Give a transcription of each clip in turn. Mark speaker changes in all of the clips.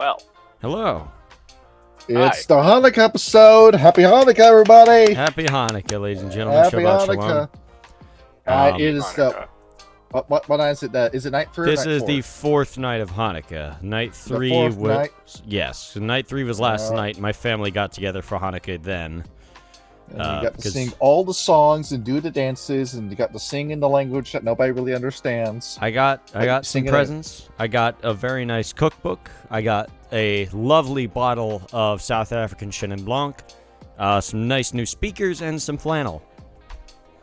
Speaker 1: Well,
Speaker 2: Hello.
Speaker 3: It's the Hanukkah episode. Happy Hanukkah, everybody!
Speaker 2: Happy Hanukkah, ladies and gentlemen.
Speaker 3: Happy
Speaker 2: Shabbat
Speaker 3: Hanukkah.
Speaker 2: shalom.
Speaker 3: It is
Speaker 1: Hanukkah.
Speaker 3: what night is it? Is it night 3 or
Speaker 2: This
Speaker 3: night
Speaker 2: is
Speaker 3: 4?
Speaker 2: the fourth night of Hanukkah. Night 3
Speaker 3: fourth
Speaker 2: was
Speaker 3: night?
Speaker 2: yes. Night 3 was last night. My family got together for Hanukkah then.
Speaker 3: And you got to sing all the songs and do the dances, and you got to sing in the language that nobody really understands.
Speaker 2: I got some
Speaker 3: sing it
Speaker 2: presents. I got a very nice cookbook. I got a lovely bottle of South African Chenin Blanc, some nice new speakers, and some flannel.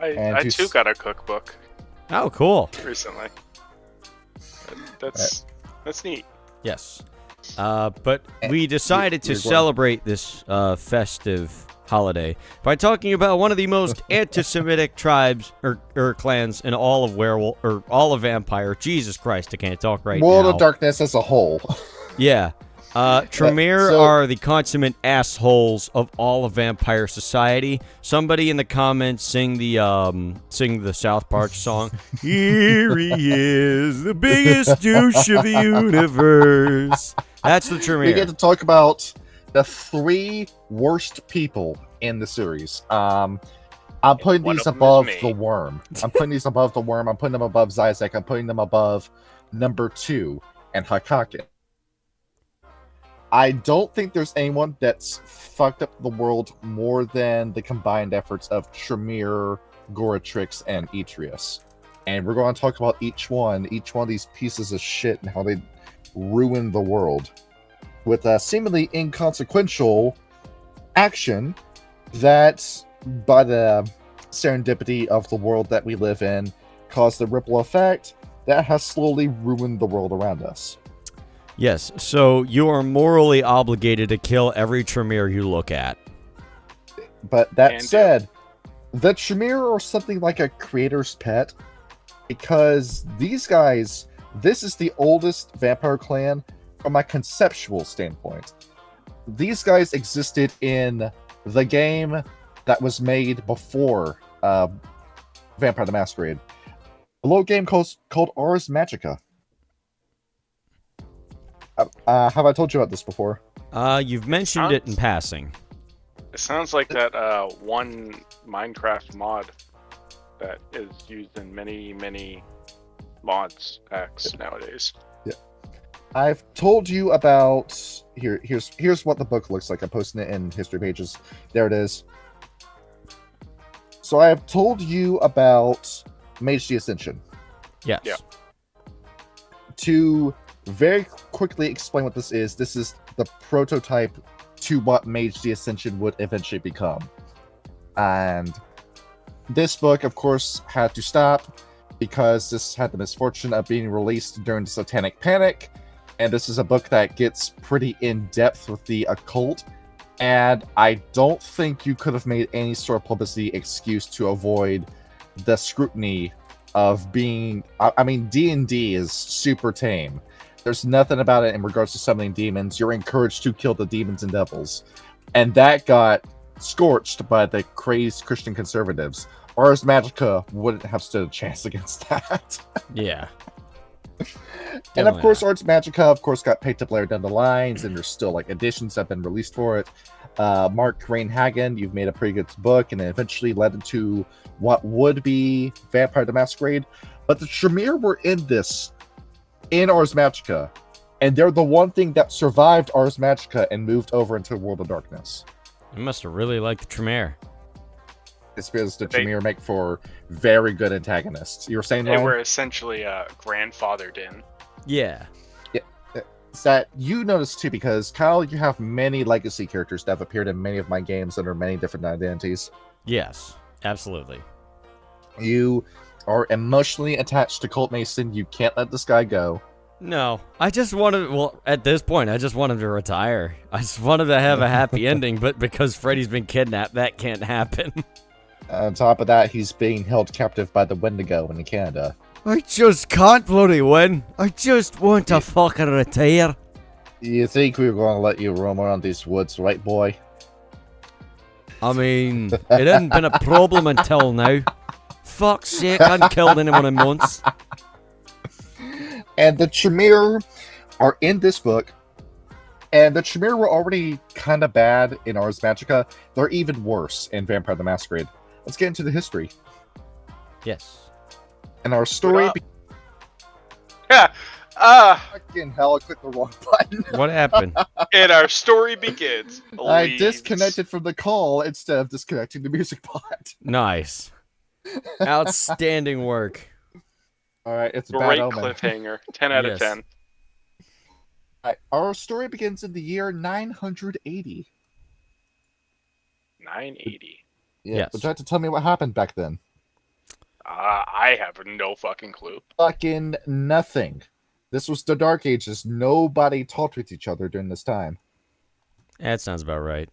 Speaker 1: I too got a cookbook
Speaker 2: Oh, cool.
Speaker 1: recently. That's neat.
Speaker 2: Yes. But we decided to
Speaker 3: you're going-
Speaker 2: celebrate this festive holiday by talking about one of the most anti-Semitic tribes or clans in all of Werewolf or all of Vampire. Jesus Christ, I can't talk right
Speaker 3: World
Speaker 2: now.
Speaker 3: of Darkness as a whole.
Speaker 2: Yeah. Tremere
Speaker 3: so-
Speaker 2: are the consummate assholes of all of Vampire Society. Somebody in the comments sing the South Park song. Here he is, the biggest douche of the universe. That's the
Speaker 3: We
Speaker 2: Tremere.
Speaker 3: get to talk about the 3 worst people in the series. I'm putting
Speaker 1: one
Speaker 3: these
Speaker 1: of them is
Speaker 3: above
Speaker 1: me.
Speaker 3: the Worm. I'm putting these above the Worm. I'm putting them above Zizek. I'm putting them above number 2 and Hakaken. I don't think there's anyone that's fucked up the world more than the combined efforts of Tremere, Goratrix, and Etrius. And we're going to talk about each one of these pieces of shit and how they ruin the world with a seemingly inconsequential action that, by the serendipity of the world that we live in, caused the ripple effect that has slowly ruined the world around us.
Speaker 2: Yes, so you are morally obligated to kill every Tremere you look at.
Speaker 3: But that
Speaker 1: And
Speaker 3: said, the Tremere are something like a creator's pet, because these guys, this is the oldest vampire clan from a conceptual standpoint. These guys existed in the game that was made before Vampire the Masquerade. A little game called Ars Magica. Have I told you about this before?
Speaker 2: You've mentioned it in passing.
Speaker 1: It sounds like that one Minecraft mod that is used in many mods packs nowadays.
Speaker 3: I've told you about here's what the book looks like. I'm posting it in history pages. There it is. So I have told you about Mage the Ascension.
Speaker 2: Yes.
Speaker 1: Yeah.
Speaker 3: To very quickly explain what this is the prototype to what Mage the Ascension would eventually become. And this book, of course, had to stop because this had the misfortune of being released during the Satanic Panic. And this is a book that gets pretty in-depth with the occult. And I don't think you could have made any sort of publicity excuse to avoid the scrutiny of being... I mean, D&D is super tame. There's nothing about it in regards to summoning demons. You're encouraged to kill the demons and devils. And that got scorched by the crazed Christian conservatives. Ars Magica wouldn't have stood a chance against that.
Speaker 2: Yeah.
Speaker 3: And of
Speaker 2: Definitely
Speaker 3: course,
Speaker 2: not.
Speaker 3: Ars Magica, of course, got picked up later down the lines, and there's still like editions that have been released for it. Mark Rainhagen, you've made a pretty good book, and it eventually led into what would be Vampire the Masquerade. But the Tremere were in this, in Ars Magica, and they're the one thing that survived Ars Magica and moved over into World of Darkness.
Speaker 2: You must have really liked the Tremere.
Speaker 3: It's because the
Speaker 1: They-
Speaker 3: Tremere make for very good antagonists. You were saying,
Speaker 1: They
Speaker 3: Ryan?
Speaker 1: were essentially grandfathered in.
Speaker 2: Yeah.
Speaker 3: It's that you notice too, because Kyle, you have many legacy characters that have appeared in many of my games under many different identities.
Speaker 2: Yes. Absolutely.
Speaker 3: You are emotionally attached to Colt Mason. You can't let this guy go.
Speaker 2: No, I just wanted. Well, at this point, I just want him to retire. I just want him to have a happy ending, but because Freddy's been kidnapped, that can't happen.
Speaker 3: On top of that, he's being held captive by the Wendigo in Canada.
Speaker 2: I just can't bloody win. I just want to fucking retire.
Speaker 3: You think we were going to let you roam around these woods, right, boy?
Speaker 2: I mean, it hadn't been a problem until now. Fuck's sake, I hadn't killed anyone in months.
Speaker 3: And the Tremere are in this book And the Tremere were already kind of bad in Ars Magica. They're even worse in Vampire the Masquerade. Let's get into the history.
Speaker 2: Yes.
Speaker 3: And our story...
Speaker 1: Yeah.
Speaker 3: Fucking hell, I clicked the wrong button.
Speaker 2: What happened?
Speaker 1: And our story begins.
Speaker 3: I
Speaker 1: Leads.
Speaker 3: disconnected from the call instead of disconnecting the music bot.
Speaker 2: Nice. Outstanding work.
Speaker 3: Alright, it's a
Speaker 1: Great
Speaker 3: bad omen.
Speaker 1: cliffhanger. 10 out of
Speaker 2: Yes.
Speaker 1: 10.
Speaker 3: Our story begins in the year 980.
Speaker 1: 980.
Speaker 3: Yeah,
Speaker 2: Yes.
Speaker 3: would you like to tell me what happened back then?
Speaker 1: I have no fucking clue.
Speaker 3: Fucking nothing. This was the Dark Ages. Nobody talked with each other during this time.
Speaker 2: That sounds about right.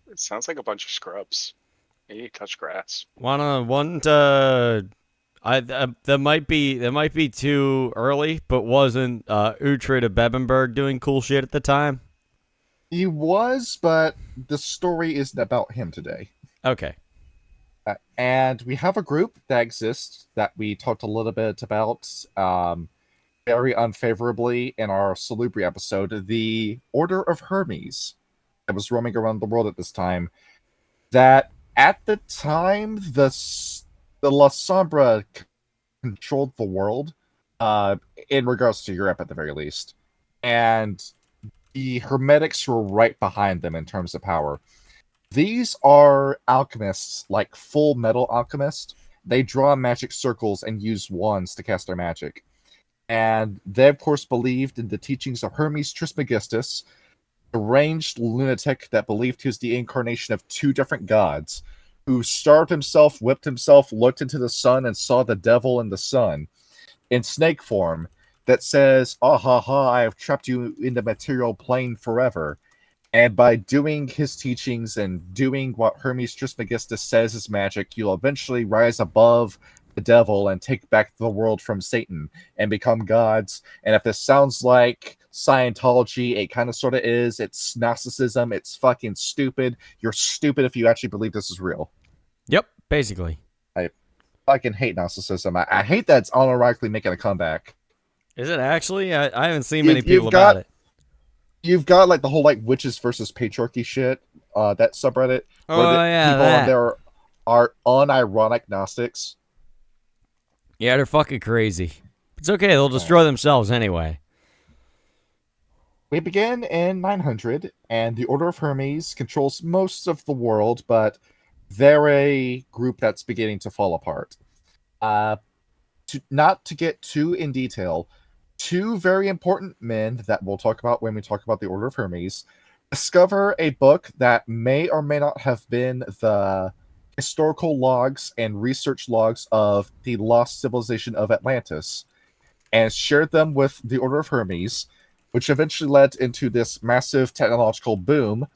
Speaker 1: It sounds like a bunch of scrubs. You need to touch grass.
Speaker 2: That might be too early, but wasn't Uhtred of Bebenberg doing cool shit at the time?
Speaker 3: He was, but the story isn't about him today.
Speaker 2: Okay.
Speaker 3: And we have a group that exists that we talked a little bit about very unfavorably in our Salubri episode, the Order of Hermes that was roaming around the world at this time. That at the time, the La Sombra controlled the world in regards to Europe at the very least. And the Hermetics were right behind them in terms of power. These are alchemists, like Full Metal Alchemist. They draw magic circles and use wands to cast their magic. And they, of course, believed in the teachings of Hermes Trismegistus, a deranged lunatic that believed he was the incarnation of two different gods, who starved himself, whipped himself, looked into the sun, and saw the devil in the sun in snake form that says, "Ah ha ha, I have trapped you in the material plane forever." And by doing his teachings and doing what Hermes Trismegistus says is magic, you'll eventually rise above the devil and take back the world from Satan and become gods. And if this sounds like Scientology, it kind of sort of is. It's Gnosticism. It's fucking stupid. You're stupid if you actually believe this is real.
Speaker 2: Yep, basically.
Speaker 3: I fucking hate Gnosticism. I hate that it's unironically making a comeback.
Speaker 2: Is it actually? I haven't seen many people about it.
Speaker 3: You've got like the whole like witches versus patriarchy shit, that subreddit.
Speaker 2: Oh,
Speaker 3: where
Speaker 2: yeah,
Speaker 3: people
Speaker 2: that.
Speaker 3: on there are unironic Gnostics.
Speaker 2: Yeah, they're fucking crazy. It's okay, they'll destroy themselves anyway.
Speaker 3: We begin in 900, and the Order of Hermes controls most of the world, but they're a group that's beginning to fall apart. Not to get too in detail, two very important men that we'll talk about when we talk about the Order of Hermes discover a book that may or may not have been the historical logs and research logs of the lost civilization of Atlantis, and shared them with the Order of Hermes, which eventually led into this massive technological boom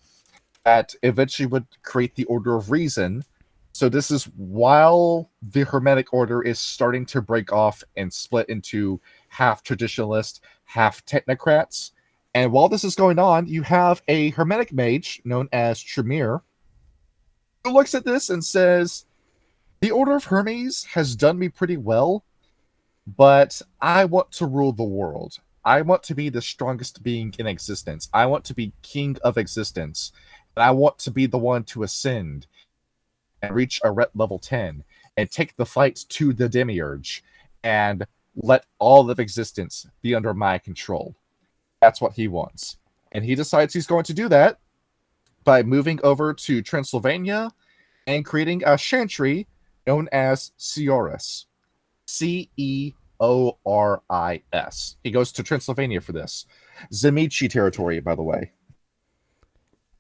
Speaker 3: that eventually would create the Order of Reason. So this is while the Hermetic Order is starting to break off and split into half traditionalist, half technocrats. And while this is going on, you have a Hermetic mage known as Tremere, who looks at this and says, "The Order of Hermes has done me pretty well, but I want to rule the world. I want to be the strongest being in existence. I want to be king of existence. And I want to be the one to ascend and reach a ret level 10 and take the fight to the Demiurge and let all of existence be under my control." That's what he wants. And he decides he's going to do that by moving over to Transylvania and creating a chantry known as Ceoris. Ceoris. He goes to Transylvania for this. Zamici territory, by the way.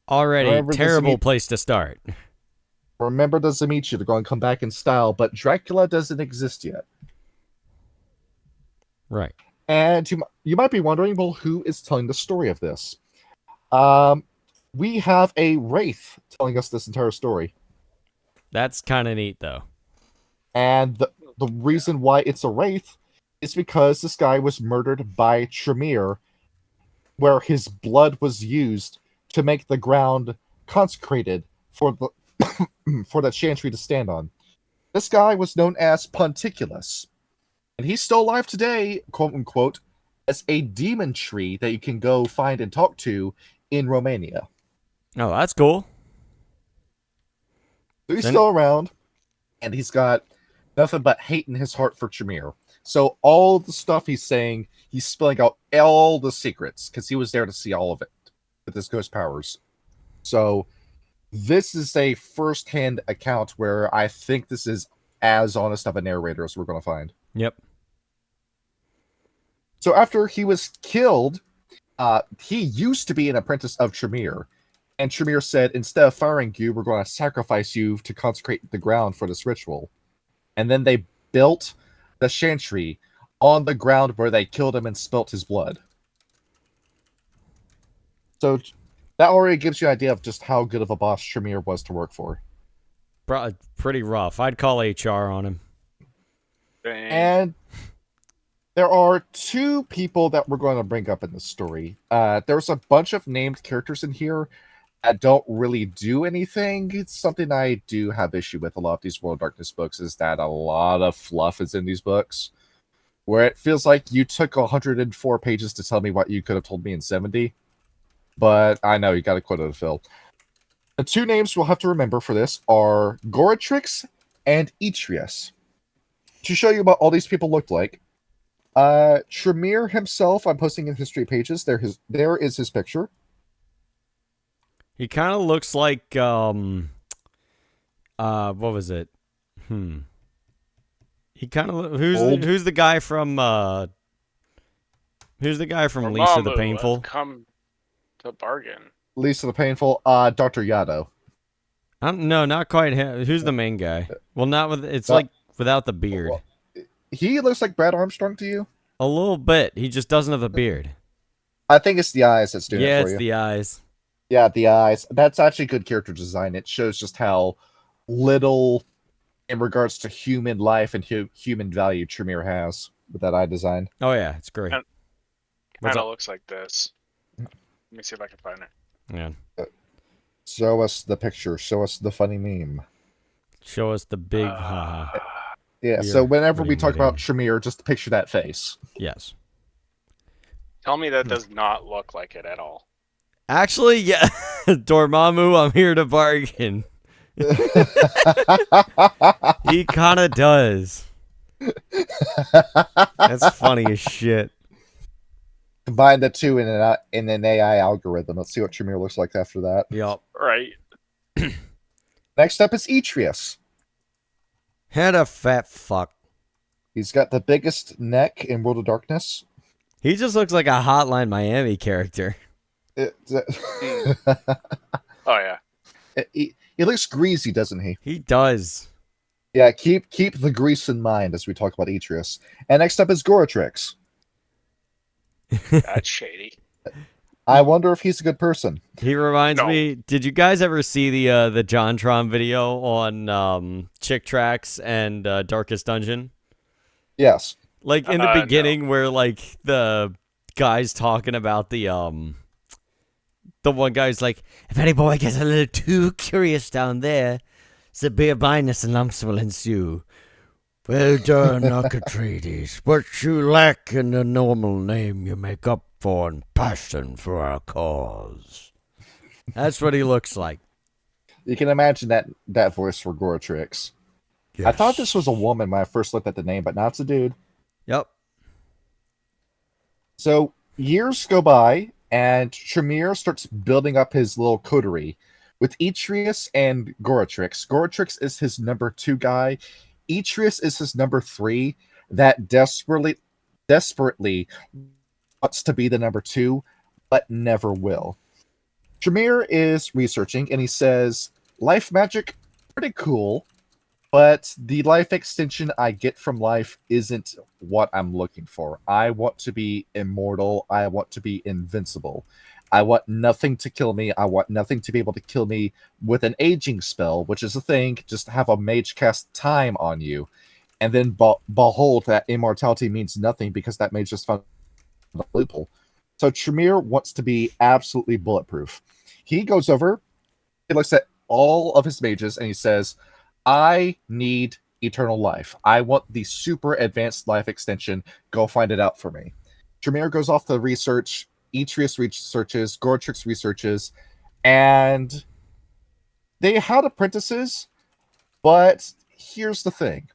Speaker 2: Already,
Speaker 3: Remember
Speaker 2: terrible place to start.
Speaker 3: Remember the Zamici, they're going to come back in style, but Dracula doesn't exist yet.
Speaker 2: Right.
Speaker 3: And you might be wondering, well, who is telling the story of this? We have a wraith telling us this entire story.
Speaker 2: That's kind of neat, though.
Speaker 3: And the reason why it's a wraith is because this guy was murdered by Tremere, where his blood was used to make the ground consecrated for the for the chantry to stand on. This guy was known as Ponticulus, and he's still alive today, quote unquote, as a demon tree that you can go find and talk to in Romania.
Speaker 2: Oh, that's cool.
Speaker 3: So he's
Speaker 2: Then-
Speaker 3: still around, and he's got nothing but hate in his heart for Tremere. So all the stuff he's saying, he's spilling out all the secrets because he was there to see all of it with his ghost powers. So this is a first-hand account where I think this is as honest of a narrator as we're going to find.
Speaker 2: Yep.
Speaker 3: So after he was killed, he used to be an apprentice of Tremere. And Tremere said, instead of firing you, we're going to sacrifice you to consecrate the ground for this ritual. And then they built the chantry on the ground where they killed him and spilt his blood. So that already gives you an idea of just how good of a boss Tremere was to work for.
Speaker 2: Pretty rough. I'd call HR on him.
Speaker 1: Dang.
Speaker 3: And there are two people that we're going to bring up in this story. There's a bunch of named characters in here that don't really do anything. It's something I do have issue with a lot of these World of Darkness books, is that a lot of fluff is in these books, where it feels like you took 104 pages to tell me what you could have told me in 70. But I know, you got a quota to fill. The two names we'll have to remember for this are Goratrix and Etrius. To show you what all these people looked like, Tremere himself, I'm posting in history pages, there is his picture.
Speaker 2: He kind of looks like what was it? He kind of who's the guy from Lisa the
Speaker 1: Dormammu
Speaker 2: Painful?
Speaker 1: has come to bargain.
Speaker 3: Lisa the Painful, Dr. Yado.
Speaker 2: No, not quite him. Who's the main guy? Well, not with. It's like without the beard.
Speaker 3: Well, he looks like Brad Armstrong to you?
Speaker 2: A little bit. He just doesn't have the beard.
Speaker 3: I think it's the eyes that's doing
Speaker 2: Yeah,
Speaker 3: it for
Speaker 2: it's
Speaker 3: you.
Speaker 2: the eyes.
Speaker 3: Yeah, the eyes. That's actually good character design. It shows just how little, in regards to human life and human value, Tremere has with that eye design.
Speaker 2: Oh yeah, it's great.
Speaker 1: And-
Speaker 2: What's
Speaker 1: Kind of
Speaker 2: up?
Speaker 1: looks like this. Let me see if I can find it.
Speaker 2: Yeah.
Speaker 3: Show us the picture. Show us the funny meme.
Speaker 2: Show us the big haha.
Speaker 3: Yeah,
Speaker 2: We
Speaker 3: so
Speaker 2: are
Speaker 3: whenever we
Speaker 2: pretty
Speaker 3: talk about
Speaker 2: mudding.
Speaker 3: Tremere, just picture that face.
Speaker 2: Yes.
Speaker 1: Tell me that does not look like it at all.
Speaker 2: Actually, yeah. Dormammu, I'm here to bargain. He kind of does. That's funny as shit.
Speaker 3: Combine the two in an AI algorithm. Let's see what Tremere looks like after that.
Speaker 2: Yup.
Speaker 1: Right.
Speaker 3: Next up is Etrius.
Speaker 2: Had a fat fuck.
Speaker 3: He's got the biggest neck in World of Darkness.
Speaker 2: He just looks like a Hotline Miami character.
Speaker 1: Oh yeah.
Speaker 3: He looks greasy, doesn't he?
Speaker 2: He does.
Speaker 3: Yeah, keep the grease in mind as we talk about Etrius. And next up is Goratrix.
Speaker 1: That's shady.
Speaker 3: I wonder if he's a good person.
Speaker 2: He reminds
Speaker 1: No.
Speaker 2: me. Did you guys ever see the JonTron video on Chick Tracks and Darkest Dungeon?
Speaker 3: Yes.
Speaker 2: Like in the
Speaker 1: No.
Speaker 2: beginning, where like the guy's talking about the one guy's like, if any boy gets a little too curious down there, severe blindness and lumps will ensue. Well done, Architrades. What you lack in the normal name, you make up for in passion for our cause. That's what he looks like.
Speaker 3: You can imagine that voice for Goratrix. I thought this was a woman when I first looked at the name, but now it's a dude.
Speaker 2: Yep.
Speaker 3: So years go by, and Tremere starts building up his little coterie with Etrius and Goratrix. Goratrix is his number 2 guy. Etrius is his number 3 that desperately wants to be the number 2, but never will. Tremere is researching, and he says, life magic, pretty cool, but the life extension I get from life isn't what I'm looking for. I want to be immortal. I want to be invincible. I want nothing to kill me. I want nothing to be able to kill me with an aging spell, which is a thing. Just have a mage cast time on you. And then behold, that immortality means nothing because that mage just found a loophole. So Tremere wants to be absolutely bulletproof. He goes over, he looks at all of his mages, and he says, I need eternal life. I want the super advanced life extension. Go find it out for me. Tremere goes off to research Etrius researches, Gortrix researches, and they had apprentices, but here's the thing.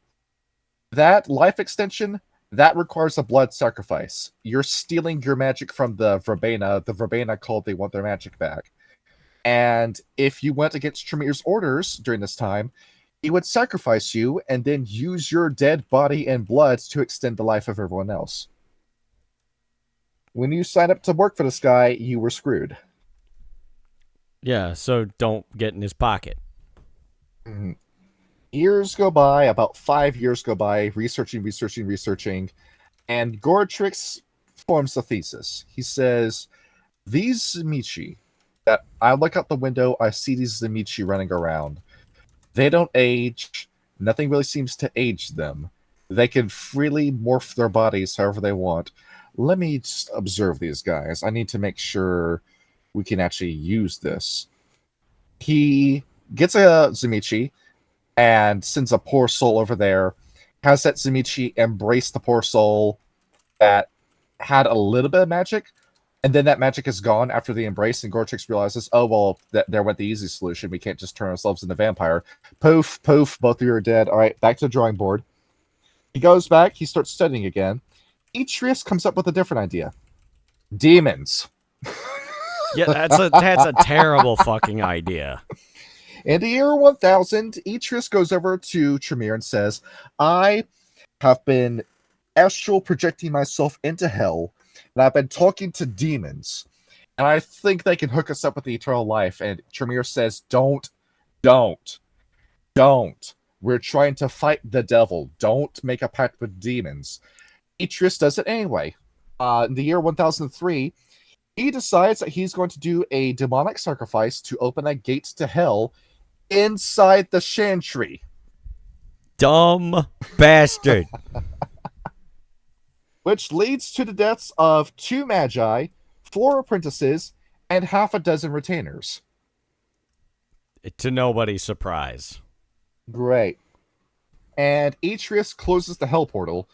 Speaker 3: That life extension, that requires a blood sacrifice. You're stealing your magic from the Verbena. The Verbena called they want their magic back. And if you went against Tremere's orders during this time, he would sacrifice you and then use your dead body and blood to extend the life of everyone else. When you signed up to work for this guy, you were screwed.
Speaker 2: Yeah, so don't get in his pocket.
Speaker 3: Mm-hmm. Years go by, about 5 years go by, researching, and Gortrix forms a thesis. He says, these Zimichi, that I look out the window, I see these Zimichi running around. They don't age. Nothing really seems to age them. They can freely morph their bodies however they want. Let me just observe these guys. I need to make sure we can actually use this. He gets a Zimichi and sends a poor soul over there, has that Zimichi embrace the poor soul that had a little bit of magic, and then that magic is gone after the embrace, and Gortrix realizes, oh, well, there went the easy solution. We can't just turn ourselves into vampire. Poof, poof, both of you are dead. All right, back to the drawing board. He goes back, he starts studying again. Etrius comes up with a different idea. Demons.
Speaker 2: Yeah, that's a terrible fucking idea.
Speaker 3: In the year 1000, Etrius goes over to Tremere and says, I have been astral projecting myself into hell, and I've been talking to demons, and I think they can hook us up with the eternal life. And Tremere says, don't. We're trying to fight the devil. Don't make a pact with demons. Etrius does it anyway. In the year 1003, he decides that he's going to do a demonic sacrifice to open a gate to hell inside the Chantry.
Speaker 2: Dumb bastard.
Speaker 3: Which leads to the deaths of 2 magi, 4 apprentices, and half a dozen retainers.
Speaker 2: To nobody's surprise.
Speaker 3: Great. And Etrius closes the hell portal,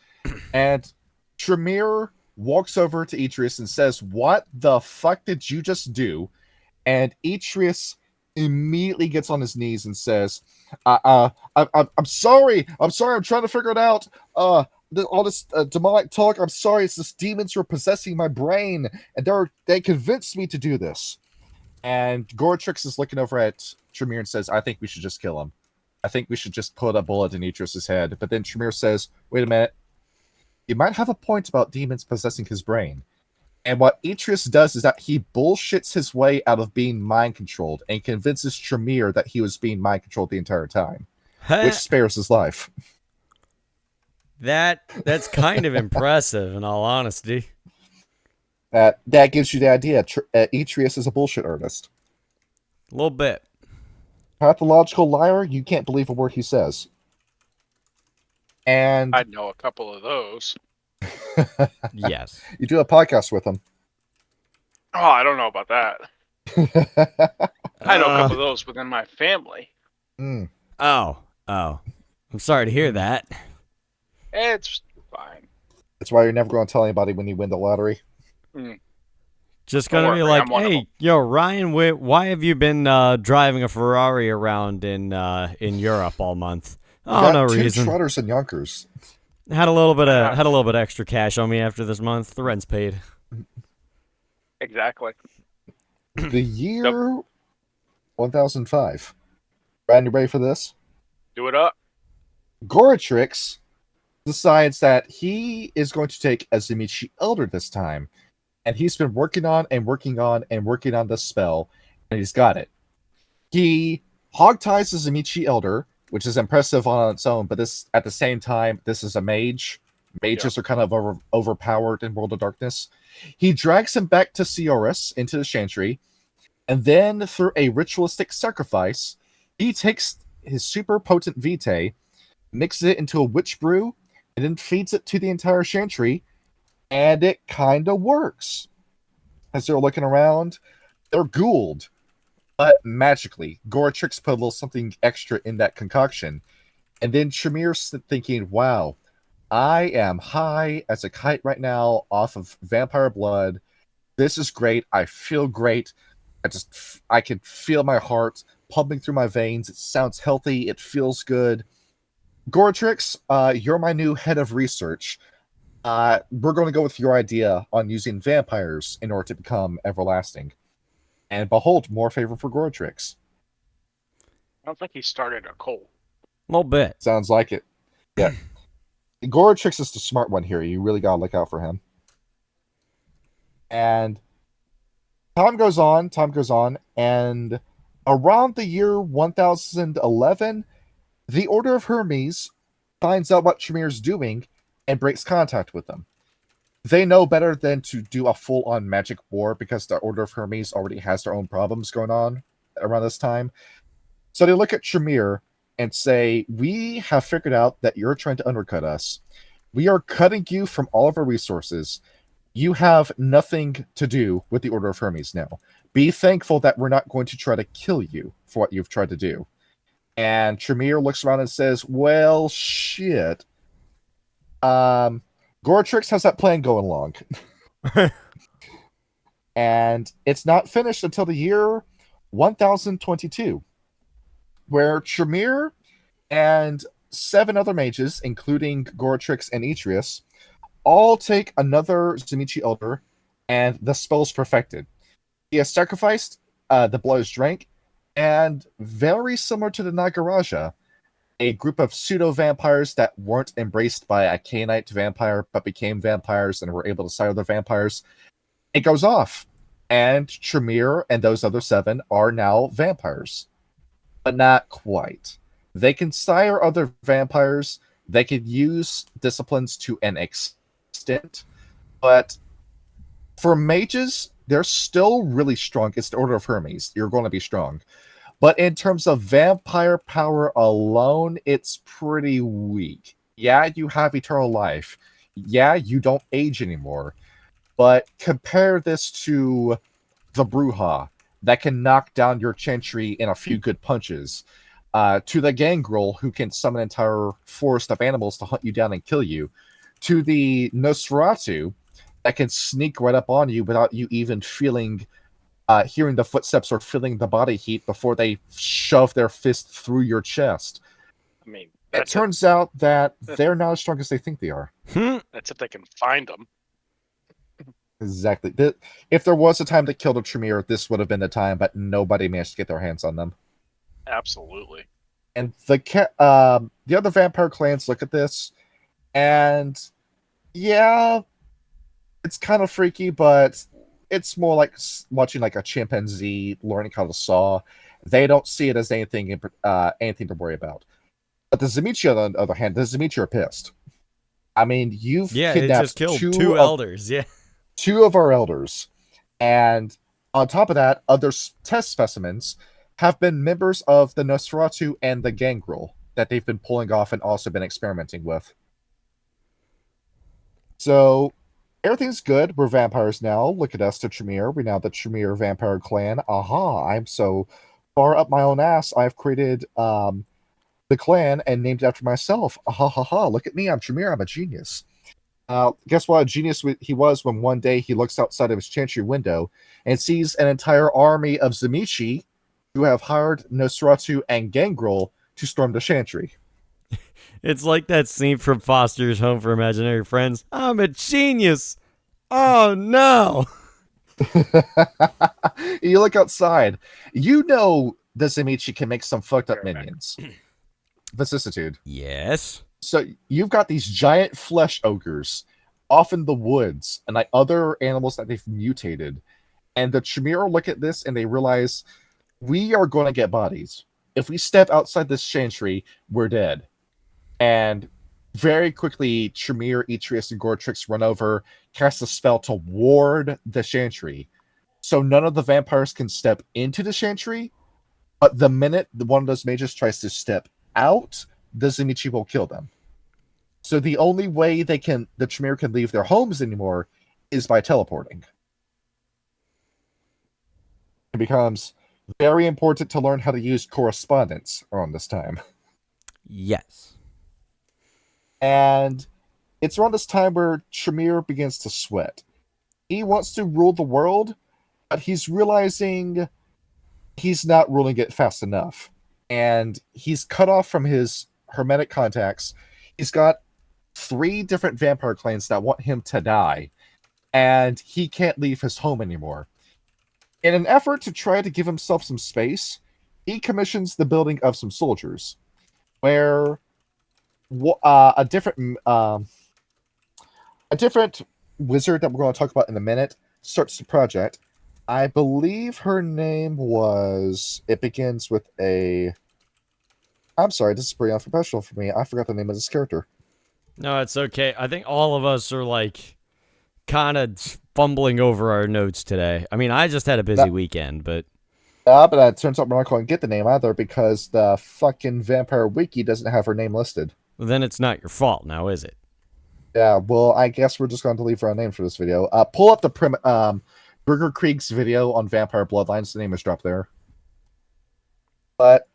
Speaker 3: and Tremere walks over to Etrius and says, what the fuck did you just do? And Etrius immediately gets on his knees and says, I'm sorry. I'm trying to figure it out. All this demonic talk. I'm sorry. It's just demons who are possessing my brain, and they convinced me to do this. And Gortrix is looking over at Tremere and says, I think we should just kill him. I think we should just put a bullet in Etrius's head. But then Tremere says, wait a minute. You might have a point about demons possessing his brain. And what Etrius does is that he bullshits his way out of being mind-controlled and convinces Tremere that he was being mind-controlled the entire time, which spares his life.
Speaker 2: That's kind of impressive, in all honesty.
Speaker 3: That gives you the idea. Etrius is a bullshit artist.
Speaker 2: A little bit.
Speaker 3: Pathological liar, you can't believe a word he says. And
Speaker 1: I know a couple of those.
Speaker 2: Yes.
Speaker 3: You do a podcast with him.
Speaker 1: Oh, I don't know about that. I know a couple of those within my family.
Speaker 2: Oh. I'm sorry to hear that.
Speaker 1: It's fine.
Speaker 3: That's why you're never going to tell anybody when you win the lottery.
Speaker 2: Just gonna be like, hey, yo, Ryan, why have you been driving a Ferrari around in Europe all month? Oh, no reason.
Speaker 3: 2 Trotters and Yonkers.
Speaker 2: Had a little bit of extra cash on me after this month. The rent's paid.
Speaker 1: Exactly.
Speaker 3: The year 1005. Brad, you ready for this?
Speaker 1: Do it up.
Speaker 3: Gortrix decides that he is going to take a Zimichi Elder this time. And he's been working on this spell, and he's got it. He hogties the Zimichi Elder, which is impressive on its own, but this at the same time, this is a mage. Mages are kind of overpowered in World of Darkness. He drags him back to Sioris, into the Chantry, and then through a ritualistic sacrifice, he takes his super potent vitae, mixes it into a witch brew, and then feeds it to the entire Chantry, and it kind of works. As they're looking around, they're ghouled, but magically. Gortrix put a little something extra in that concoction. And then Tremere's thinking, wow, I am high as a kite right now off of vampire blood. this is great. I feel great. I can feel my heart pumping through my veins. It sounds healthy. It feels good. Goratrix, you're my new head of research. We're going to go with your idea on using vampires in order to become everlasting. And behold, more favor for Goratrix.
Speaker 1: Sounds like he started a cult.
Speaker 2: A little bit.
Speaker 3: Sounds like it. Yeah. Goratrix is the smart one here. You really gotta look out for him. And time goes on, and around the year 1011, the Order of Hermes finds out what Tremere's doing and breaks contact with them. They know better than to do a full-on magic war because the Order of Hermes already has their own problems going on around this time. So they look at Tremere and say, we have figured out that you're trying to undercut us. We are cutting you from all of our resources. You have nothing to do with the Order of Hermes now. Be thankful that we're not going to try to kill you for what you've tried to do. And Tremere looks around and says, well, shit. Goratrix has that plan going along. And it's not finished until the year 1022, where Tremere and 7 other mages, including Goratrix and Atreus, all take another Zemichi Elder, and the spell's perfected. He is sacrificed, the blood is drank, and very similar to the Nagaraja, a group of pseudo-vampires that weren't embraced by a Canaanite vampire, but became vampires and were able to sire other vampires, it goes off. And Tremere and those other 7 are now vampires. But not quite. They can sire other vampires, they can use disciplines to an extent, but for mages, they're still really strong. It's the Order of Hermes. You're going to be strong. But in terms of vampire power alone, it's pretty weak. Yeah, you have eternal life. Yeah, you don't age anymore. But compare this to the Bruja that can knock down your Chantry in a few good punches. To the Gangrel, who can summon an entire forest of animals to hunt you down and kill you. To the Nosferatu, that can sneak right up on you without you even hearing the footsteps or feeling the body heat before they shove their fist through your chest.
Speaker 1: I mean,
Speaker 3: it turns out that they're not as strong as they think they are.
Speaker 1: That's if they can find them.
Speaker 3: Exactly. If there was a time to kill the Tremere, this would have been the time, but nobody managed to get their hands on them.
Speaker 1: Absolutely.
Speaker 3: And the other vampire clans look at this, and yeah, it's kind of freaky, but it's more like watching like a chimpanzee learning how to saw. They don't see it as anything to worry about. But the Zemichi, on the other hand, the Zemichi are pissed. I mean, you've kidnapped
Speaker 2: just killed two elders. Yeah.
Speaker 3: 2 of our elders. And on top of that, other test specimens have been members of the Nosferatu and the Gangrel that they've been pulling off and also been experimenting with. So, everything's good. We're vampires now. Look at us, the Tremere. We're now the Tremere Vampire Clan. Aha, I'm so far up my own ass, I've created the clan and named it after myself. Ha ha ha, look at me, I'm Tremere, I'm a genius. Guess what a genius he was when one day he looks outside of his Chantry window and sees an entire army of Zemichi who have hired Nosferatu and Gangrel to storm the Chantry.
Speaker 2: It's like that scene from Foster's Home for Imaginary Friends. I'm a genius! Oh no!
Speaker 3: You look outside. You know the Zemichi can make some fucked up minions. Vicissitude.
Speaker 2: Yes.
Speaker 3: So you've got these giant flesh ogres off in the woods and like other animals that they've mutated. And the Tremere look at this and they realize we are going to get bodies. If we step outside this Chantry, we're dead. And very quickly, Tremere, Atreus, and Goratrix run over, cast a spell to ward the Chantry. So none of the vampires can step into the Chantry, but the minute one of those mages tries to step out, the Zemichi will kill them. So the only way the Tremere can leave their homes anymore is by teleporting. It becomes very important to learn how to use correspondence around this time.
Speaker 2: Yes.
Speaker 3: And it's around this time where Tremere begins to sweat. He wants to rule the world, but he's realizing he's not ruling it fast enough. And he's cut off from his hermetic contacts. He's got 3 different vampire clans that want him to die, and he can't leave his home anymore. In an effort to try to give himself some space, he commissions the building of some soldiers, where a different wizard that we're going to talk about in a minute starts the project. I believe her name was. It begins with a. I'm sorry, this is pretty unprofessional for me. I forgot the name of this character.
Speaker 2: No, it's okay. I think all of us are like kind of fumbling over our notes today. I mean, I just had a busy weekend, but.
Speaker 3: But it turns out we're not going to get the name either because the fucking Vampire Wiki doesn't have her name listed.
Speaker 2: Well, then it's not your fault now, is it?
Speaker 3: Yeah, well, I guess we're just going to leave her a name for this video. Pull up the Burger Krieg's video on Vampire Bloodlines. The name is dropped there. But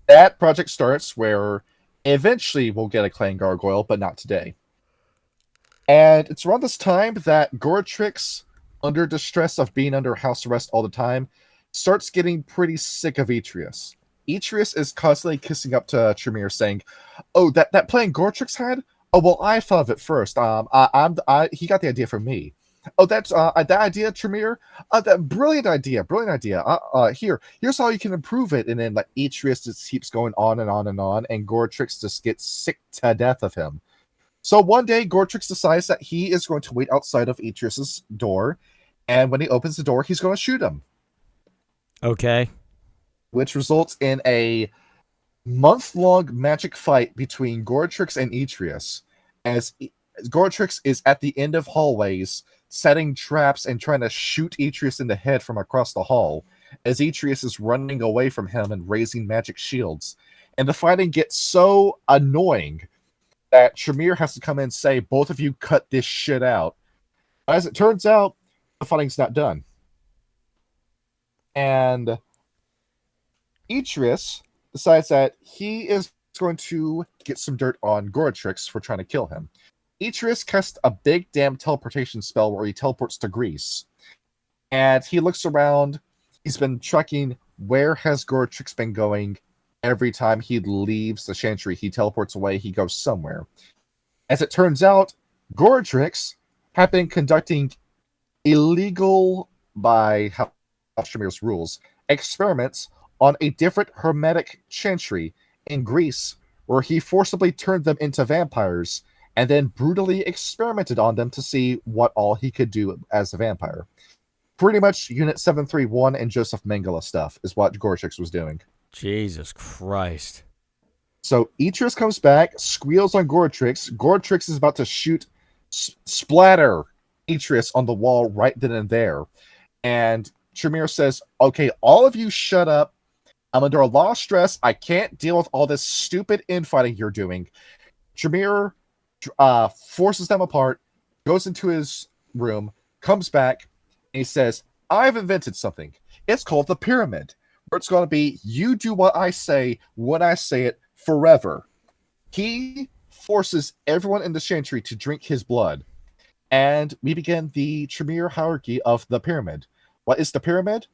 Speaker 3: that project starts where eventually we'll get a Clan Gargoyle, but not today. And it's around this time that Goretrix, under distress of being under house arrest all the time, starts getting pretty sick of Atreus. Atreus is constantly kissing up to Tremere, saying, "Oh, that plan Goretrix had? Oh, well, I thought of it first. He got the idea from me. Oh, that's that idea, Tremere. That brilliant idea. Here's how you can improve it." And then like Atreus just keeps going on and on and on, and Goretrix just gets sick to death of him. So one day, Goretrix decides that he is going to wait outside of Atreus's door, and when he opens the door, he's going to shoot him.
Speaker 2: Okay.
Speaker 3: Which results in a month-long magic fight between Goretrix and Atreus, as Goretrix is at the end of hallways, setting traps and trying to shoot Atreus in the head from across the hall, as Atreus is running away from him and raising magic shields. And the fighting gets so annoying that Tremere has to come in and say, "Both of you cut this shit out." As it turns out, the fighting's not done. And Atreus decides that he is going to get some dirt on Goretrix for trying to kill him. Atreus casts a big damn teleportation spell where he teleports to Greece. And he looks around. He's been tracking where has Goretrix been going. Every time he leaves the Chantry, he teleports away. He goes somewhere. As it turns out, Goretrix had been conducting illegal, by House Tremere's rules, experiments on a different hermetic Chantry in Greece, where he forcibly turned them into vampires and then brutally experimented on them to see what all he could do as a vampire. Pretty much Unit 731 and Joseph Mengele stuff is what Goretrix was doing.
Speaker 2: Jesus Christ.
Speaker 3: So Atreus comes back, squeals on Goretrix. Goretrix is about to splatter Atreus on the wall right then and there. And Tremere says, "Okay, all of you shut up. I'm under a lot of stress. I can't deal with all this stupid infighting you're doing." Tremere forces them apart, goes into his room, comes back, and he says, "I've invented something. It's called the pyramid, where it's going to be you do what I say when I say it forever." He forces everyone in the Chantry to drink his blood, and we begin the Tremere hierarchy of the pyramid. What is the pyramid?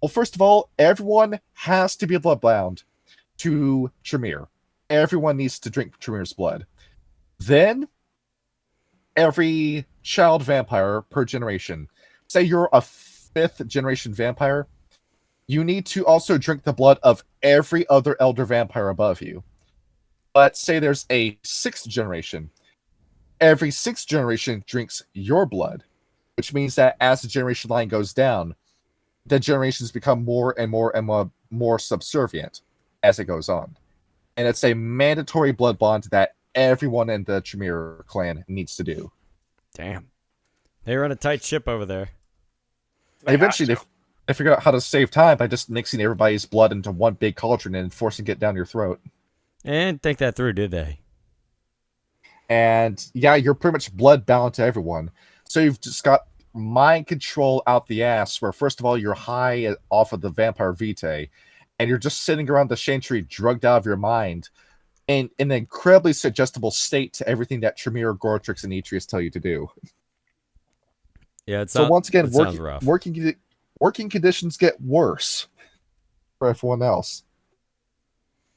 Speaker 3: Well, first of all, everyone has to be bloodbound to Tremere. Everyone needs to drink Tremere's blood. Then, every child vampire per generation, say you're a 5th generation vampire, you need to also drink the blood of every other elder vampire above you. But say there's a 6th generation, every 6th generation drinks your blood, which means that as the generation line goes down, the generations become more and more and more subservient as it goes on. And it's a mandatory blood bond that everyone in the Tremere clan needs to do.
Speaker 2: Damn. They run a tight ship over there.
Speaker 3: Eventually, they figure out how to save time by just mixing everybody's blood into one big cauldron and forcing it down your throat.
Speaker 2: And think that through, did they?
Speaker 3: And yeah, you're pretty much blood bound to everyone. So you've just got mind control out the ass, where first of all, you're high off of the vampire vitae, and you're just sitting around the Chantry drugged out of your mind in an incredibly suggestible state to everything that Tremere, Goretrix, and Atreus tell you to do.
Speaker 2: Yeah,
Speaker 3: So once again,
Speaker 2: sounds rough.
Speaker 3: working conditions get worse for everyone else.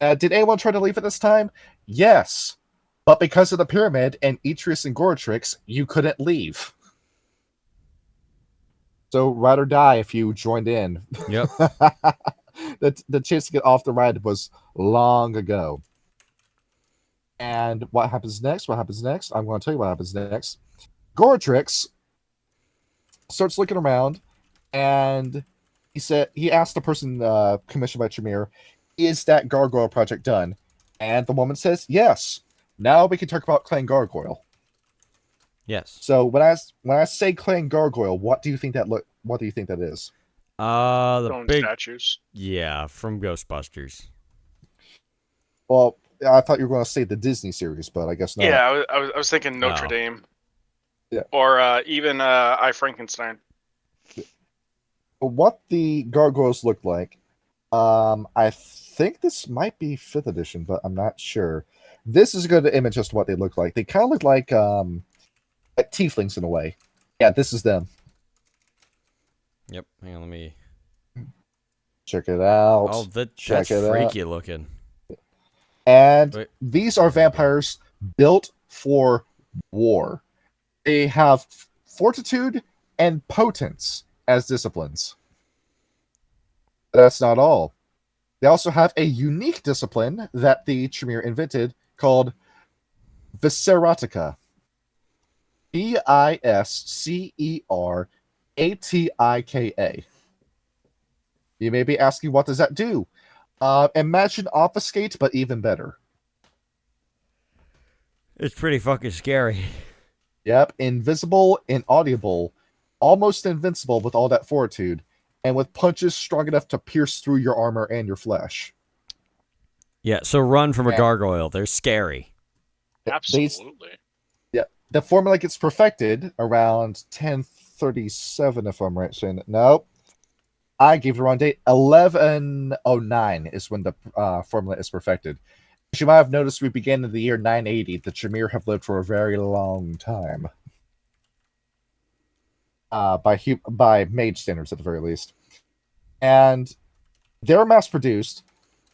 Speaker 3: Did anyone try to leave at this time? Yes. But because of the pyramid and Etrius and Goratrix, you couldn't leave. So ride or die if you joined in.
Speaker 2: Yep.
Speaker 3: The chance to get off the ride was long ago. And what happens next? I'm going to tell you what happens next. Goratrix starts looking around, and he asked the person commissioned by Tremere, "Is that gargoyle project done?" And the woman says, "Yes. Now we can talk about Clan Gargoyle."
Speaker 2: Yes.
Speaker 3: So when I say Clan Gargoyle, what do you think that is?
Speaker 2: The
Speaker 1: Stone
Speaker 2: big
Speaker 1: statues.
Speaker 2: Yeah, from Ghostbusters.
Speaker 3: Well, I thought you were going to say the Disney series, but I guess not.
Speaker 1: Yeah, I was thinking Notre
Speaker 2: Oh.
Speaker 1: Dame.
Speaker 3: Yeah.
Speaker 1: Or even I Frankenstein.
Speaker 3: What the gargoyles look like, I think this might be 5th edition, but I'm not sure. This is a good image as to what they look like. They kind of look like tieflings in a way. Yeah, this is them.
Speaker 2: Yep. Hang on, let me.
Speaker 3: Check it out.
Speaker 2: Oh, that's
Speaker 3: it
Speaker 2: freaky looking.
Speaker 3: And
Speaker 2: Wait.
Speaker 3: these are vampires built for war. They have fortitude and potence as disciplines. That's not all. They also have a unique discipline that the Tremere invented called Visceratica. Visceratika. You may be asking, what does that do? Imagine Obfuscate, but even better.
Speaker 2: It's pretty fucking scary.
Speaker 3: Yep, invisible, inaudible, almost invincible with all that fortitude, and with punches strong enough to pierce through your armor and your flesh.
Speaker 2: Yeah, so run from a gargoyle. They're scary.
Speaker 1: Absolutely.
Speaker 3: The formula gets perfected around 1037, if I'm right saying it. No, I gave the wrong date. 1109 is when the formula is perfected. As you might have noticed, we began in the year 980. The Tremere have lived for a very long time. By mage standards, at the very least. And they're mass-produced,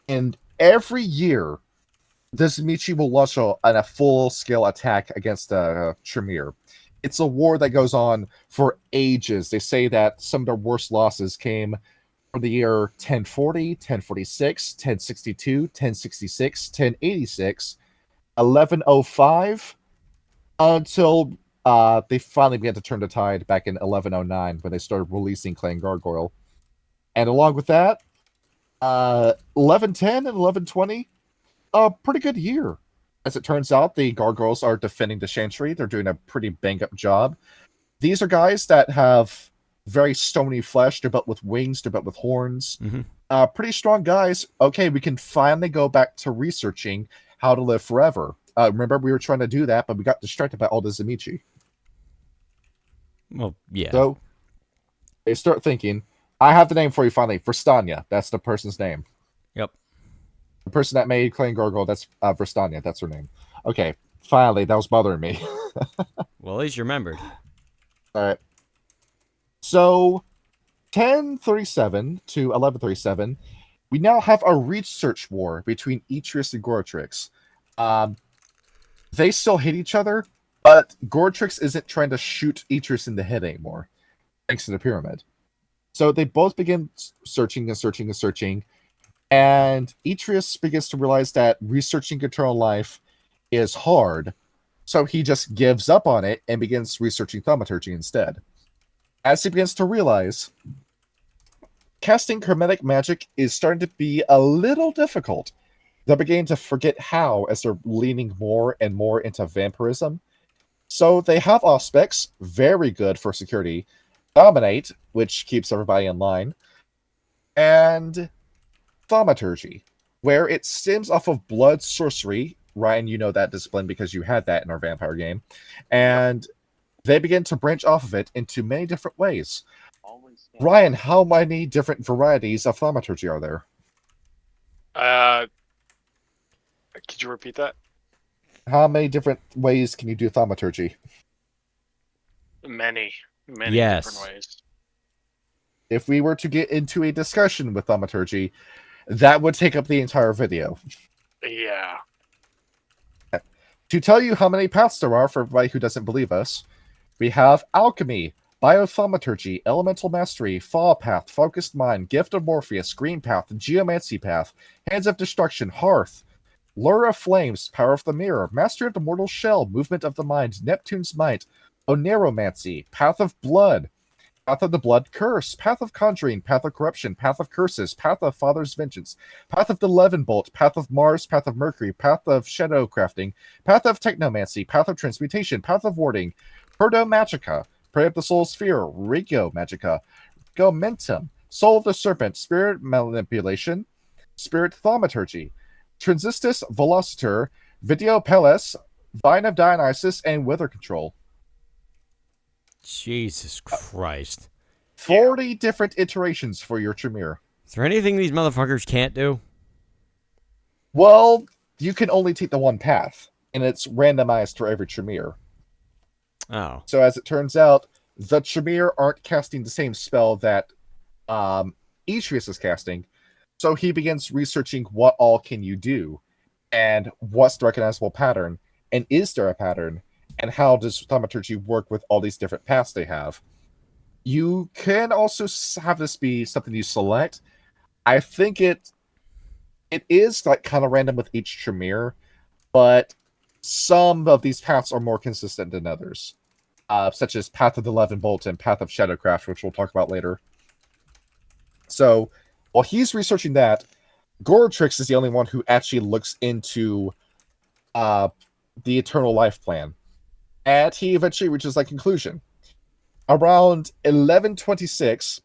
Speaker 3: and every year, this Michi will launch a full-scale attack against Tremere. It's a war that goes on for ages. They say that some of their worst losses came from the year 1040, 1046, 1062, 1066, 1086, 1105, until they finally began to turn the tide back in 1109 when they started releasing Clan Gargoyle. And along with that, 1110 and 1120, a pretty good year. As it turns out, the Gargoyles are defending the Chantry. They're doing a pretty bang-up job. These are guys that have very stony flesh. They're built with wings. They're built with horns.
Speaker 2: Mm-hmm.
Speaker 3: Pretty strong guys. Okay, we can finally go back to researching how to live forever. Remember, we were trying to do that, but we got distracted by all the Zamichi.
Speaker 2: Well, yeah.
Speaker 3: So they start thinking, I have the name for you finally. Verstania. That's the person's name.
Speaker 2: Yep.
Speaker 3: The person that made Clan Gargoyle, that's Verstania. That's her name. Okay, finally, that was bothering me.
Speaker 2: Well, at least you remembered.
Speaker 3: All right. So, 1037 to 1137, we now have a research war between Etrius and Goratrix. They still hate each other, but Goratrix isn't trying to shoot Etrius in the head anymore, thanks to the pyramid. So they both begin searching and searching and searching, and Etrius begins to realize that researching eternal life is hard, so he just gives up on it and begins researching thaumaturgy instead. As he begins to realize, casting hermetic magic is starting to be a little difficult. They're beginning to forget how as they're leaning more and more into vampirism. So they have Auspex, very good for security, Dominate, which keeps everybody in line, and Thaumaturgy, where it stems off of blood sorcery. Ryan, you know that discipline because you had that in our vampire game. And they begin to branch off of it into many different ways. Ryan, how many different varieties of Thaumaturgy are there?
Speaker 1: Could you repeat that?
Speaker 3: How many different ways can you do Thaumaturgy?
Speaker 1: Many. Many
Speaker 2: Yes.
Speaker 1: different ways.
Speaker 3: If we were to get into a discussion with thaumaturgy, that would take up the entire video.
Speaker 1: Yeah.
Speaker 3: To tell you how many paths there are for everybody who doesn't believe us, we have alchemy, biothaumaturgy, elemental mastery, fall path, focused mind, gift of Morpheus, green path, geomancy path, hands of destruction, hearth, lure of flames, power of the mirror, mastery of the mortal shell, movement of the mind, Neptune's might, oneromancy, path of blood, path of the blood curse, path of conjuring, path of corruption, path of curses, path of father's vengeance, path of the Levin bolt, path of Mars, path of Mercury, path of shadow crafting, path of technomancy, path of transmutation, path of warding, proto magica, pray of the soul sphere, regio magica, gomentum, soul of the serpent, spirit manipulation, spirit thaumaturgy, transistus velocitor, video palace, vine of Dionysus, and weather control.
Speaker 2: Jesus Christ.
Speaker 3: 40 different iterations for your Tremere.
Speaker 2: Is there anything these motherfuckers can't do?
Speaker 3: Well, you can only take the one path, and it's randomized for every Tremere.
Speaker 2: Oh.
Speaker 3: So as it turns out, the Tremere aren't casting the same spell that Atreus is casting. So he begins researching what all can you do, and what's the recognizable pattern, and is there a pattern, and how does thaumaturgy work with all these different paths they have. You can also have this be something you select. I think it is like kind of random with each Tremere, but some of these paths are more consistent than others, such as Path of the Levin Bolt and Path of Shadowcraft, which we'll talk about later. So while he's researching that, Goratrix is the only one who actually looks into the Eternal Life Plan. And he eventually reaches that conclusion. Around 1126,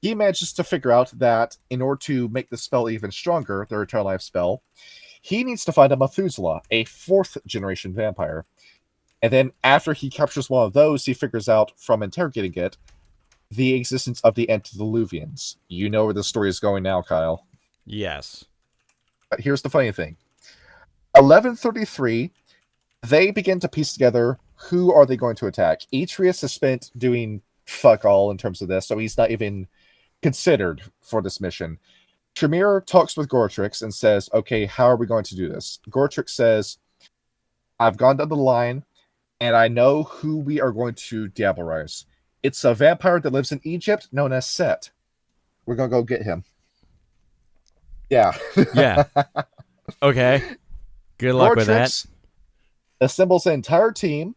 Speaker 3: he manages to figure out that in order to make the spell even stronger, the Eternal Life spell, he needs to find a Methuselah, a 4th generation vampire. And then after he captures one of those, he figures out from interrogating it the existence of the antediluvians. You know where the story is going now, Kyle.
Speaker 2: Yes.
Speaker 3: But here's the funny thing. 1133, they begin to piece together who are they going to attack. Atreus has spent doing fuck all in terms of this, so he's not even considered for this mission. Tremere talks with Goratrix and says, okay, how are we going to do this? Goratrix says, I've gone down the line, and I know who we are going to diablerize. It's a vampire that lives in Egypt known as Set. We're going to go get him. Yeah.
Speaker 2: Yeah. Okay. Good luck with that.
Speaker 3: Assembles an entire team,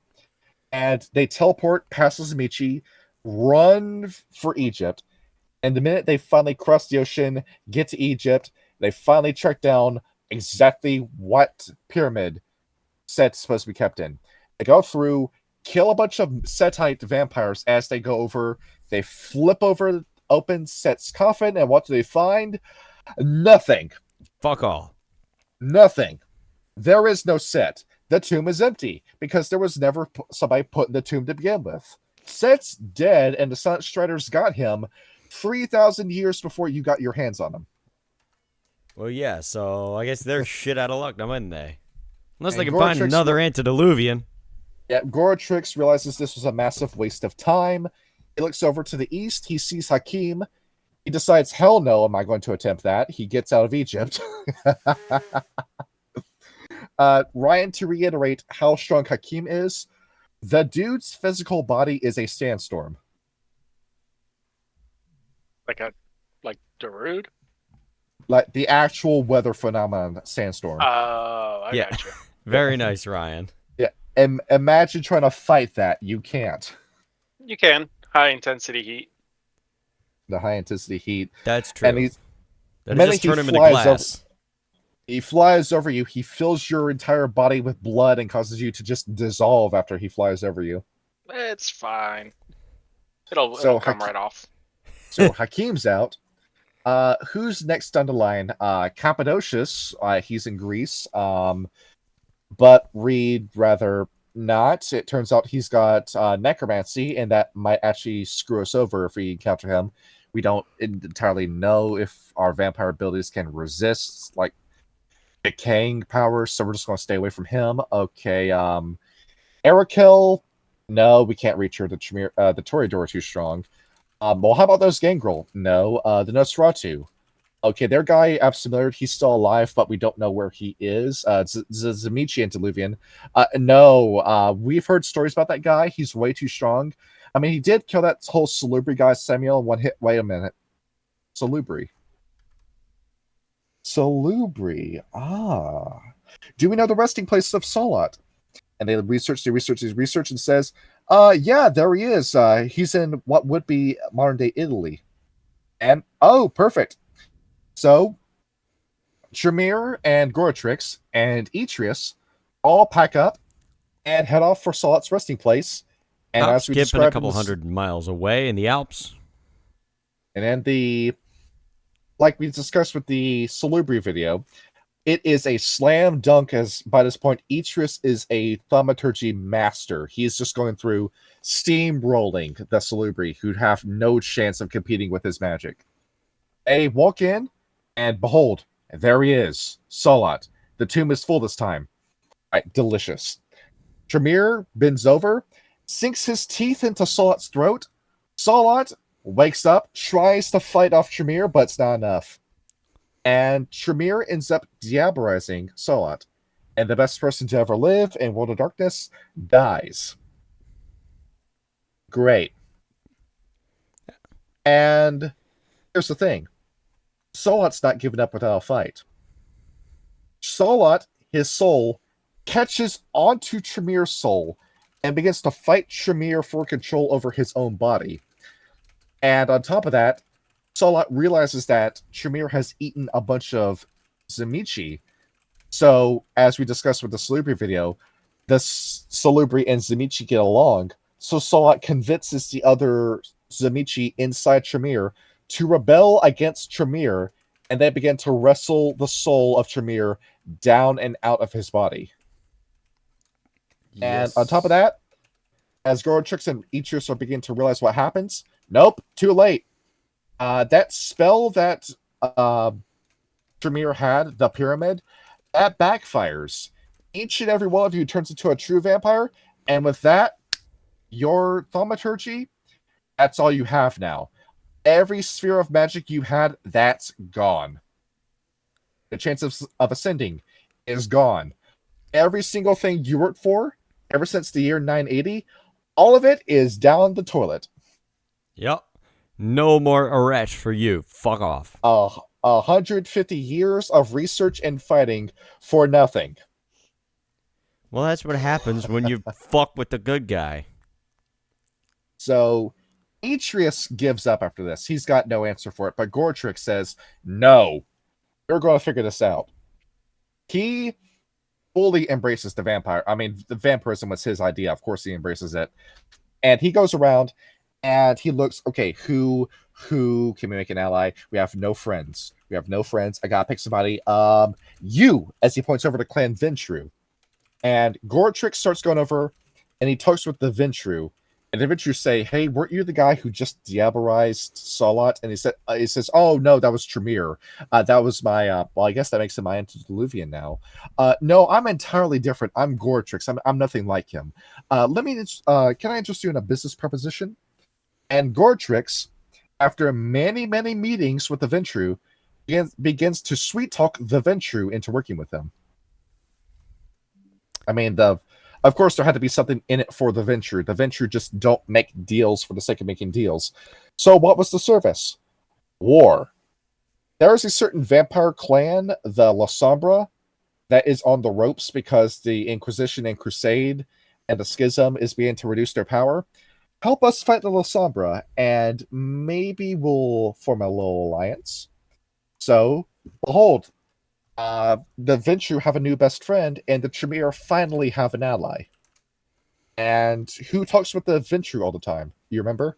Speaker 3: and they teleport past Zamichi, run for Egypt, and the minute they finally cross the ocean, get to Egypt, they finally track down exactly what pyramid Set's supposed to be kept in. They go through, kill a bunch of Setite vampires as they go over, they flip over, open Set's coffin, and what do they find? Nothing.
Speaker 2: Fuck all.
Speaker 3: Nothing. There is no Set. The tomb is empty, because there was never somebody put in the tomb to begin with. Set's dead, and the Silent Striders got him 3,000 years before you got your hands on him.
Speaker 2: Well, yeah, so I guess they're shit out of luck now, aren't they? Unless
Speaker 3: And
Speaker 2: they can find another antediluvian.
Speaker 3: Yeah, Goratrix realizes this was a massive waste of time. He looks over to the east. He sees Hakim. He decides, hell no, am I going to attempt that? He gets out of Egypt. Ryan, to reiterate how strong Hakim is, the dude's physical body is a sandstorm.
Speaker 1: Like Darude?
Speaker 3: Like the actual weather phenomenon, sandstorm.
Speaker 1: I
Speaker 2: Yeah.
Speaker 1: gotcha.
Speaker 2: Very nice, Ryan.
Speaker 3: Yeah, imagine trying to fight that. You can't.
Speaker 1: You can. High intensity heat.
Speaker 3: The high intensity heat.
Speaker 2: That's true.
Speaker 3: And he's
Speaker 2: That
Speaker 3: minute
Speaker 2: just
Speaker 3: he
Speaker 2: turn him into
Speaker 3: flies
Speaker 2: glass.
Speaker 3: he flies over you. He fills your entire body with blood and causes you to just dissolve after he flies over you.
Speaker 1: It's fine. It'll come right off.
Speaker 3: So Hakim's out. Who's next on the line? Cappadocius. He's in Greece. But Reed rather not. It turns out he's got necromancy, and that might actually screw us over if we encounter him. We don't entirely know if our vampire abilities can resist like decaying powers, so we're just going to stay away from him. Okay. Arakel No, we can't reach her. The Toreador are too strong. Well, how about those Gangrel? No. The Nosferatu. Okay, their guy, Absimilar, he's still alive, but we don't know where he is. Zamichi Antediluvian. No, we've heard stories about that guy. He's way too strong. I mean, he did kill that whole Salubri guy, Samuel, in one hit. Wait a minute. Salubri. Ah. Do we know the resting place of Salat? And they research, and says, yeah, there he is. He's in what would be modern-day Italy. And, oh, perfect. So, Tremere and Goratrix and Etrius all pack up and head off for Salat's resting place. And
Speaker 2: Hop,
Speaker 3: as we
Speaker 2: skipping
Speaker 3: described,
Speaker 2: a couple hundred miles away in the Alps.
Speaker 3: And then like we discussed with the Salubri video, it is a slam dunk, as by this point, Etrius is a thaumaturgy master. He is just going through steamrolling the Salubri, who'd have no chance of competing with his magic. They walk in, and behold, there he is, Salat. The tomb is full this time. Right, delicious. Tremere bends over, sinks his teeth into Salat's throat. Salat wakes up, tries to fight off Tremere, but it's not enough. And Tremere ends up diabolizing Salat. And the best person to ever live in World of Darkness dies. Great. And here's the thing. Salat's not giving up without a fight. Salat, his soul, catches onto Tremere's soul and begins to fight Tremere for control over his own body. And on top of that, Salat realizes that Tremere has eaten a bunch of Zamichi. So, as we discussed with the Salubri video, the Salubri and Zamichi get along. So Salat convinces the other Zamichi inside Tremere to rebel against Tremere, and they begin to wrestle the soul of Tremere down and out of his body. Yes. And on top of that, as Goratrix and Etrius are beginning to realize what happens, nope, too late. That spell that Tremere had, the pyramid, that backfires. Each and every one of you turns into a true vampire, and with that, your thaumaturgy, that's all you have now. Every sphere of magic you had, that's gone. The chance of ascending is gone. Every single thing you worked for, ever since the year 980, all of it is down the toilet.
Speaker 2: Yep. No more Aresh for you. Fuck off.
Speaker 3: 150 years of research and fighting for nothing.
Speaker 2: Well, that's what happens when you fuck with the good guy.
Speaker 3: So, Etrius gives up after this. He's got no answer for it, but Goratrix says, no, you're going to figure this out. He fully embraces the vampire. I mean, the vampirism was his idea. Of course he embraces it. And he goes around and he looks, okay, who can we make an ally? We have no friends. I gotta pick somebody. You, as he points over to Clan Ventru. And Goratrix starts going over and he talks with the Ventru. And the Ventru say, hey, weren't you the guy who just diabolized Salat? And he says, oh, no, that was Tremere. That was my, well, I guess that makes him my antediluvian now. No, I'm entirely different. I'm Goratrix. I'm nothing like him. Can I interest you in a business proposition? And Goratrix, after many, many meetings with the Ventru, begins to sweet talk the Ventru into working with him. I mean, of course, there had to be something in it for the Ventru. The Ventru just don't make deals for the sake of making deals. So what was the service? War. There is a certain vampire clan, the La Sombra, that is on the ropes because the Inquisition and Crusade and the Schism is beginning to reduce their power. Help us fight the La Sombra, and maybe we'll form a little alliance. So, behold, the Ventru have a new best friend, and the Tremere finally have an ally. And who talks with the Ventru all the time? You remember?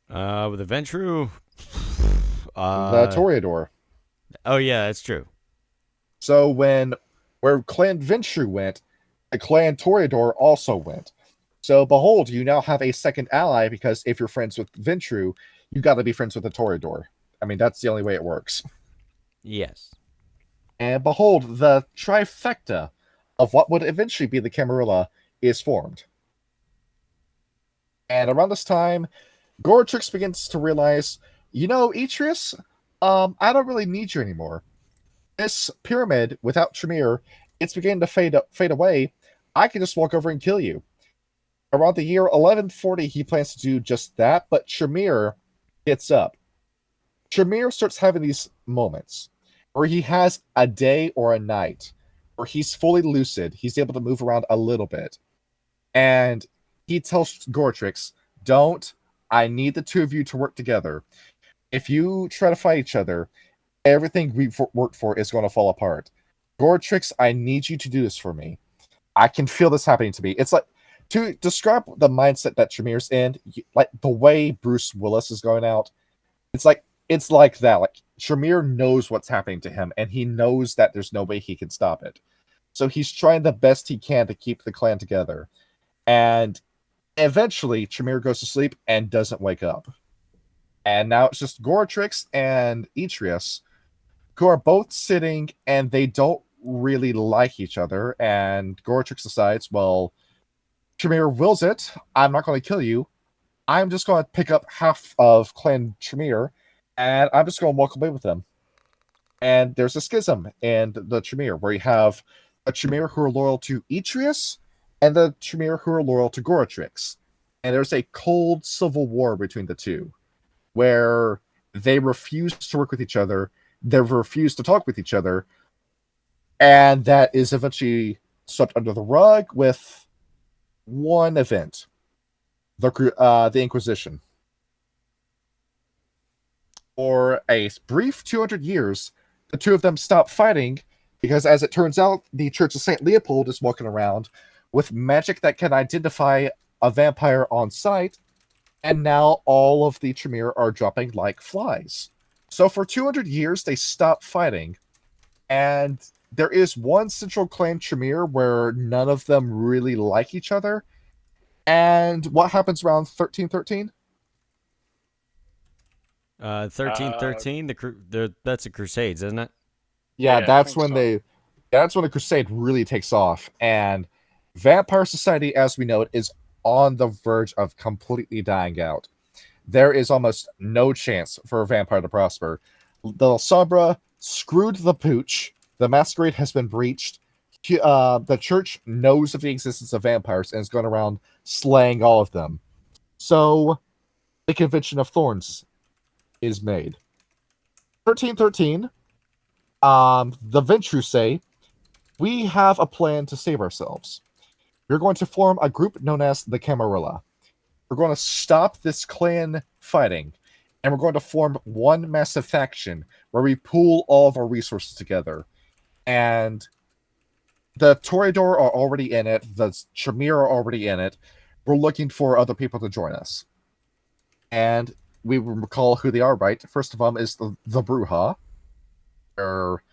Speaker 2: With the Ventru?
Speaker 3: The Toreador.
Speaker 2: Oh, yeah, that's true.
Speaker 3: So where Clan Ventru went, the Clan Toreador also went. So, behold, you now have a second ally, because if you're friends with Ventru, you got to be friends with the Toreador. I mean, that's the only way it works.
Speaker 2: Yes.
Speaker 3: And behold, the trifecta of what would eventually be the Camarilla is formed. And around this time, Goratrix begins to realize, Atreus, I don't really need you anymore. This pyramid, without Tremere, it's beginning to fade away. I can just walk over and kill you. Around the year 1140, he plans to do just that, but Tremere gets up. Tremere starts having these moments where he has a day or a night where he's fully lucid. He's able to move around a little bit. And he tells Goratrix, I need the two of you to work together. If you try to fight each other, everything we've worked for is going to fall apart. Goratrix, I need you to do this for me. I can feel this happening to me. It's like, to describe the mindset that Tremere's in, like the way Bruce Willis is going out, it's like that. Like, Tremere knows what's happening to him, and he knows that there's no way he can stop it. So he's trying the best he can to keep the clan together. And eventually, Tremere goes to sleep and doesn't wake up. And now it's just Goratrix and Atreus, who are both sitting, and they don't really like each other. And Goratrix decides, well, Tremere wills it. I'm not going to kill you. I'm just going to pick up half of Clan Tremere, and I'm just going to walk away with them. And there's a schism in the Tremere, where you have a Tremere who are loyal to Atreus, and the Tremere who are loyal to Goratrix. And there's a cold civil war between the two, where they refuse to work with each other, they refuse to talk with each other, and that is eventually swept under the rug with one event, the Inquisition. For a brief 200 years, the two of them stop fighting because, as it turns out, the Church of St. Leopold is walking around with magic that can identify a vampire on sight, and now all of the Tremere are dropping like flies. So for 200 years, they stop fighting, and there is one central clan Tremere where none of them really like each other. And what happens around 1313?
Speaker 2: 1313. That's the Crusades, isn't it?
Speaker 3: Yeah,
Speaker 1: Yeah, I
Speaker 3: that's
Speaker 1: think
Speaker 3: when
Speaker 1: so.
Speaker 3: that's when the crusade really takes off, and vampire society as we know it is on the verge of completely dying out. There is almost no chance for a vampire to prosper. The Sombra screwed the pooch. The masquerade has been breached. The church knows of the existence of vampires and is going around slaying all of them. So the Convention of Thorns is made. 1313, the Ventru say, we have a plan to save ourselves. We're going to form a group known as the Camarilla. We're going to stop this clan fighting, and we're going to form one massive faction where we pool all of our resources together. And the Toreador are already in it, the Tremere are already in it. We're looking for other people to join us. And we recall who they are, right? First of them is the Bruja. Or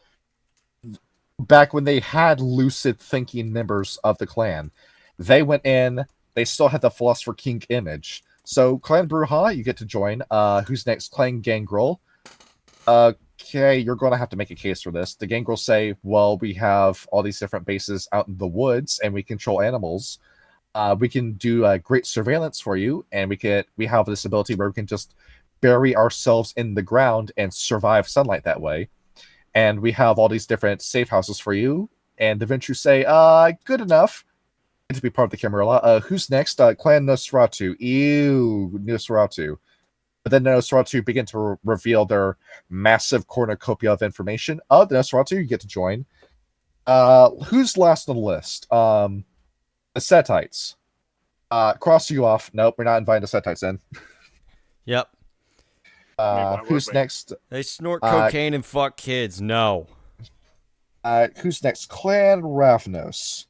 Speaker 3: back when they had lucid thinking members of the clan, they went in, they still had the Philosopher King image. So, Clan Bruja, you get to join. Who's next? Clan Gangrel. Okay, you're going to have to make a case for this. The Gangrel say, well, we have all these different bases out in the woods, and we control animals. We can do great surveillance for you, and we have this ability where we can just bury ourselves in the ground and survive sunlight that way. And we have all these different safe houses for you. And the Ventru say, good enough to be part of the Camarilla. Who's next? Clan Nosferatu. Ew, Nosferatu. But then the Nosferatu begin to reveal their massive cornucopia of information. The Nosferatu, you get to join. Who's last on the list? The Setites. Cross you off. Nope, we're not inviting the Setites in.
Speaker 2: Yep.
Speaker 1: Why would
Speaker 3: Who's
Speaker 1: we?
Speaker 3: next?
Speaker 2: They snort cocaine and fuck kids. No.
Speaker 3: Who's next? Clan Ravnos.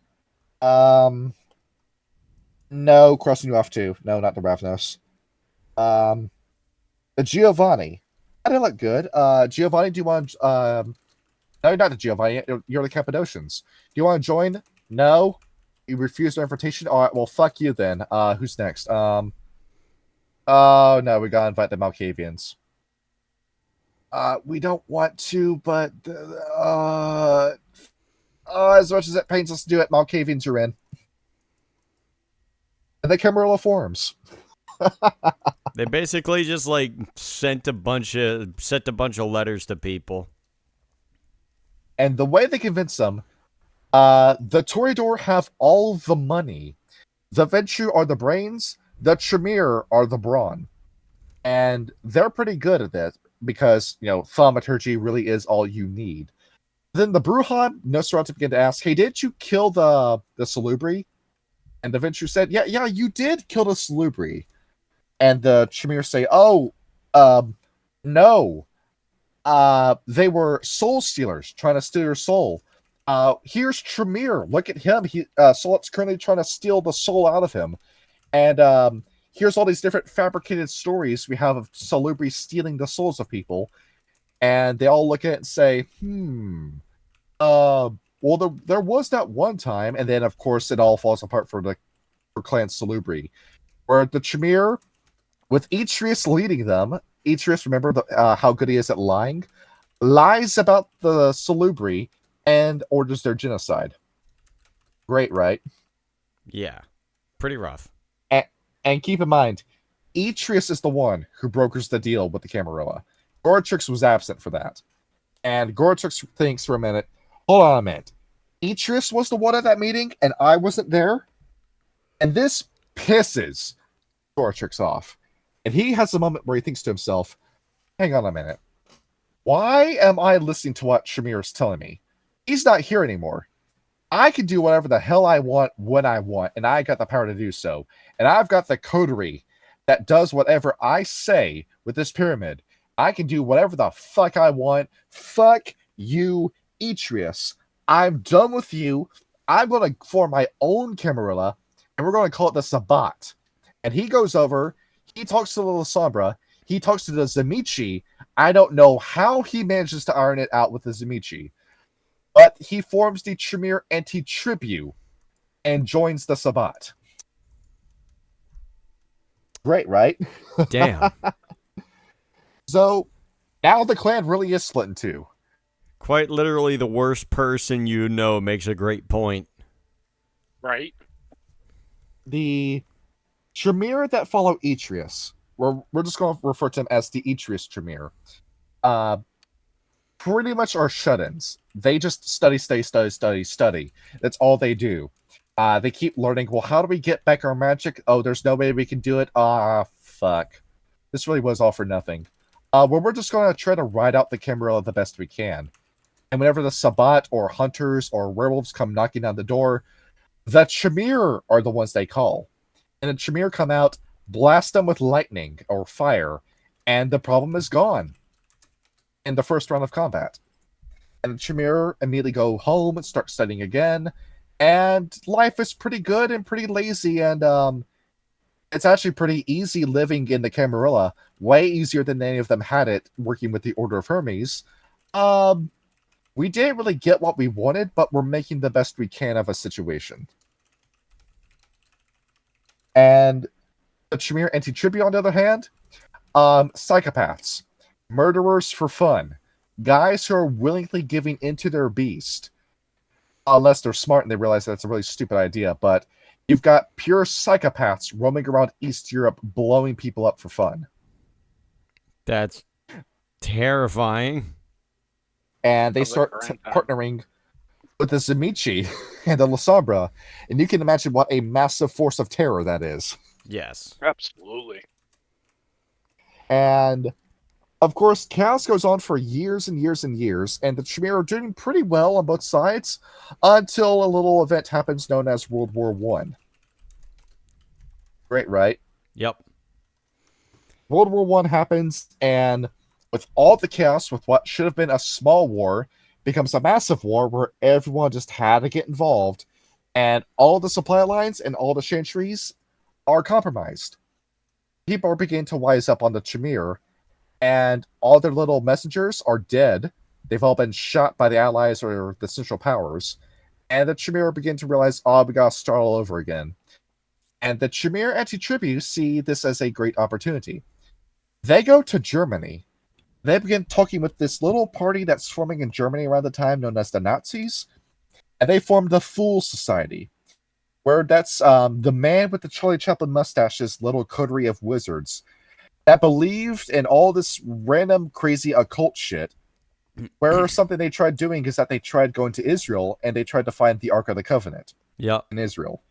Speaker 3: No, crossing you off too. No, not the Ravnos. The Giovanni. That didn't look good. Giovanni, do you want no, you're not the Giovanni, you're the Cappadocians. Do you want to join? No? You refuse the invitation? Alright, well fuck you then. Who's next? Oh no, we gotta invite the Malkavians. We don't want to, but as much as it pains us to do it, Malkavians are in. And the Camarilla forms.
Speaker 2: They basically just like sent a bunch of letters to people.
Speaker 3: And the way they convince them, the Toreador have all the money. The Venture are the brains. The Tremere are the brawn. And they're pretty good at this because, thaumaturgy really is all you need. Then the Bruhan, Nosferatu begin to ask, hey, didn't you kill the Salubri? And the Venture said, yeah, you did kill the Salubri. And the Tremere say, no. They were soul stealers trying to steal your soul. Here's Tremere. Look at him. Solot's currently trying to steal the soul out of him. And here's all these different fabricated stories we have of Salubri stealing the souls of people. And they all look at it and say, well, there was that one time. And then, of course, it all falls apart for Clan Salubri. Where the Tremere, with Etrius leading them, Etrius, remember how good he is at lying, lies about the Salubri and orders their genocide. Great, right?
Speaker 2: Yeah. Pretty rough.
Speaker 3: And keep in mind, Etrius is the one who brokers the deal with the Camarilla. Goratrix was absent for that. And Goratrix thinks for a minute, hold on a minute. Etrius was the one at that meeting and I wasn't there? And this pisses Goratrix off. And he has a moment where he thinks to himself, hang on a minute. Why am I listening to what Tremere is telling me? He's not here anymore. I can do whatever the hell I want when I want, and I got the power to do so. And I've got the coterie that does whatever I say with this pyramid. I can do whatever the fuck I want. Fuck you, Etrius. I'm done with you. I'm going to form my own Camarilla, and we're going to call it the Sabbat. And he goes over, he talks to the Sombra, he talks to the Zemichi. I don't know how he manages to iron it out with the Zemichi. But he forms the Tremere Anti-Tribu and joins the Sabbat. Great, right?
Speaker 2: Damn.
Speaker 3: So, now the clan really is split in two.
Speaker 2: Quite literally the worst person you know makes a great point.
Speaker 1: Right.
Speaker 3: The Tremere that follow Etrius, we're just going to refer to him as the Etrius Tremere, pretty much are shut-ins. They just study. That's all they do. They keep learning, well, how do we get back our magic? Oh, there's no way we can do it. Fuck. This really was all for nothing. Well, we're just going to try to ride out the Camarilla the best we can. And whenever the Sabbat or hunters or werewolves come knocking on the door, the Tremere are the ones they call. And the Tremere come out, blast them with lightning or fire, and the problem is gone in the first round of combat. And the Tremere immediately go home and start studying again, and life is pretty good and pretty lazy, and it's actually pretty easy living in the Camarilla, way easier than any of them had it working with the Order of Hermes. We didn't really get what we wanted, but we're making the best we can of a situation. And the Tremere Anti-Tribu, on the other hand, psychopaths, murderers for fun, guys who are willingly giving into their beast, unless they're smart and they realize that's a really stupid idea, but you've got pure psychopaths roaming around East Europe blowing people up for fun.
Speaker 2: That's terrifying.
Speaker 3: And they start partnering with the Zemichi and the La Sombra, and you can imagine what a massive force of terror that is.
Speaker 2: Yes.
Speaker 1: Absolutely.
Speaker 3: And, of course, chaos goes on for years and years and years, and the Tremere are doing pretty well on both sides until a little event happens known as World War One. Great, right?
Speaker 2: Yep.
Speaker 3: World War One happens, and with all the chaos, with what should have been a small war, becomes a massive war where everyone just had to get involved, and all the supply lines and all the chantries are compromised. People are beginning to wise up on the Tremere, and all their little messengers are dead. They've all been shot by the Allies or the Central Powers, and the Tremere begin to realize, we gotta start all over again. And the Tremere Anti-Tribu see this as a great opportunity. They go to Germany. They begin talking with this little party that's forming in Germany around the time known as the Nazis, and they form the Fool Society. where that's the man with the Charlie Chaplin mustache's little coterie of wizards that believed in all this random crazy occult shit. Where something they tried doing is that they tried going to Israel and they tried to find the Ark of the Covenant
Speaker 2: Yep.
Speaker 3: in Israel.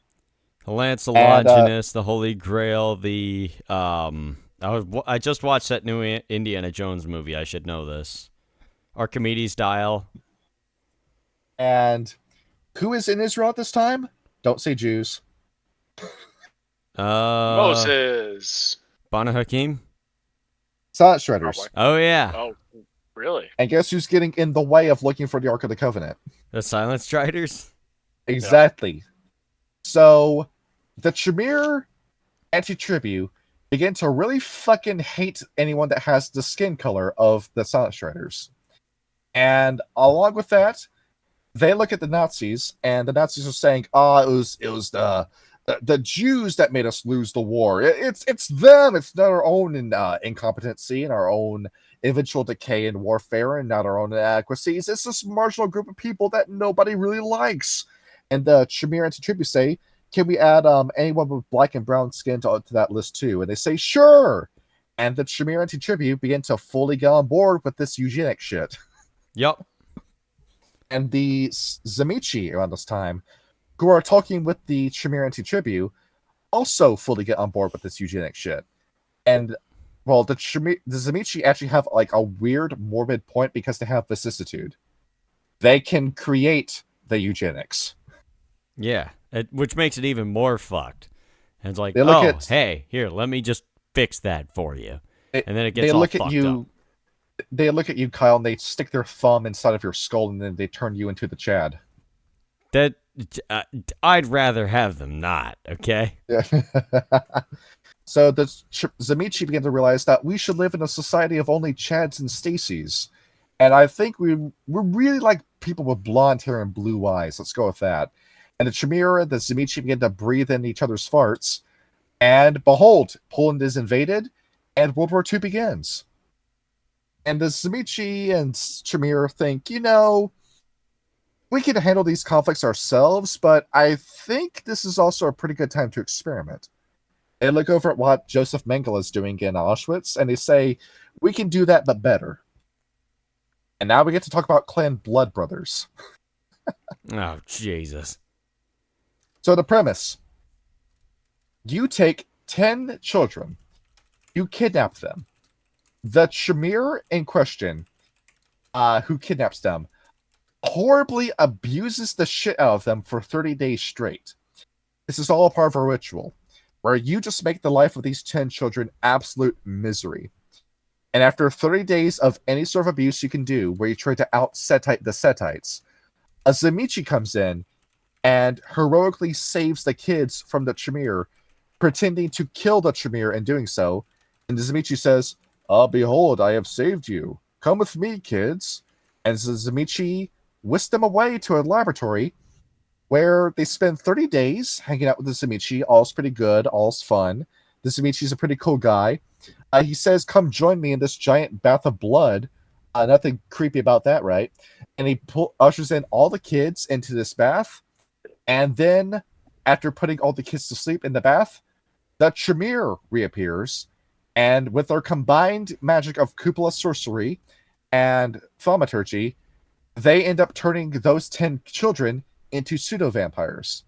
Speaker 2: The Lance of Longinus, the Holy Grail, the I just watched that new Indiana Jones movie. I should know this. Archimedes Dial.
Speaker 3: And who is in Israel at this time? Don't say Jews.
Speaker 1: Moses.
Speaker 2: Bana Hakim.
Speaker 3: Silent Shredders.
Speaker 1: Probably.
Speaker 2: Oh yeah.
Speaker 1: Oh, really?
Speaker 3: And guess who's getting in the way of looking for the Ark of the Covenant?
Speaker 2: The Silent Striders.
Speaker 3: Exactly. Yeah. So the Tremere anti-tribu begin to really fucking hate anyone that has the skin color of the Silent Striders. And along with that, they look at the Nazis, and the Nazis are saying, it was the Jews that made us lose the war. It's them. It's not our own incompetency and our own eventual decay and warfare and not our own inadequacies. It's this marginal group of people that nobody really likes. And the Tremere anti-tribu say, can we add anyone with black and brown skin to that list too? And they say, sure. And the Tremere anti-tribu begin to fully get on board with this eugenic shit.
Speaker 2: Yep.
Speaker 3: And the Zamichi around this time, who are talking with the Tremere anti-tribu, also fully get on board with this eugenic shit. And, well, the Zamichi actually have, like, a weird, morbid point because they have vicissitude. They can create the eugenics.
Speaker 2: Yeah, which makes it even more fucked. And it's like, hey, here, let me just fix that for you. And then it gets all fucked up.
Speaker 3: They look at you, Kyle, and they stick their thumb inside of your skull, and then they turn you into the Chad.
Speaker 2: That I'd rather have them not, okay?
Speaker 3: Yeah. So the Zamichi began to realize that we should live in a society of only Chads and Stacys. And I think we're really like people with blonde hair and blue eyes. Let's go with that. And the Tremere and the Zamichi began to breathe in each other's farts. And behold, Poland is invaded, and World War II begins. And the Zamichi and Tremere think, we can handle these conflicts ourselves, but I think this is also a pretty good time to experiment. They look over at what Joseph Mengele is doing in Auschwitz, and they say, we can do that, but better. And now we get to talk about Clan Blood Brothers.
Speaker 2: Oh, Jesus.
Speaker 3: So the premise. You take 10 children. You kidnap them. The Tremere in question, who kidnaps them, horribly abuses the shit out of them for 30 days straight. This is all a part of a ritual, where you just make the life of these 10 children absolute misery. And after 30 days of any sort of abuse you can do, where you try to out-Setite the Setites, a Zamichi comes in and heroically saves the kids from the Tremere, pretending to kill the Tremere in doing so. And the Zamichi says, behold, I have saved you. Come with me, kids. And the Zamichi whisk them away to a laboratory where they spend 30 days hanging out with the Zamichi. All's pretty good. All's fun. The Zamichi's a pretty cool guy. He says, come join me in this giant bath of blood. Nothing creepy about that, right? And he ushers in all the kids into this bath. And then, after putting all the kids to sleep in the bath, the Tremere reappears. And with their combined magic of cupola sorcery and thaumaturgy, they end up turning those 10 children into pseudo-vampires.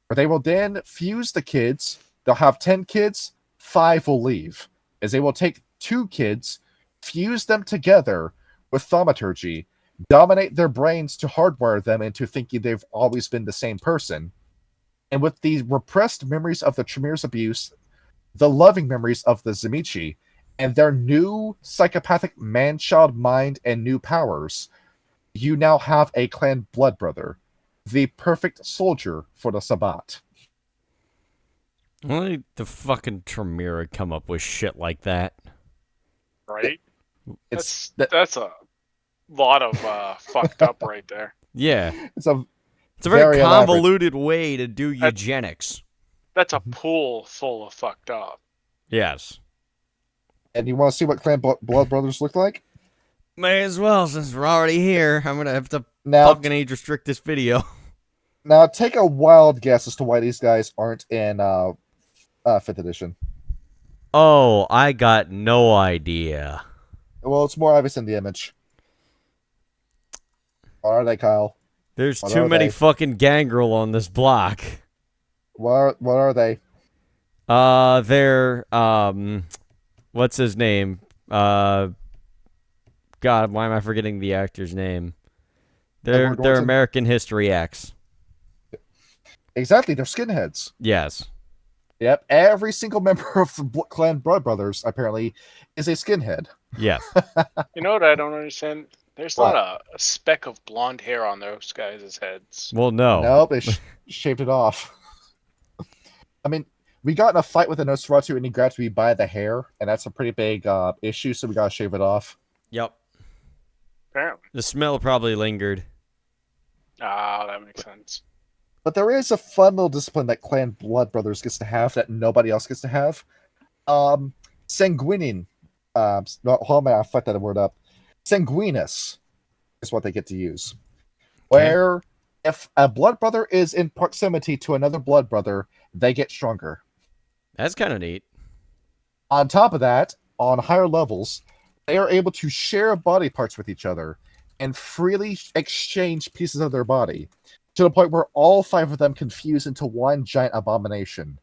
Speaker 3: Where they will then fuse the kids. They'll have 10 kids, 5 will leave. As they will take 2 kids, fuse them together with thaumaturgy, dominate their brains to hardwire them into thinking they've always been the same person. And with the repressed memories of the Tremere's abuse, the loving memories of the Zamichi, and their new psychopathic man-child mind and new powers, you now have a Clan Blood Brother, the perfect soldier for the Sabbat.
Speaker 2: Only the fucking Tremere would come up with shit like that.
Speaker 1: Right? That's a lot of fucked up right there.
Speaker 2: Yeah.
Speaker 3: It's a
Speaker 2: very convoluted way to do eugenics.
Speaker 1: That's a pool full of fucked up.
Speaker 2: Yes.
Speaker 3: And you want to see what Clan Blood Brothers look like?
Speaker 2: May as well, since we're already here. I'm going to have to fucking age restrict this video.
Speaker 3: Now, take a wild guess as to why these guys aren't in 5th edition.
Speaker 2: Oh, I got no idea.
Speaker 3: Well, it's more obvious in the image. What are they, Kyle?
Speaker 2: There's
Speaker 3: What
Speaker 2: too
Speaker 3: are
Speaker 2: many
Speaker 3: they?
Speaker 2: fucking gangrel on this block.
Speaker 3: What are they?
Speaker 2: They're what's his name? God, why am I forgetting the actor's name? They're
Speaker 3: Edward Norton?
Speaker 2: American History X.
Speaker 3: Exactly, they're skinheads.
Speaker 2: Yes.
Speaker 3: Yep, every single member of the Clan Blood Brothers apparently is a skinhead.
Speaker 2: Yes.
Speaker 1: You know what I don't understand? There's
Speaker 3: What?
Speaker 1: not a speck of blonde hair on those guys' heads.
Speaker 2: Well, no.
Speaker 3: Nope, they shaved it off. I mean, we got in a fight with a Nosferatu and he grabbed me by the hair, and that's a pretty big issue, so we gotta shave it off.
Speaker 2: Yep.
Speaker 1: Apparently.
Speaker 2: The smell probably lingered.
Speaker 1: Ah, that makes sense.
Speaker 3: But there is a fun little discipline that Clan Blood Brothers gets to have that nobody else gets to have. Sanguinin. Hold on, I fucked that word up. Sanguinus is what they get to use. Where if a blood brother is in proximity to another blood brother, they get stronger.
Speaker 2: That's kind of neat.
Speaker 3: On top of that, on higher levels, they are able to share body parts with each other and freely exchange pieces of their body to the point where all 5 of them can fuse into one giant abomination.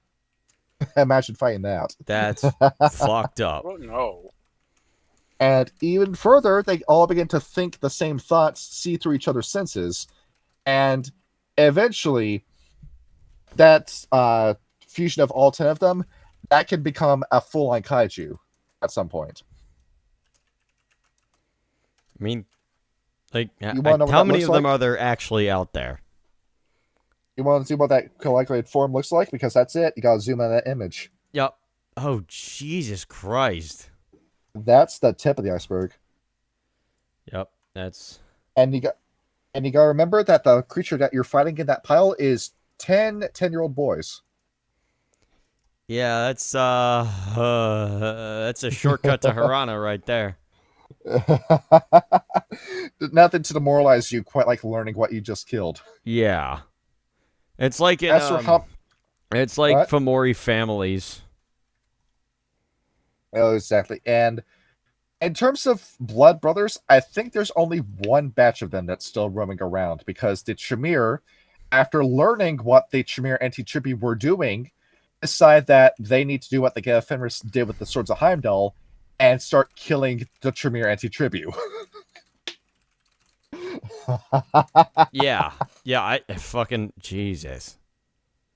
Speaker 3: Imagine fighting that.
Speaker 2: That's fucked up.
Speaker 1: Oh no.
Speaker 3: And even further, they all begin to think the same thoughts, see through each other's senses, and eventually, that fusion of all 10 of them, that can become a full-on kaiju at some point.
Speaker 2: I mean, like,
Speaker 3: You wanna know what
Speaker 2: how
Speaker 3: that
Speaker 2: many
Speaker 3: looks
Speaker 2: of them
Speaker 3: like?
Speaker 2: are there actually out there?
Speaker 3: You want to see what that colloquial form looks like? Because that's it. You gotta zoom in on that image.
Speaker 2: Yep. Oh, Jesus Christ.
Speaker 3: That's the tip of the iceberg.
Speaker 2: Yep. That's...
Speaker 3: And you got to remember that the creature that you're fighting in that pile is 10-year-old boys.
Speaker 2: Yeah, that's a shortcut to Harana right there.
Speaker 3: Nothing to demoralize you quite like learning what you just killed.
Speaker 2: Yeah. It's like in,
Speaker 3: As for how...
Speaker 2: it's like
Speaker 3: What?
Speaker 2: Fomori families.
Speaker 3: Oh, exactly. And in terms of Blood Brothers, I think there's only one batch of them that's still roaming around because the Tremere, after learning what the Tremere anti-Tribu were doing, decide that they need to do what the Fenris did with the Swords of Heimdall and start killing the Tremere anti-Tribu.
Speaker 2: Yeah. Yeah, I fucking... Jesus.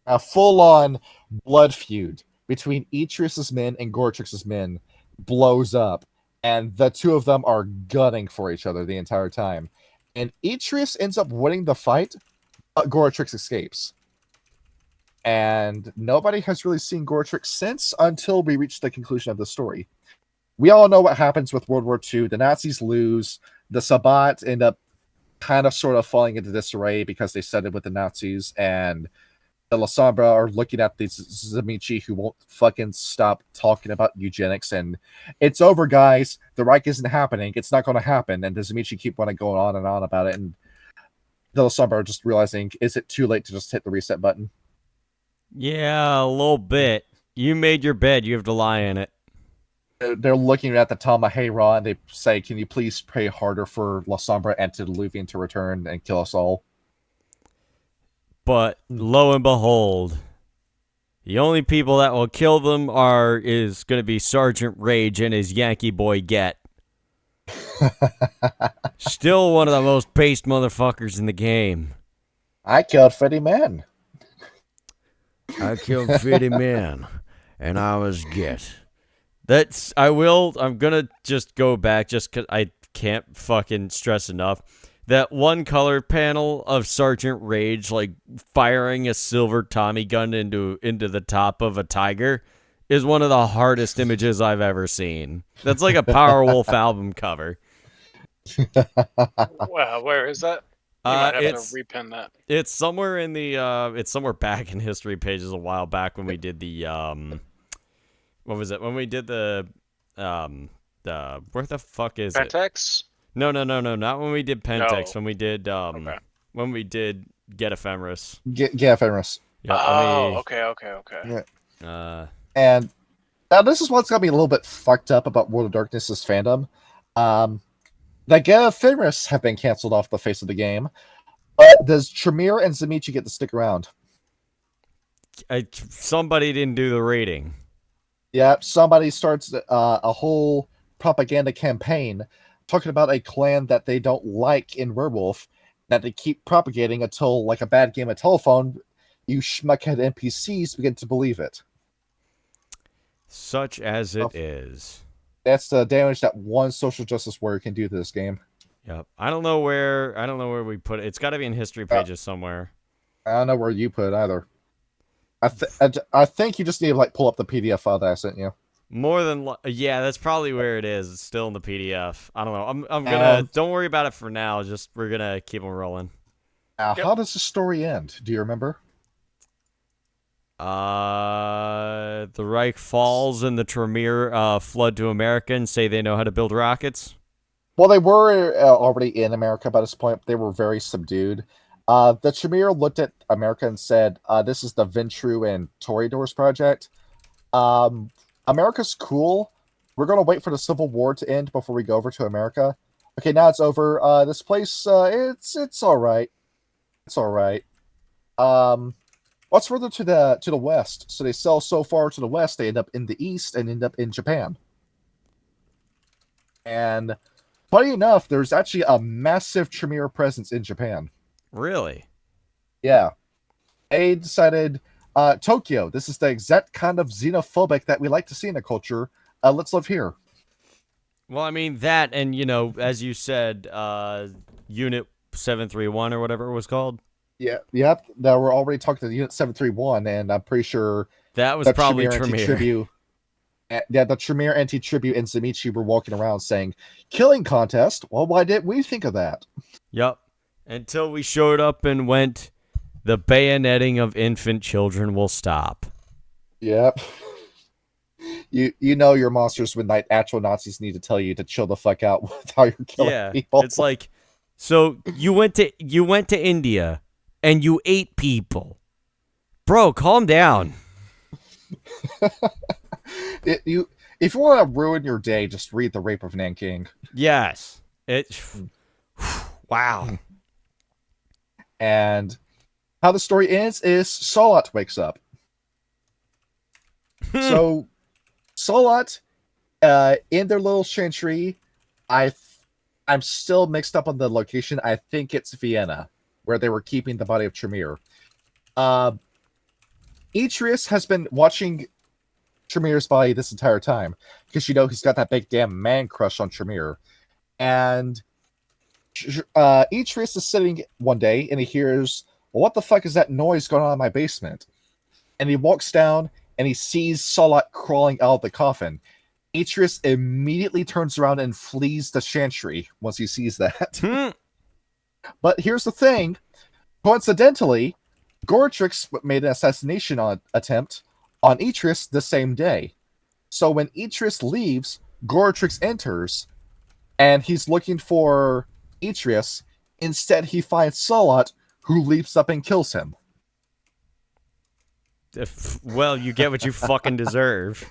Speaker 3: A full-on blood feud between Etrius's men and Goratrix's men blows up, and the two of them are gunning for each other the entire time. And Etrius ends up winning the fight, but Goratrix escapes. And nobody has really seen Goratrix since until we reach the conclusion of the story. We all know what happens with World War II. The Nazis lose. The Sabbat end up kind of sort of falling into disarray because they sided with the Nazis, and the La Sombra are looking at these Zamichi who won't fucking stop talking about eugenics, and it's over, guys. The Reich isn't happening. It's not going to happen. And the Zamichi keep going on and on about it, and the La Sombra are just realizing, is it too late to just hit the reset button?
Speaker 2: Yeah, a little bit. You made your bed. You have to lie in it.
Speaker 3: They're looking at the Tamahera, and they say, can you please pray harder for La Sombra and Antediluvian to return and kill us all?
Speaker 2: But lo and behold, the only people that will kill them is going to be Sergeant Rage and his Yankee boy Get. Still one of the most based motherfuckers in the game.
Speaker 3: I killed Freddy Man.
Speaker 2: I killed 50 men, and I was Get. I'm gonna just go back just because I can't fucking stress enough. That one color panel of Sergeant Rage, like, firing a silver Tommy gun into the top of a tiger is one of the hardest images I've ever seen. That's like a Powerwolf album cover.
Speaker 1: Wow, where is that? You might have to repin that.
Speaker 2: It's somewhere in the it's somewhere back in history pages a while back when we did the what was it? When we did the where the fuck is
Speaker 1: Pentex?
Speaker 2: it? No, not when we did Pentex.
Speaker 1: No.
Speaker 2: When we did
Speaker 1: Okay.
Speaker 2: when we did get ephemeris.
Speaker 3: Get ephemeris.
Speaker 2: Yep.
Speaker 1: Oh, okay.
Speaker 3: Yeah.
Speaker 2: Uh,
Speaker 3: And now this is what's got me a little bit fucked up about World of Darkness's fandom. The Get Ephemeris have been canceled off the face of the game. But does Tremere and Zamichi get to stick around?
Speaker 2: somebody didn't do the rating.
Speaker 3: Yeah, somebody starts a whole propaganda campaign talking about a clan that they don't like in Werewolf that they keep propagating until, like a bad game of telephone, you schmuckhead NPCs begin to believe it.
Speaker 2: Such as it is.
Speaker 3: That's the damage that one social justice warrior can do to this game.
Speaker 2: Yep. I don't know where we put it. It's got to be in history pages somewhere.
Speaker 3: I don't know where you put it either. I think you just need to like pull up the PDF file that I sent you.
Speaker 2: More than yeah, that's probably where it is. It's still in the PDF. I don't know. I'm gonna don't worry about it for now. Just we're gonna keep them rolling.
Speaker 3: Now, how does the story end? Do you remember?
Speaker 2: The Reich falls and the Tremere flood to America and say they know how to build rockets.
Speaker 3: Well, they were already in America by this point. They were very subdued. The Tremere looked at America and said, this is the Ventru and Toreadors project. America's cool. We're going to wait for the Civil War to end before we go over to America. Okay, now it's over. This place, it's all right. It's all right. What's further to the west? So they sell so far to the west, they end up in the east and end up in Japan. And funny enough, there's actually a massive Tremere presence in Japan.
Speaker 2: Really?
Speaker 3: Yeah. They decided, Tokyo, this is the exact kind of xenophobic that we like to see in a culture. Let's live here.
Speaker 2: Well, I mean, that and, as you said, Unit 731 or whatever it was called.
Speaker 3: Yeah, yep. Now we're already talking to Unit 731, and I'm pretty sure
Speaker 2: that was probably Tremere.
Speaker 3: Yeah, the Tremere anti-tribute and Zamichi were walking around saying, killing contest? Well, why didn't we think of that?
Speaker 2: Yep. Until we showed up and went, the bayoneting of infant children will stop.
Speaker 3: Yep. You know your monsters when actual Nazis need to tell you to chill the fuck out with how you're killing people.
Speaker 2: It's like, so you went to India and you ate people. Bro, calm down.
Speaker 3: If you want to ruin your day, just read The Rape of Nanking.
Speaker 2: Yes. Wow.
Speaker 3: And how the story ends is Solot wakes up. So Solot, in their little chantry, I'm still mixed up on the location. I think it's Vienna, where they were keeping the body of Tremere. Atreus has been watching Tremere's body this entire time because he's got that big damn man crush on Tremere. And Atreus is sitting one day and he hears, well, what the fuck is that noise going on in my basement? And he walks down and he sees Solot crawling out of the coffin. Atreus immediately turns around and flees the chantry once he sees that. But here's the thing. Coincidentally, Goratrix made an assassination attempt on Atreus the same day. So when Atreus leaves, Goratrix enters, and he's looking for Atreus. Instead, he finds Solot, who leaps up and kills him.
Speaker 2: Well, you get what you fucking deserve.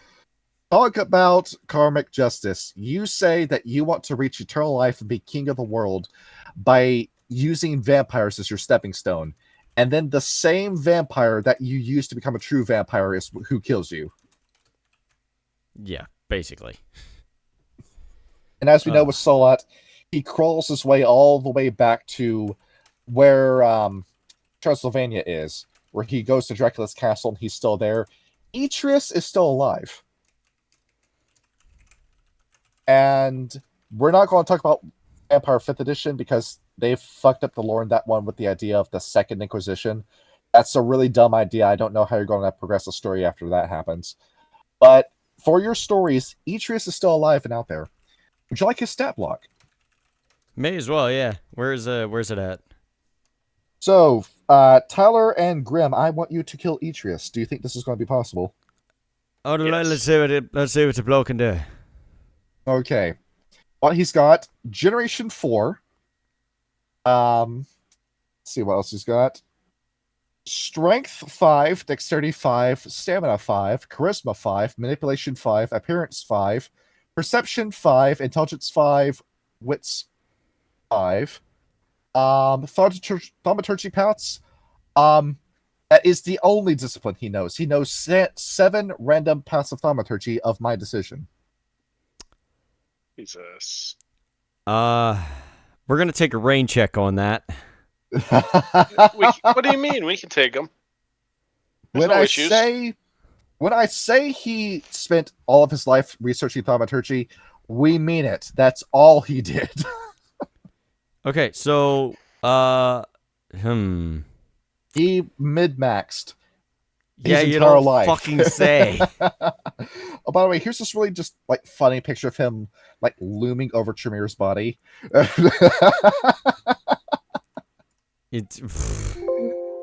Speaker 3: Talk about karmic justice. You say that you want to reach eternal life and be king of the world by using vampires as your stepping stone. And then the same vampire that you used to become a true vampire is who kills you.
Speaker 2: Yeah, basically.
Speaker 3: And as we know with Solot, he crawls his way all the way back to where Transylvania is, where he goes to Dracula's castle and he's still there. Atreus is still alive. And we're not going to talk about Empire 5th Edition because they fucked up the lore in that one with the idea of the Second Inquisition. That's a really dumb idea. I don't know how you're going to progress the story after that happens. But for your stories, Atreus is still alive and out there. Would you like his stat block?
Speaker 2: May as well, yeah. Where's it at?
Speaker 3: So, Tyler and Grim, I want you to kill Atreus. Do you think this is going to be possible?
Speaker 2: Oh, yes. Let's see what the bloke can do.
Speaker 3: Okay. Well, he's got Generation 4, see what else he's got. Strength 5, Dexterity 5, Stamina 5, Charisma 5, Manipulation 5, Appearance 5, Perception 5, Intelligence 5, Wits 5. Thaumaturgy Pouts. That is the only discipline he knows. He knows 7 random passive thaumaturgy of my decision.
Speaker 1: Jesus.
Speaker 2: We're gonna take a rain check on that.
Speaker 1: What do you mean? We can take them.
Speaker 3: When I say he spent all of his life researching thaumaturgy, we mean it. That's all he did.
Speaker 2: Okay, so
Speaker 3: He mid-maxed
Speaker 2: yeah,
Speaker 3: his
Speaker 2: you
Speaker 3: entire
Speaker 2: don't
Speaker 3: life.
Speaker 2: fucking say.
Speaker 3: Oh, by the way, here's this really just like funny picture of him like looming over Tremere's body.
Speaker 2: It's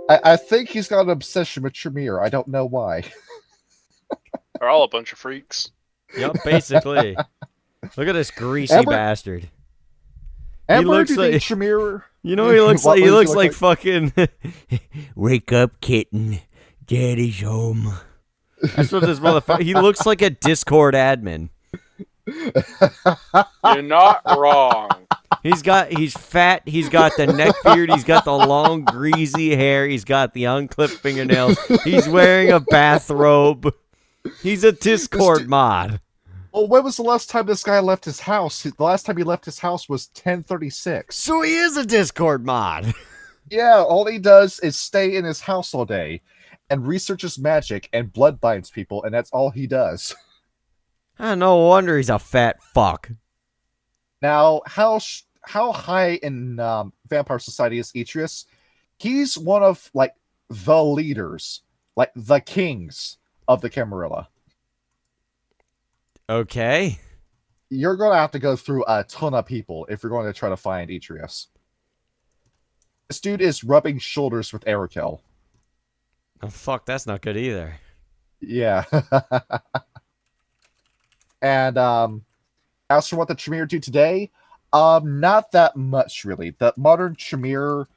Speaker 3: I think he's got an obsession with Tremere. I don't know why.
Speaker 1: They're all a bunch of freaks.
Speaker 2: yep, basically. Look at this greasy
Speaker 3: Ember-
Speaker 2: bastard.
Speaker 3: Ember,
Speaker 2: looks
Speaker 3: do you think
Speaker 2: like-
Speaker 3: Tremere?
Speaker 2: You know what he looks
Speaker 3: What
Speaker 2: like? He
Speaker 3: does
Speaker 2: looks
Speaker 3: look
Speaker 2: like fucking. Wake up, kitten. Daddy's home. That's what this motherfucker. He looks like a Discord admin.
Speaker 1: You're not wrong.
Speaker 2: He's fat. He's got the neck beard. He's got the long, greasy hair. He's got the unclipped fingernails. He's wearing a bathrobe. He's a Discord mod.
Speaker 3: Well, when was the last time this guy left his house? The last time he left his house was 1036.
Speaker 2: So he is a Discord mod.
Speaker 3: Yeah, all he does is stay in his house all day and researches magic and blood binds people, and that's all he does.
Speaker 2: No wonder he's a fat fuck.
Speaker 3: Now, how high in Vampire Society is Atreus? He's one of, like, the leaders, like, the kings of the Camarilla.
Speaker 2: Okay.
Speaker 3: You're going to have to go through a ton of people if you're going to try to find Atreus. This dude is rubbing shoulders with Arakel.
Speaker 2: Oh, fuck, that's not good either.
Speaker 3: Yeah. And as for what the Tremere do today, not that much really. The modern Tremere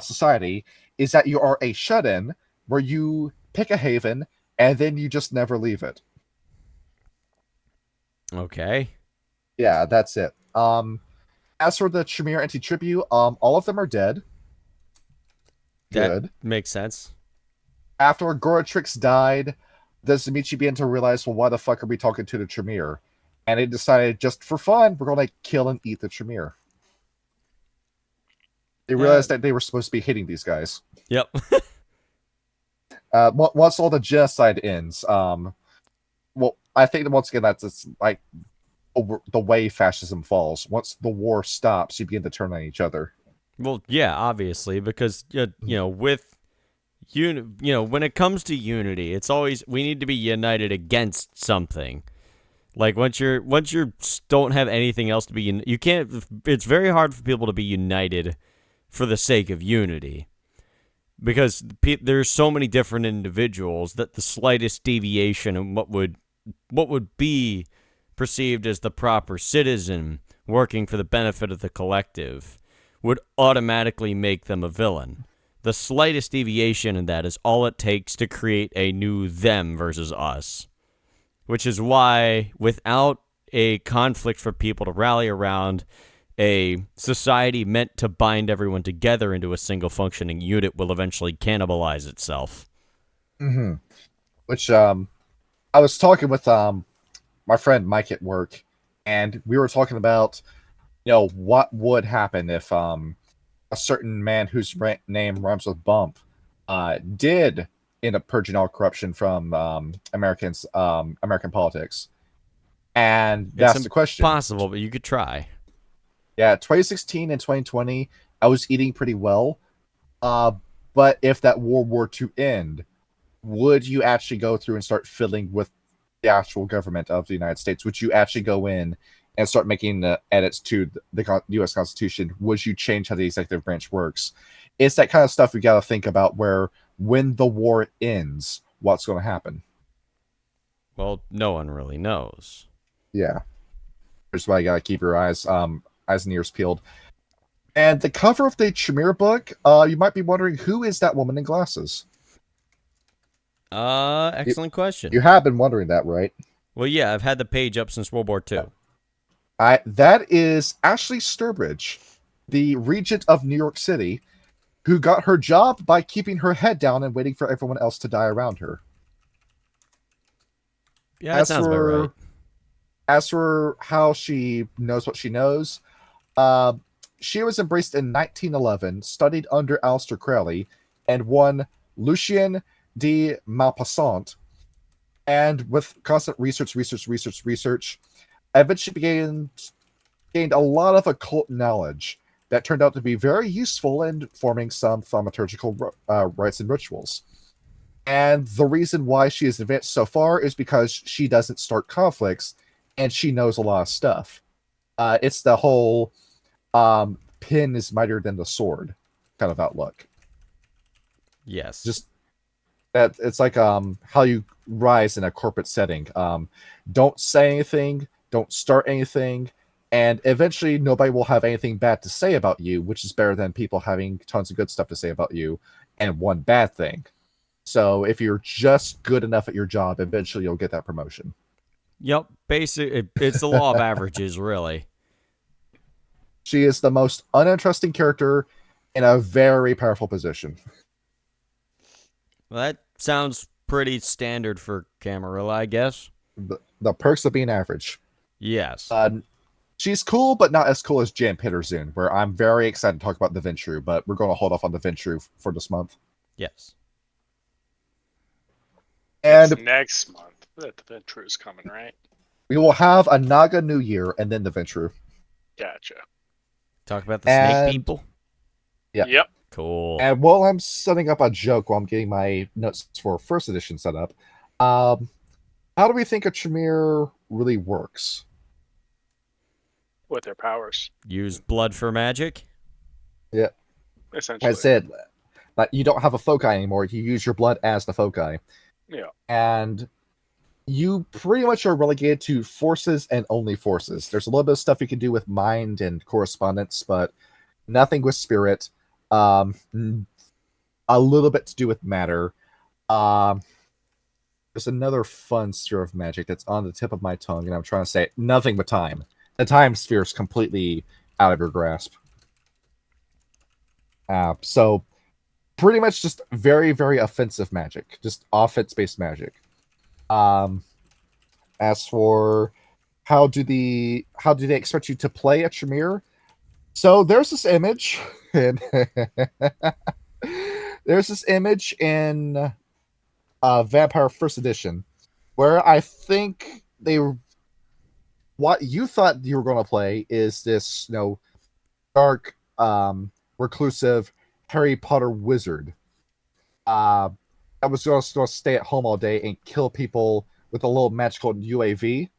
Speaker 3: society is that you are a shut-in where you pick a haven and then you just never leave it.
Speaker 2: Okay.
Speaker 3: Yeah, that's it. As for the Tremere anti-tribute, all of them are dead. Good.
Speaker 2: That makes sense.
Speaker 3: After Goratrix died, the Zamichi began to realize, well, why the fuck are we talking to the Tremere? And they decided, just for fun, we're going to kill and eat the Tremere. They realized that they were supposed to be hitting these guys.
Speaker 2: Yep.
Speaker 3: Once all the genocide ends, well, I think that once again, that's just, like the way fascism falls. Once the war stops, you begin to turn on each other.
Speaker 2: Well, yeah, obviously, because when it comes to unity, it's always we need to be united against something. Like once you don't have anything else to be you can't. It's very hard for people to be united for the sake of unity, because there's so many different individuals that the slightest deviation in what would be perceived as the proper citizen working for the benefit of the collective would automatically make them a villain. The slightest deviation in that is all it takes to create a new them versus us. Which is why, without a conflict for people to rally around, a society meant to bind everyone together into a single functioning unit will eventually cannibalize itself.
Speaker 3: Mm-hmm. Which, I was talking with my friend Mike at work, and we were talking about, what would happen if a certain man whose name rhymes with Bump did end up purging all corruption from American politics. And that's the question.
Speaker 2: It's possible, but you could try.
Speaker 3: Yeah, 2016 and 2020, I was eating pretty well. But if that war were to end, would you actually go through and start fiddling with the actual government of the United States? Would you actually go in and start making edits to the U.S. Constitution? Would you change how the executive branch works? It's that kind of stuff we got to think about, where when the war ends, what's going to happen?
Speaker 2: Well, no one really knows.
Speaker 3: Yeah. That's why you got to keep your eyes and ears peeled. And the cover of the Tremere book, you might be wondering, who is that woman in glasses?
Speaker 2: Excellent question.
Speaker 3: You have been wondering that, right?
Speaker 2: Well, yeah, I've had the page up since World War II.
Speaker 3: That is Ashley Sturbridge, the regent of New York City, who got her job by keeping her head down and waiting for everyone else to die around her.
Speaker 2: Yeah, that sounds about right.
Speaker 3: As for how she knows what she knows, she was embraced in 1911, studied under Aleister Crowley, and won Lucien de Maupassant. And with constant research, eventually gained a lot of occult knowledge that turned out to be very useful in forming some thaumaturgical rites and rituals. And the reason why she has advanced so far is because she doesn't start conflicts, and she knows a lot of stuff. It's the whole pin is mightier than the sword kind of outlook.
Speaker 2: Yes.
Speaker 3: Just that it's like how you rise in a corporate setting. Don't say anything, don't start anything, and eventually nobody will have anything bad to say about you, which is better than people having tons of good stuff to say about you and one bad thing. So if you're just good enough at your job, eventually you'll get that promotion.
Speaker 2: Yep, it's the law of averages, really.
Speaker 3: She is the most uninteresting character in a very powerful position.
Speaker 2: Well, that sounds pretty standard for Camarilla, I guess.
Speaker 3: The perks of being average.
Speaker 2: Yes.
Speaker 3: She's cool, but not as cool as Jan Pitterzoon, where I'm very excited to talk about the Ventrue, but we're going to hold off on the Ventrue for this month.
Speaker 2: Yes.
Speaker 3: And
Speaker 1: it's next month that the Ventrue's coming, right?
Speaker 3: We will have a Naga New Year and then the Ventrue.
Speaker 1: Gotcha.
Speaker 2: Talk about the snake people?
Speaker 3: Yeah.
Speaker 1: Yep.
Speaker 2: Cool.
Speaker 3: And while I'm setting up a joke, while I'm getting my notes for first edition set up, how do we think a Tremere really works?
Speaker 1: With their powers.
Speaker 2: Use blood for magic?
Speaker 3: Yeah.
Speaker 1: Essentially.
Speaker 3: I said, like, you don't have a foci anymore. You use your blood as the foci.
Speaker 1: Yeah.
Speaker 3: And you pretty much are relegated to forces and only forces. There's a little bit of stuff you can do with mind and correspondence, but nothing with spirit. A little bit to do with matter. There's another fun sphere of magic that's on the tip of my tongue, and I'm trying to say it. Nothing but time. The time sphere is completely out of your grasp. So pretty much just very, very offensive magic. Just offense-based magic. As for how do they expect you to play a Tremere? So there's this image, and there's this image in Vampire First Edition, where I think what you thought you were going to play is this, dark, reclusive Harry Potter wizard. I was going to stay at home all day and kill people with a little magical UAV.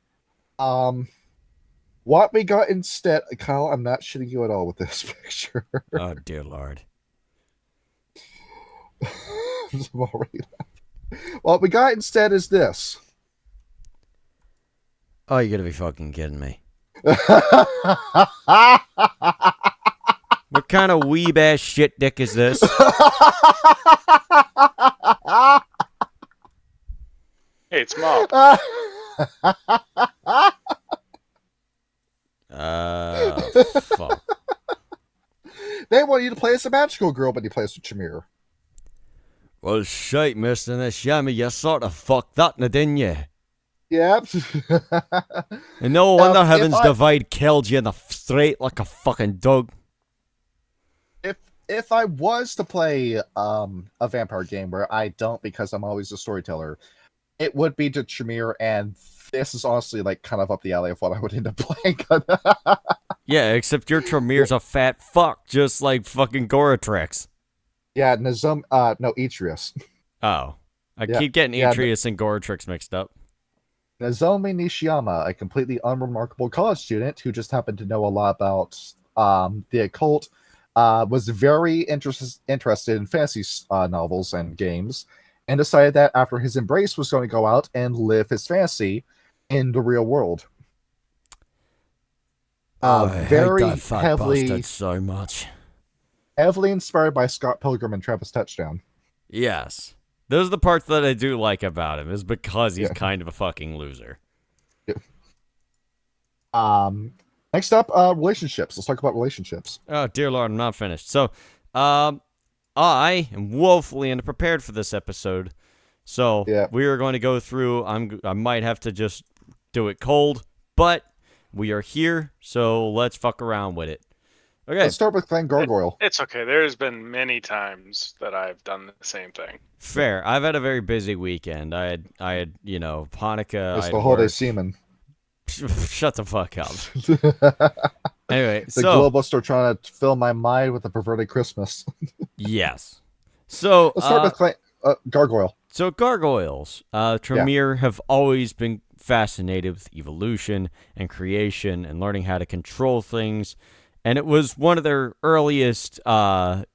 Speaker 3: What we got instead, Kyle, I'm not shitting you at all with this picture.
Speaker 2: Oh, dear Lord.
Speaker 3: What we got instead is this.
Speaker 2: Oh, you gotta be fucking kidding me. What kind of weeb ass shit dick is this?
Speaker 1: Hey, it's Mob.
Speaker 2: Fuck.
Speaker 3: They want you to play as a magical girl, but you play as a Tremere.
Speaker 2: Well, shite, mister, this yummy, you sort of fucked that, didn't you?
Speaker 3: Yep.
Speaker 2: And no wonder Heaven's Divide killed you in the straight like a fucking dog.
Speaker 3: If I was to play a vampire game where I don't because I'm always a storyteller, it would be to Tremere, and this is honestly like kind of up the alley of what I would end up playing.
Speaker 2: Yeah, except your Tremere's a fat fuck, just like fucking Goratrix.
Speaker 3: Yeah, no, Atreus.
Speaker 2: Oh. I keep getting Atreus and Goratrix mixed up.
Speaker 3: Nozomi Nishiyama, a completely unremarkable college student who just happened to know a lot about the occult, was very interested in fantasy novels and games, and decided that after his embrace was going to go out and live his fantasy in the real world.
Speaker 2: Oh, I hate
Speaker 3: Very
Speaker 2: that fat
Speaker 3: heavily,
Speaker 2: bastard so much.
Speaker 3: heavily inspired by Scott Pilgrim and Travis Touchdown.
Speaker 2: Yes. Those are the parts that I do like about him, is because he's
Speaker 3: Yeah.
Speaker 2: kind of a fucking loser.
Speaker 3: Next up, relationships. Let's talk about relationships.
Speaker 2: Oh, dear Lord, I'm not finished. So, I am woefully unprepared for this episode. So,
Speaker 3: Yeah.
Speaker 2: we are going to go through. I might have to just do it cold, but we are here, so let's fuck around with it. Okay.
Speaker 3: Let's start with Clan Gargoyle.
Speaker 1: It's okay. There's been many times that I've done the same thing.
Speaker 2: Fair. I've had a very busy weekend. I had, Hanukkah.
Speaker 3: It's
Speaker 2: I
Speaker 3: the
Speaker 2: had
Speaker 3: holiday
Speaker 2: work.
Speaker 3: season.
Speaker 2: Shut the fuck up. Anyway,
Speaker 3: The
Speaker 2: so
Speaker 3: globalists are trying to fill my mind with a perverted Christmas.
Speaker 2: yes. So
Speaker 3: Let's start with Clan Gargoyle.
Speaker 2: So gargoyles, Tremere have always been fascinated with evolution and creation and learning how to control things, and it was one of their earliest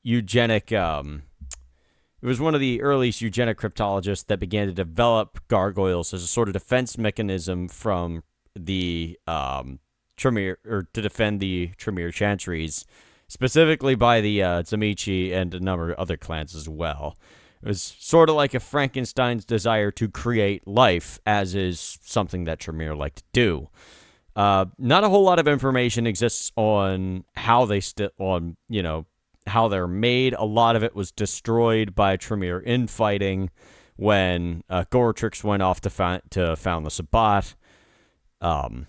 Speaker 2: eugenic. It was one of the earliest eugenic cryptologists that began to develop gargoyles as a sort of defense mechanism from the Tremere, or to defend the Tremere chantries, specifically by the Zamichi and a number of other clans as well. It was sort of like a Frankenstein's desire to create life, as is something that Tremere like to do. Not a whole lot of information exists on how they how they're made. A lot of it was destroyed by Tremere infighting when Goratrix went off to found the Sabbat. And,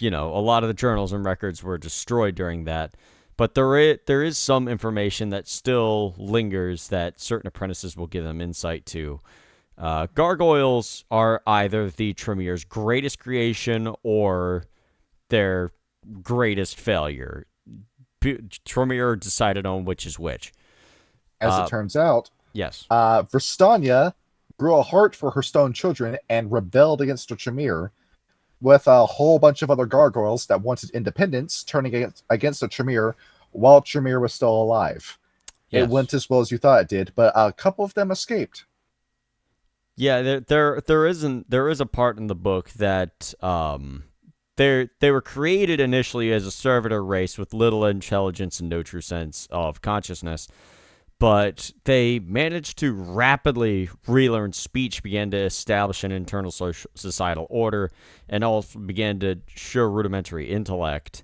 Speaker 2: a lot of the journals and records were destroyed during that. But there is some information that still lingers that certain apprentices will give them insight to. Gargoyles are either the Tremere's greatest creation or their greatest failure. Tremere decided on which is which.
Speaker 3: As it turns out,
Speaker 2: yes.
Speaker 3: Verstania grew a heart for her stone children and rebelled against the Tremere, with a whole bunch of other gargoyles that wanted independence turning against the Tremere while Tremere was still alive.
Speaker 2: Yes.
Speaker 3: It went as well as you thought it did, but a couple of them escaped.
Speaker 2: Yeah, there is a part in the book that they were created initially as a servitor race with little intelligence and no true sense of consciousness, but they managed to rapidly relearn speech, began to establish an internal societal order, and also began to show rudimentary intellect.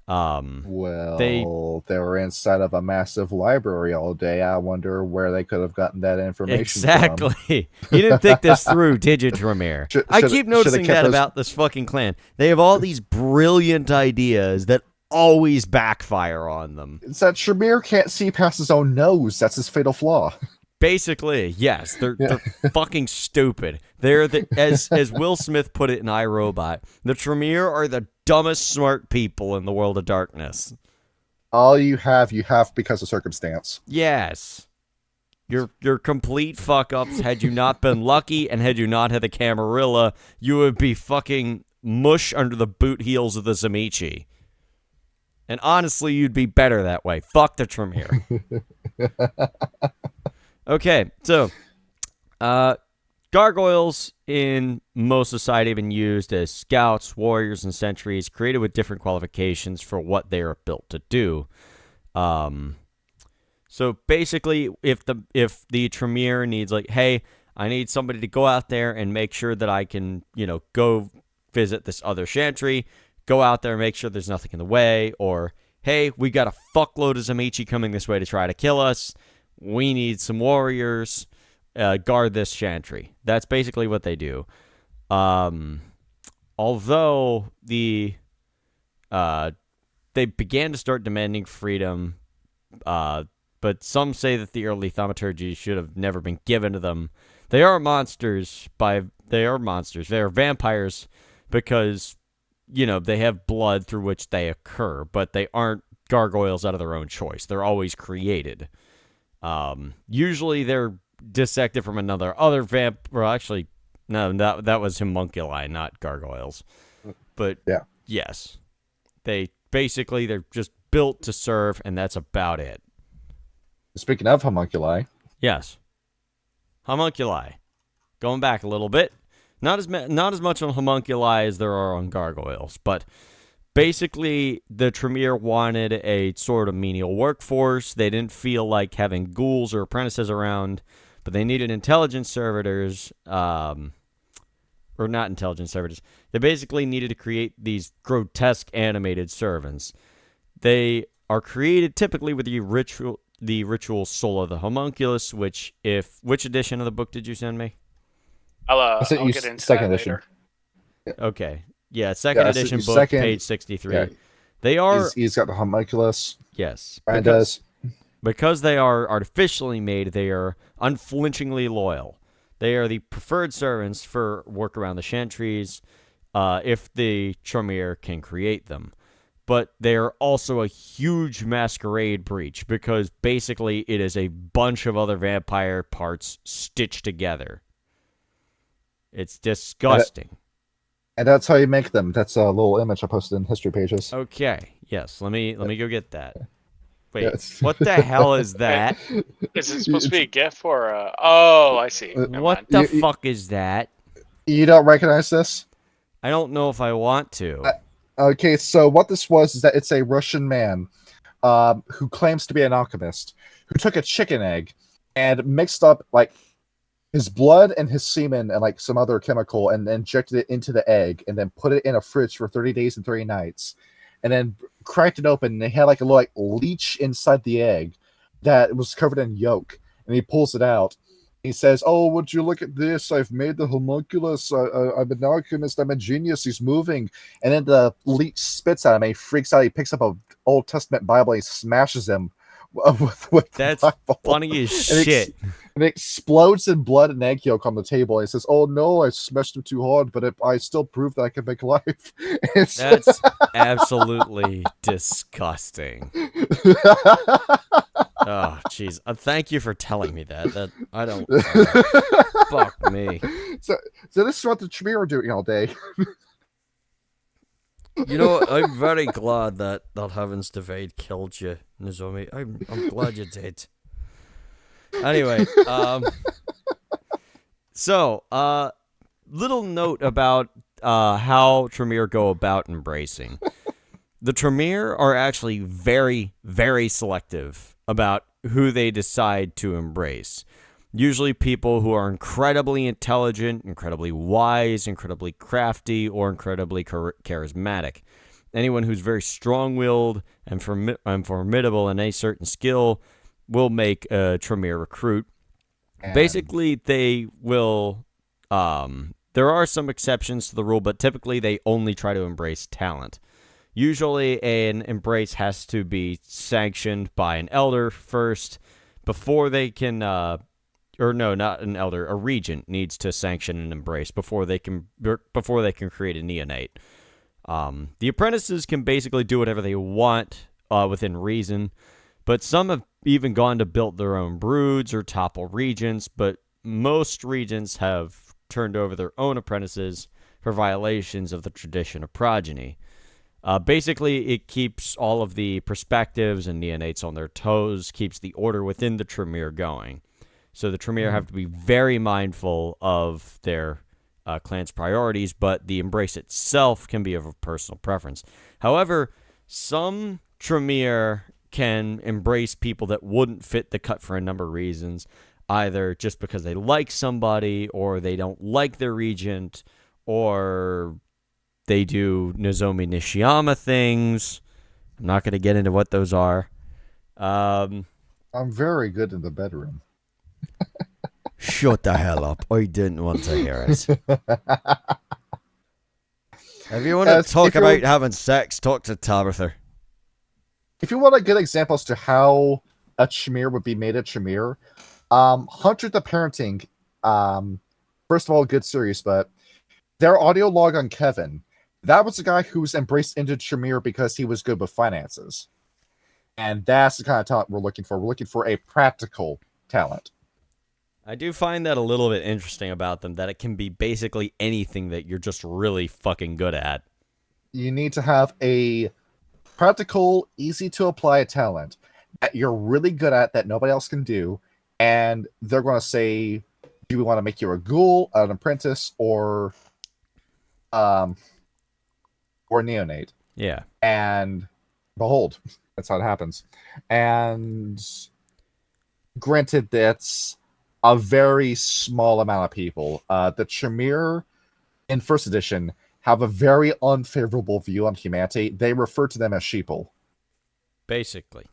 Speaker 2: They
Speaker 3: were inside of a massive library all day. I wonder where they could have gotten that information
Speaker 2: exactly.
Speaker 3: from.
Speaker 2: You didn't think this through, did you, Tremere? I keep noticing that about this fucking clan. They have all these brilliant ideas that always backfire on them.
Speaker 3: It's that Tremere can't see past his own nose. That's his fatal flaw.
Speaker 2: Basically, yes, they're fucking stupid. They're as Will Smith put it in iRobot, the Tremere are the dumbest smart people in the world of darkness.
Speaker 3: All you have because of circumstance.
Speaker 2: Yes. You're complete fuck-ups. Had you not been lucky and had you not had the Camarilla, you would be fucking mush under the boot heels of the Zamichi. And honestly, you'd be better that way. Fuck the Tremere. Okay, so gargoyles in most society have been used as scouts, warriors, and sentries, created with different qualifications for what they are built to do. So basically, if the Tremere needs, like, hey, I need somebody to go out there and make sure that I can, go visit this other chantry, go out there and make sure there's nothing in the way, or, hey, we got a fuckload of Zamichi coming this way to try to kill us. We need some warriors, guard this chantry. That's basically what they do. Although they began to start demanding freedom, but some say that the early thaumaturgy should have never been given to them. They are monsters. They are vampires because, they have blood through which they occur, but they aren't gargoyles out of their own choice. They're always created. Usually they're dissected from other vamp. Well, actually, no, that was homunculi, not gargoyles. But
Speaker 3: yeah,
Speaker 2: yes, they're just built to serve, and that's about it.
Speaker 3: Speaking of homunculi,
Speaker 2: yes, homunculi. Going back a little bit, not as much on homunculi as there are on gargoyles, but Basically, the Tremere wanted a sort of menial workforce. They didn't feel like having ghouls or apprentices around, but they needed intelligence servitors, or not intelligence servitors. They basically needed to create these grotesque animated servants. They are created typically with the ritual Soul of the Homunculus, which edition of the book did you send me?
Speaker 3: I sent
Speaker 1: I'll
Speaker 3: you
Speaker 1: get into
Speaker 3: second
Speaker 1: that
Speaker 3: edition.
Speaker 1: later.
Speaker 2: Okay. Yeah, second
Speaker 3: Yeah, I sent
Speaker 2: edition
Speaker 3: you
Speaker 2: book,
Speaker 3: second.
Speaker 2: page 63.
Speaker 3: Yeah,
Speaker 2: They are,
Speaker 3: he's got the homunculus.
Speaker 2: yes,
Speaker 3: Brian does.
Speaker 2: because they are artificially made, they are unflinchingly loyal. They are the preferred servants for work around the Chantries, if the Tremere can create them. But they are also a huge masquerade breach because basically it is a bunch of other vampire parts stitched together. It's disgusting.
Speaker 3: And that's how you make them. That's a little image I posted in history pages.
Speaker 2: Okay, yes, let me go get that. Wait,
Speaker 3: Yes.
Speaker 2: what the hell is that?
Speaker 1: Is it supposed to be a GIF or a... Oh, I see. Never
Speaker 2: What
Speaker 1: mind.
Speaker 2: the fuck is that?
Speaker 3: You don't recognize this?
Speaker 2: I don't know if I want to.
Speaker 3: Okay, so what this was is that it's a Russian man who claims to be an alchemist who took a chicken egg and mixed up like his blood and his semen and like some other chemical and injected it into the egg and then put it in a fridge for 30 days and 30 nights and then cracked it open and it had like a little like leech inside the egg that was covered in yolk, and he pulls it out. He says, "Oh, would you look at this? I've made the homunculus. I'm an alchemist. I'm a genius. He's moving." And then the leech spits at him. And he freaks out. He picks up an Old Testament Bible. And he smashes him with
Speaker 2: That's
Speaker 3: the Bible.
Speaker 2: funny as
Speaker 3: And
Speaker 2: shit.
Speaker 3: and it explodes in blood and egg yolk on the table. And he says, "Oh no, I smashed him too hard, but I still proved that I can make life."
Speaker 2: That's absolutely disgusting. Oh, jeez. Thank you for telling me that. That I don't. Fuck me.
Speaker 3: So this is what the Tremere are doing all day.
Speaker 2: You know, I'm very glad that Heaven's Divide killed you, Nozomi. I'm glad you did. Anyway, so little note about how Tremere go about embracing. The Tremere are actually very, very selective about who they decide to embrace. Usually people who are incredibly intelligent, incredibly wise, incredibly crafty, or incredibly charismatic. Anyone who's very strong-willed and formidable in a certain skill will make a Tremere recruit. Basically, they will... there are some exceptions to the rule, but typically they only try to embrace talent. Usually an embrace has to be sanctioned by an elder first before they can... or no, not an elder. A regent needs to sanction an embrace before they can create a neonate. The apprentices can basically do whatever they want within reason, but some have even gone to build their own broods or topple regents. But most regents have turned over their own apprentices for violations of the tradition of progeny. Basically, it keeps all of the perspectives and neonates on their toes, keeps the order within the Tremere going. So the Tremere have to be very mindful of their clan's priorities, but the embrace itself can be of a personal preference. However, some Tremere can embrace people that wouldn't fit the cut for a number of reasons, either just because they like somebody, or they don't like their regent, or they do Nozomi Nishiyama things. I'm not going to get into what those are.
Speaker 3: I'm very good in the bedroom.
Speaker 2: Shut the hell up. I didn't want to hear it. If you want to talk about having sex, talk to Tabitha.
Speaker 3: If you want a good example as to how a Tremere would be made a Tremere, Hunter the Parenting, first of all, good series, but their audio log on Kevin, that was the guy who was embraced into Tremere because he was good with finances. And that's the kind of talent we're looking for. We're looking for a practical talent.
Speaker 2: I do find that a little bit interesting about them, that it can be basically anything that you're just really fucking good at.
Speaker 3: You need to have a practical, easy-to-apply talent that you're really good at that nobody else can do, and they're going to say, do we want to make you a ghoul, an apprentice, or neonate?
Speaker 2: Yeah.
Speaker 3: And behold, that's how it happens. And granted, that's a very small amount of people. The Tremere in first edition have a very unfavorable view on humanity. They refer to them as sheeple.
Speaker 2: Basically.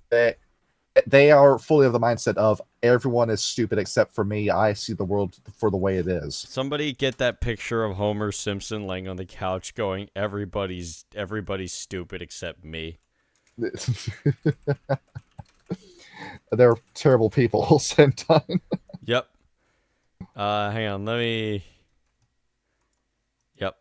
Speaker 3: They are fully of the mindset of everyone is stupid except for me. I see the world for the way it is.
Speaker 2: Somebody get that picture of Homer Simpson laying on the couch going, everybody's stupid except me.
Speaker 3: They're terrible people all same time.
Speaker 2: Yep. Hang on, let me... Yep.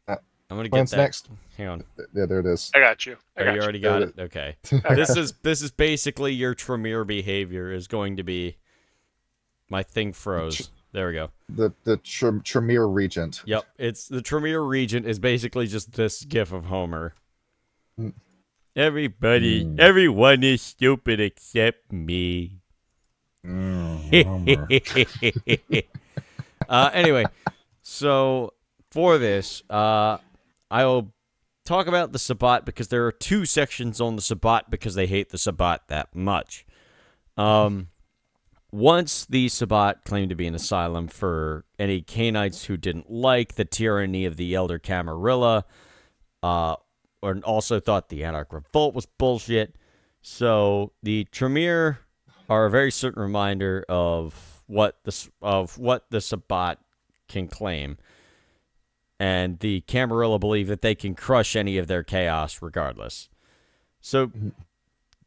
Speaker 2: I'm gonna get
Speaker 3: When's
Speaker 2: that.
Speaker 3: next?
Speaker 2: Hang on.
Speaker 3: Yeah, there it is.
Speaker 1: I got you. I
Speaker 2: Oh,
Speaker 1: got
Speaker 2: you
Speaker 1: you.
Speaker 2: already got it? Okay.
Speaker 1: I
Speaker 2: This
Speaker 1: got
Speaker 2: is basically your Tremere behavior is going to be... My thing froze. There we go.
Speaker 3: The Tremere Regent.
Speaker 2: Yep. It's the Tremere Regent is basically just this gif of Homer.
Speaker 3: Mm.
Speaker 2: Everyone is stupid except me.
Speaker 3: Homer.
Speaker 2: Anyway, so for this, I'll talk about the Sabbat because there are two sections on the Sabbat because they hate the Sabbat that much. Once the Sabbat claimed to be an asylum for any Canaanites who didn't like the tyranny of the Elder Camarilla, or also thought the Anarch Revolt was bullshit. So the Tremere are a very certain reminder of what the Sabbat can claim. And the Camarilla believe that they can crush any of their chaos regardless. So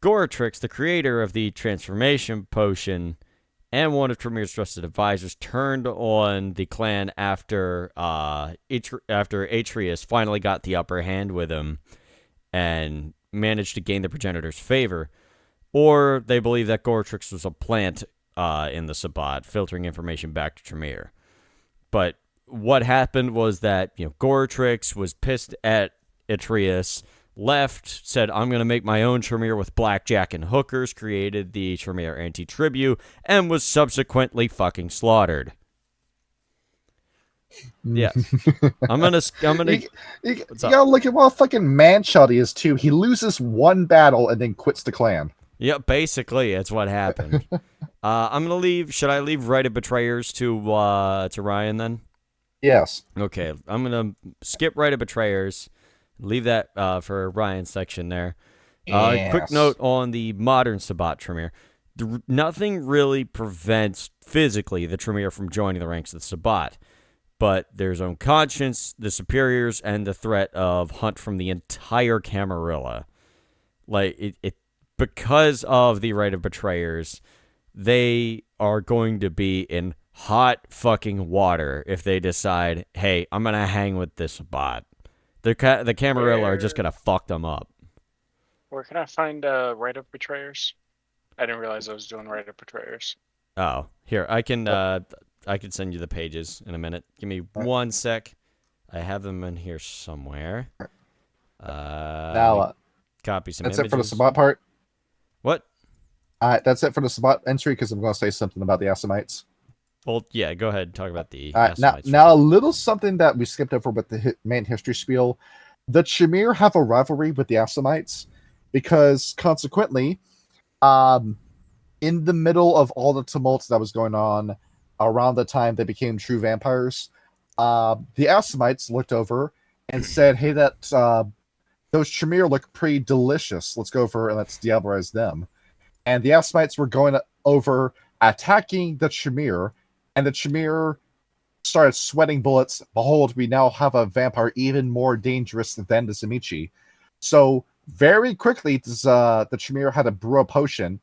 Speaker 2: Goratrix, the creator of the transformation potion and one of Tremere's trusted advisors, turned on the clan after Atreus finally got the upper hand with him and managed to gain the progenitor's favor. Or they believe that Goratrix was a plant in the Sabbat, filtering information back to Tremere. But what happened was that Goratrix was pissed at Atreus, left, said, I'm going to make my own Tremere with blackjack and hookers, created the Tremere Anti-Tribu, and was subsequently fucking slaughtered. Yeah. I'm gonna
Speaker 3: you gotta look at what a fucking man-child he is too. He loses one battle and then quits the clan.
Speaker 2: Yeah, basically, it's what happened. I'm gonna leave. Should I leave Rite of Betrayers to Ryan then?
Speaker 3: Yes.
Speaker 2: Okay, I'm gonna skip Rite of Betrayers. Leave that for Ryan's section there.
Speaker 3: Yes.
Speaker 2: Quick note on the modern Sabbat Tremere. Nothing really prevents physically the Tremere from joining the ranks of the Sabbat, but their own conscience, the superiors, and the threat of hunt from the entire Camarilla. Like, it because of the Rite of Betrayers, they are going to be in hot fucking water if they decide, hey, I'm going to hang with this Sabbat. The Camarilla are just going to fuck them up.
Speaker 1: Where can I find Rite of Betrayers? I didn't realize I was doing Rite of Betrayers.
Speaker 2: Oh, here, I can send you the pages in a minute. Give me 1 sec. I have them in here somewhere.
Speaker 3: Now,
Speaker 2: copy some
Speaker 3: that's
Speaker 2: images.
Speaker 3: it for the Sabbat part?
Speaker 2: What?
Speaker 3: That's it for the Sabbat entry because I'm going to say something about the Assamites.
Speaker 2: Well, yeah, go ahead and talk about the
Speaker 3: now a little something that we skipped over with the main history spiel. The Tremere have a rivalry with the Assamites because consequently, in the middle of all the tumults that was going on around the time they became true vampires, the Assamites looked over and said, hey, those Tremere look pretty delicious. Let's go over and let's diabolize them. And the Assamites were going over attacking the Tremere, and the Tremere started sweating bullets. Behold, we now have a vampire even more dangerous than the Zamichi. So very quickly, the Tremere had to brew a potion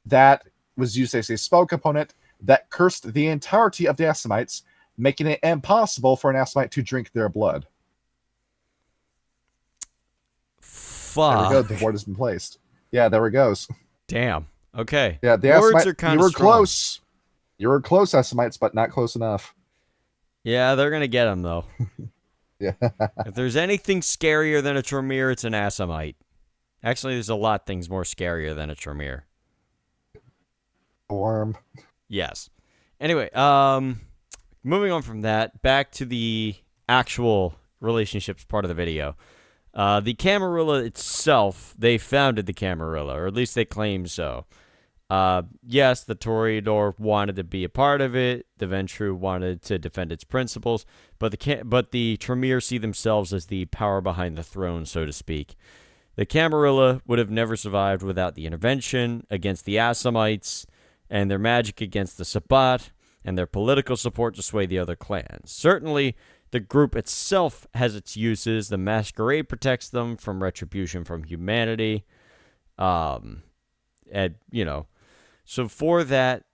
Speaker 3: that was used as a spell component that cursed the entirety of the Assamites, making it impossible for an Assamite to drink their blood.
Speaker 2: Fuck.
Speaker 3: There we go. The ward has been placed. Yeah, there it goes.
Speaker 2: Damn. Okay.
Speaker 3: Yeah, the
Speaker 2: words
Speaker 3: Assamite,
Speaker 2: are kind
Speaker 3: you
Speaker 2: of
Speaker 3: were
Speaker 2: strong.
Speaker 3: close. You were close, Assamites, but not close enough.
Speaker 2: Yeah, they're gonna get him though.
Speaker 3: Yeah.
Speaker 2: If there's anything scarier than a Tremere, it's an Assamite. Actually, there's a lot of things more scarier than a Tremere.
Speaker 3: Worm.
Speaker 2: Yes. Anyway, moving on from that, back to the actual relationships part of the video. The Camarilla itself, they founded the Camarilla, or at least they claim so. Yes, the Toreador wanted to be a part of it. The Ventrue wanted to defend its principles, but the Tremere see themselves as the power behind the throne, so to speak. The Camarilla would have never survived without the intervention against the Assamites and their magic against the Sabbat and their political support to sway the other clans. Certainly, the group itself has its uses. The Masquerade protects them from retribution from humanity. So for that,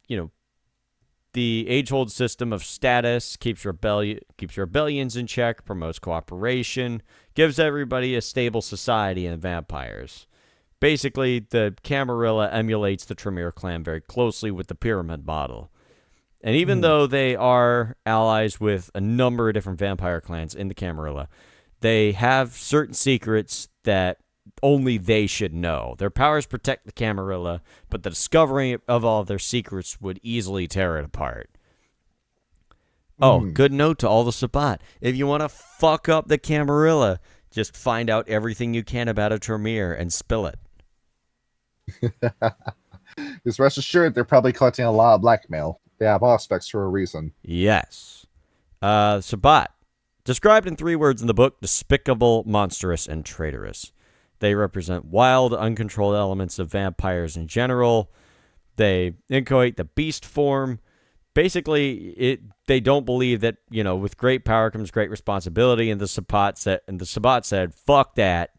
Speaker 2: the age-old system of status keeps rebellions in check, promotes cooperation, gives everybody a stable society in vampires. Basically, the Camarilla emulates the Tremere clan very closely with the pyramid model. And even though they are allies with a number of different vampire clans in the Camarilla, they have certain secrets that only they should know. Their powers protect the Camarilla, but the discovery of all of their secrets would easily tear it apart. Oh, good note to all the Sabbat. If you want to fuck up the Camarilla, just find out everything you can about a Tremere and spill it.
Speaker 3: Just rest assured, they're probably collecting a lot of blackmail. They have aspects for a reason.
Speaker 2: Yes. Sabbat. Described in 3 words in the book, despicable, monstrous, and traitorous. They represent wild, uncontrolled elements of vampires in general. They inchoate the beast form. Basically, they don't believe that, with great power comes great responsibility, and the Sabbat said, fuck that.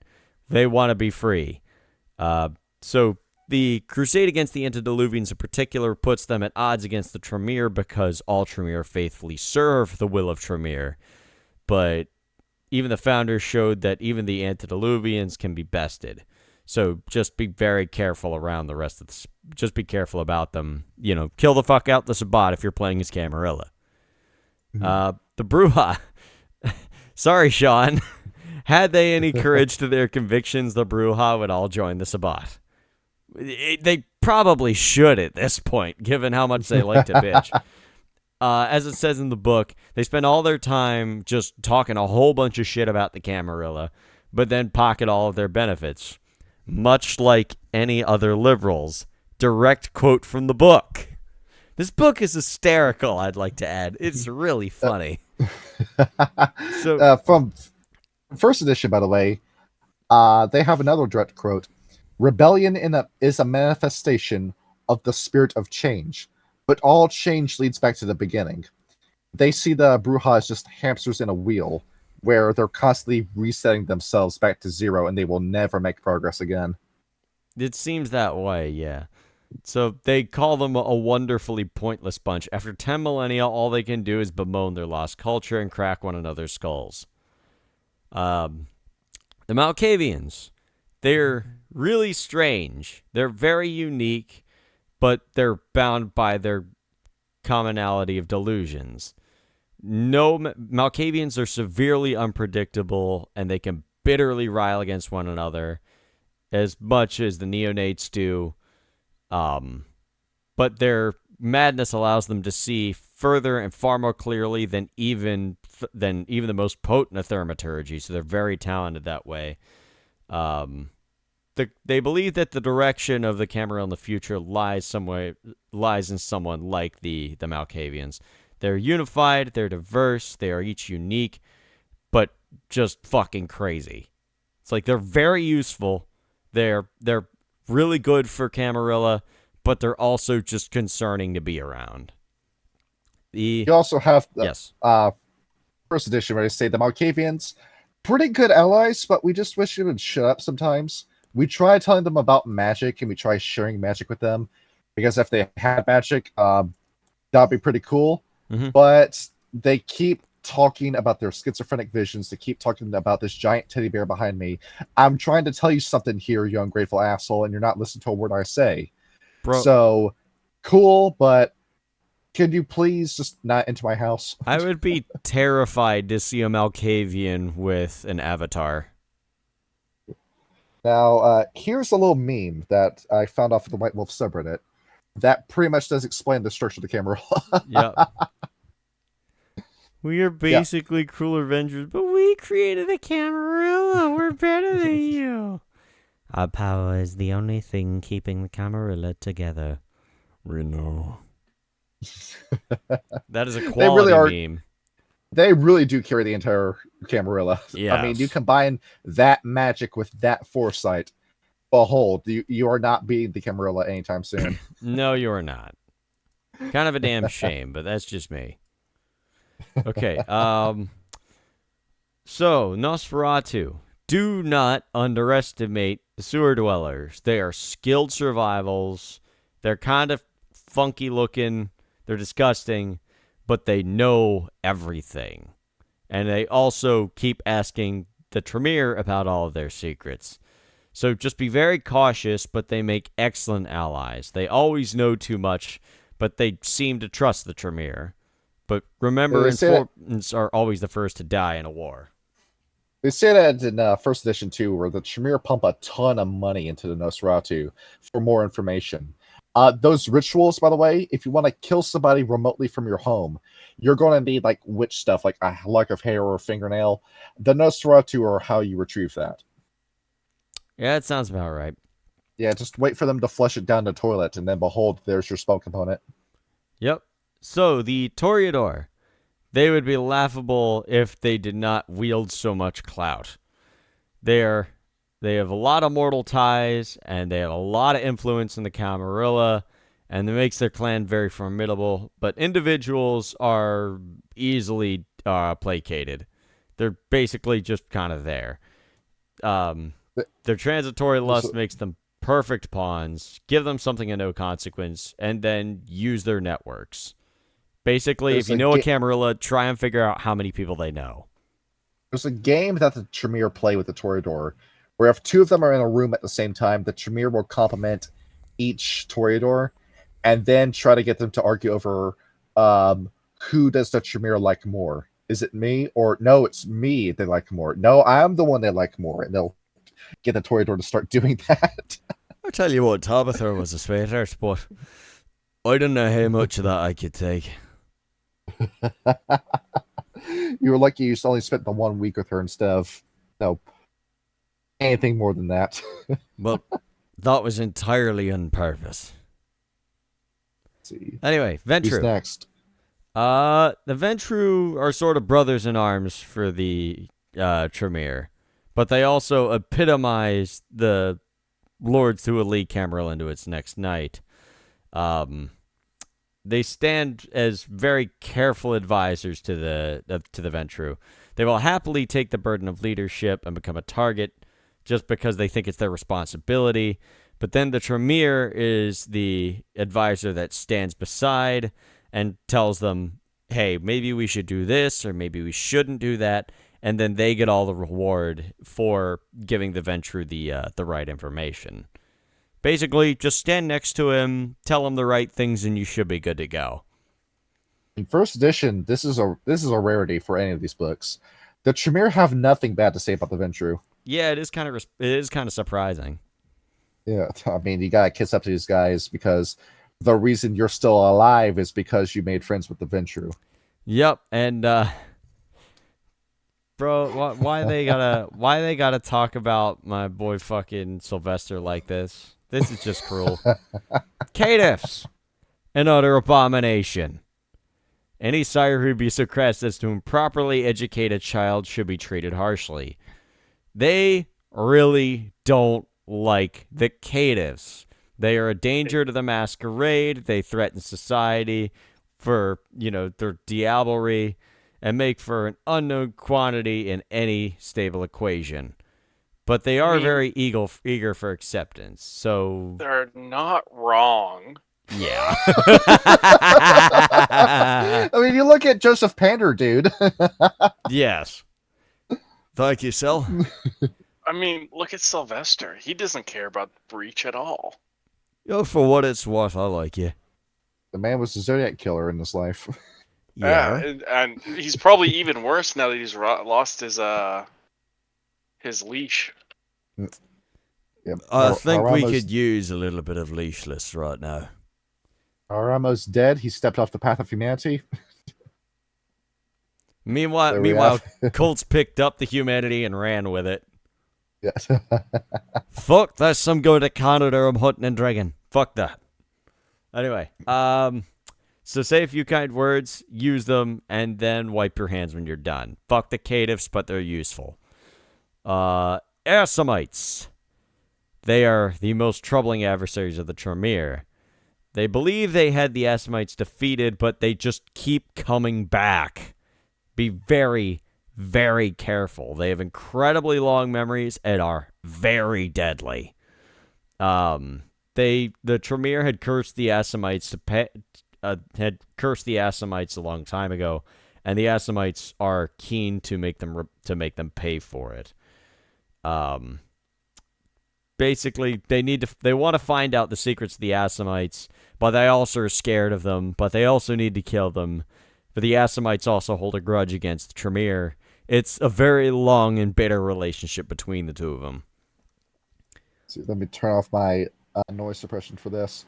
Speaker 2: They want to be free. So the crusade against the antediluvians in particular puts them at odds against the Tremere because all Tremere faithfully serve the will of Tremere. But even the founders showed that even the antediluvians can be bested. So just be very careful around the rest of the... Just be careful about them. Kill the fuck out the Sabbat if you're playing as Camarilla. The Bruja. Sorry, Sean. Had they any courage to their convictions, the Bruja would all join the Sabbat. They probably should at this point, given how much they like to bitch. As it says in the book, they spend all their time just talking a whole bunch of shit about the Camarilla, but then pocket all of their benefits. Much like any other liberals. Direct quote from the book. This book is hysterical, I'd like to add. It's really funny.
Speaker 3: From first edition, by the way, they have another direct quote. Rebellion is a manifestation of the spirit of change, but all change leads back to the beginning. They see the Bruja as just hamsters in a wheel, where they're constantly resetting themselves back to zero, and they will never make progress again.
Speaker 2: It seems that way, yeah. So they call them a wonderfully pointless bunch. After 10 millennia, all they can do is bemoan their lost culture and crack one another's skulls. The Malkavians, they're really strange. They're very unique, but they're bound by their commonality of delusions. Malkavians are severely unpredictable, and they can bitterly rile against one another as much as the neonates do. But their madness allows them to see further and far more clearly than even the most potent of thaumaturgy. So they're very talented that way. They believe that the direction of the Camarilla in the future lies in someone like the Malkavians. They're unified, they're diverse, they are each unique, but just fucking crazy. It's like they're very useful. They're really good for Camarilla, but they're also just concerning to be around.
Speaker 3: You also have
Speaker 2: yes.
Speaker 3: First edition where they say the Malkavians, pretty good allies, but we just wish you would shut up sometimes. We try telling them about magic, and we try sharing magic with them, because if they had magic, that'd be pretty cool.
Speaker 2: Mm-hmm.
Speaker 3: But they keep talking about their schizophrenic visions. They keep talking about this giant teddy bear behind me. I'm trying to tell you something here, you ungrateful asshole, and you're not listening to a word I say.
Speaker 2: Bro.
Speaker 3: So, cool, but could you please just not enter my house?
Speaker 2: I would be terrified to see a Malkavian with an avatar.
Speaker 3: Now, here's a little meme that I found off of the White Wolf subreddit that pretty much does explain the structure of the Camarilla.
Speaker 2: Yep. We are basically cruel Avengers, but we we created a Camarilla. We're better than you. Our power is the only thing keeping the Camarilla together. We know. That is a
Speaker 3: They really
Speaker 2: quality
Speaker 3: are.
Speaker 2: meme.
Speaker 3: They really do carry the entire Camarilla. I mean, you
Speaker 2: Yes.
Speaker 3: combine that magic with that foresight. Behold, you are not beating the Camarilla anytime soon.
Speaker 2: No, you're not. Kind of a damn shame, but that's just me. Okay, so Nosferatu. Do not underestimate the sewer dwellers. They are skilled survivals. They're kind of funky looking. They're disgusting, but they know everything. And they also keep asking the Tremere about all of their secrets. So just be very cautious, but they make excellent allies. They always know too much, but they seem to trust the Tremere. But remember, informants are always the first to die in a war.
Speaker 3: They say that in first edition too, where the Tremere pump a ton of money into the Nosferatu for more information. Those rituals, by the way, if you want to kill somebody remotely from your home, you're going to need like witch stuff, like a lock of hair or a fingernail. The Nosferatu are how you retrieve that.
Speaker 2: Yeah, that sounds about right.
Speaker 3: Yeah, just wait for them to flush it down the toilet, and then behold, there's your spell component.
Speaker 2: Yep. So, the Toreador. They would be laughable if they did not wield so much clout. They have a lot of mortal ties, and they have a lot of influence in the Camarilla, and it makes their clan very formidable, but individuals are easily placated. They're basically just kind of there. Their transitory lust makes them perfect pawns. Give them something of no consequence, and then use their networks. Basically, if you know a Camarilla, try and figure out how many people they know.
Speaker 3: There's a game that the Tremere play with the Toreador, where if two of them are in a room at the same time, the Tremere will compliment each Toreador, and then try to get them to argue over who does the Tremere like more. Is it me? Or no, it's me they like more. No, I'm the one they like more. And they'll get the Toreador to start doing that.
Speaker 2: I'll tell you what, Tabitha was a sweetheart, but I don't know how much of that I could take.
Speaker 3: You were lucky you only spent the 1 week with her instead of anything more than that.
Speaker 2: Well, that was entirely on purpose.
Speaker 3: Let's see.
Speaker 2: Anyway, Ventru.
Speaker 3: Who's next?
Speaker 2: The Ventru are sort of brothers in arms for the Tremere, but they also epitomize the Lords who will lead Camarilla into its next night. They stand as very careful advisors to the Ventru. They will happily take the burden of leadership and become a target just because they think it's their responsibility. But then the Tremere is the advisor that stands beside and tells them, hey, maybe we should do this or maybe we shouldn't do that. And then they get all the reward for giving the Ventru the right information. Basically, just stand next to him, tell him the right things, and you should be good to go.
Speaker 3: In first edition, this is a rarity for any of these books. The Tremere have nothing bad to say about the Ventru.
Speaker 2: Yeah, it is kind of surprising.
Speaker 3: Yeah, I mean, you gotta kiss up to these guys because the reason you're still alive is because you made friends with the Ventru.
Speaker 2: Yep, and bro, why they gotta talk about my boy fucking Sylvester like this? This is just cruel. Caitiffs, an utter abomination. Any sire who'd be so crass as to improperly educate a child should be treated harshly. They really don't like the caitiffs. They are a danger to the masquerade. They threaten society for, their diablerie and make for an unknown quantity in any stable equation. But they are very eager for acceptance, so...
Speaker 1: They're not wrong.
Speaker 2: Yeah.
Speaker 3: I mean, you look at Joseph Pander, dude.
Speaker 2: Yes. Thank you, Sil.
Speaker 1: I mean, look at Sylvester. He doesn't care about the breach at all.
Speaker 2: For what it's worth, I like you.
Speaker 3: The man was a Zodiac killer in his life.
Speaker 2: Yeah.
Speaker 1: And he's probably even worse now that he's lost his leash.
Speaker 3: Yep.
Speaker 2: I think we could use a little bit of leashless right now.
Speaker 3: Are almost dead. He stepped off the path of humanity.
Speaker 2: Meanwhile, cults picked up the humanity and ran with it.
Speaker 3: Yes.
Speaker 2: Fuck, there's some go to Canada. I'm hunting and dragon. Fuck that. Anyway, so say a few kind words, use them, and then wipe your hands when you're done. Fuck the caitiffs, but they're useful. Assamites. They are the most troubling adversaries of the Tremere. They believe they had the Assamites defeated, but they just keep coming back. Be very, very careful. They have incredibly long memories and are very deadly. The Tremere had cursed the Assamites had cursed the Assamites a long time ago, and the Assamites are keen to make them pay for it. Basically, they want to find out the secrets of the Assamites, but they also are scared of them, but they also need to kill them. But the Assamites also hold a grudge against the Tremere. It's a very long and bitter relationship between the two of them.
Speaker 3: See, let me turn off my noise suppression for this.